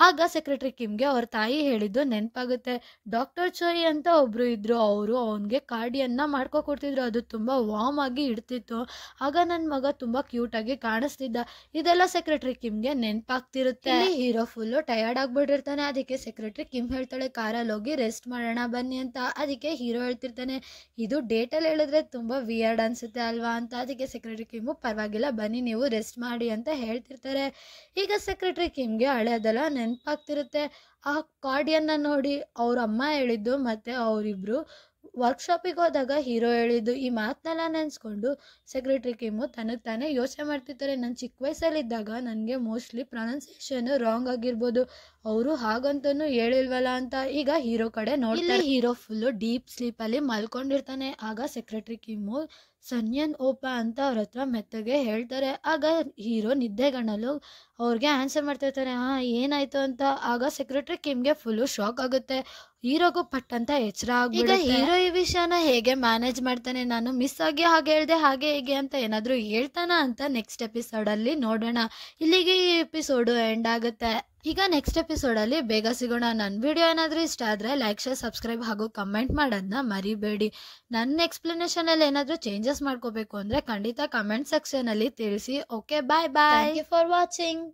ಆಗ ಸೆಕ್ರೆಟರಿ ಕಿಮ್ಗೆ ಅವ್ರ ತಾಯಿ ಹೇಳಿದ್ದು ನೆನಪಾಗುತ್ತೆ. ಡಾಕ್ಟರ್ ಚೋಯಿ ಅಂತ ಒಬ್ರು ಇದ್ರು, ಅವರು ಅವನಿಗೆ ಕಾರ್ಡಿಯನ್ನ ಮಾಡ್ಕೊಡ್ತಿದ್ರು, ಅದು ತುಂಬ ವಾರ್ಮ್ ಆಗಿ ಇಡ್ತಿತ್ತು, ಆಗ ನನ್ನ ಮಗ ತುಂಬ ಕ್ಯೂಟಾಗಿ ಕಾಣಿಸ್ತಿದ್ದ. ಇದೆಲ್ಲ ಸೆಕ್ರೆಟರಿ ಕಿಮ್ಗೆ ನೆನಪಾಗ್ತಿರುತ್ತೆ. ಹೀರೋ ಫುಲ್ಲು ಟಯರ್ಡ್ ಆಗ್ಬಿಟ್ಟಿರ್ತಾನೆ. ಅದಕ್ಕೆ ಸೆಕ್ರೆಟರಿ ಕಿಮ್ ಹೇಳ್ತಾಳೆ, ಕಾರಲ್ಲಿ ಹೋಗಿ ರೆಸ್ಟ್ ಮಾಡೋಣ ಬನ್ನಿ ಅಂತ. ಅದಕ್ಕೆ ಹೀರೋ ಹೇಳ್ತಿರ್ತಾನೆ, ಇದು ಡೇಟಲ್ಲಿ ಹೇಳಿದ್ರೆ ತುಂಬ ವಿಯರ್ಡ್ ಅನ್ಸುತ್ತೆ ಅಲ್ವಾ ಅಂತ. ಅದಕ್ಕೆ ಸೆಕ್ರೆಟರಿ ಕಿಮ್ಮು, ಪರವಾಗಿಲ್ಲ ಬನ್ನಿ ನೀವು ರೆಸ್ಟ್ ಮಾಡಿ ಅಂತ ಹೇಳ್ತಿರ್ತಾರೆ. ಈಗ ಸೆಕ್ರೆಟರಿ ಕಿಮ್ಗೆ ಹಳೆಯದೆಲ್ಲ ನೆನಪಾಗ್ತಿರುತ್ತೆ. ಆ ಕಾರ್ಡಿಯನ್ನ ನೋಡಿ ಅವ್ರ ಅಮ್ಮ ಹೇಳಿದ್ದು ಮತ್ತು ಅವರಿಬ್ರು ವರ್ಕ್ಶಾಪಿಗೆ ಹೋದಾಗ ಹೀರೋ ಹೇಳಿದ್ದು, ಈ ಮಾತನ್ನೆಲ್ಲ ನೆನೆಸ್ಕೊಂಡು ಸೆಕ್ರೆಟರಿ ಕಿಮ್ಮು ತನಗೆ ತಾನೇ ಯೋಚನೆ ಮಾಡ್ತಿರ್ತಾರೆ, ನಾನು ಚಿಕ್ಕ ವಯಸ್ಸಲ್ಲಿದ್ದಾಗ ನನಗೆ ಮೋಸ್ಟ್ಲಿ ಪ್ರೊನೌನ್ಸಿಯೇಷನ್ ರಾಂಗ್ ಆಗಿರ್ಬೋದು, ಅವರು ಹಾಗಂತನೂ ಹೇಳಿಲ್ವಲ್ಲ ಅಂತ. ಈಗ ಹೀರೋ ಕಡೆ ನೋಡ್ತಾರೆ. ಹೀರೋ ಫುಲ್ಲು ಡೀಪ್ ಸ್ಲೀಪಲ್ಲಿ ಮಲ್ಕೊಂಡಿರ್ತಾನೆ. ಆಗ ಸೆಕ್ರೆಟರಿ ಕಿಮ್ಮು ಸನ್ಯನ್ ಓಪ ಅಂತ ಅವ್ರ ಹತ್ರ ಮೆತ್ತಗೆ ಹೇಳ್ತಾರೆ. ಆಗ ಹೀರೋ ನಿದ್ದೆಗಣ್ಣಲು ಅವ್ರಿಗೆ ಆನ್ಸರ್ ಮಾಡ್ತಿರ್ತಾರೆ, ಹಾಂ ಏನಾಯ್ತು ಅಂತ. ಆಗ ಸೆಕ್ರೆಟರಿ ಕಿಮ್ಗೆ ಫುಲ್ಲು ಶಾಕ್ ಆಗುತ್ತೆ. ಹೀರೋಗೂ ಪಟ್ಟಂತ ಎಚ್ಚರ ಆಗ್ಬಿಡುತ್ತೆ. ಈಗ ಹೀರೋ ಈ ವಿಷಯನ ಹೇಗೆ ಮ್ಯಾನೇಜ್ ಮಾಡ್ತಾನೆ, ನಾನು ಮಿಸ್ ಆಗಿ ಹಾಗೆ ಹೇಳ್ದೆ ಹಾಗೆ ಹೇಗೆ ಅಂತ ಏನಾದರೂ ಹೇಳ್ತಾನ ಅಂತ ನೆಕ್ಸ್ಟ್ ಎಪಿಸೋಡಲ್ಲಿ ನೋಡೋಣ. ಇಲ್ಲಿಗೆ ಈ ಎಪಿಸೋಡು ಎಂಡ್ ಆಗುತ್ತೆ. ಈಗ ನೆಕ್ಸ್ಟ್ ಎಪಿಸೋಡಲ್ಲಿ ಬೇಗ ಸಿಗೋಣ. ನನ್ನ ವಿಡಿಯೋ ಏನಾದರೂ ಇಷ್ಟ ಆದರೆ ಲೈಕ್, ಶೇರ್, ಸಬ್ಸ್ಕ್ರೈಬ್ ಹಾಗೂ ಕಮೆಂಟ್ ಮಾಡೋದನ್ನ ಮರಿಬೇಡಿ. ನನ್ನ ಎಕ್ಸ್ಪ್ಲನೇಷನಲ್ಲಿ ಏನಾದರೂ ಚೇಂಜಸ್ ಮಾಡ್ಕೋಬೇಕು ಅಂದರೆ ಖಂಡಿತ ಕಮೆಂಟ್ ಸೆಕ್ಷನಲ್ಲಿ ತಿಳಿಸಿ. Okay, bye bye. Thank you for watching.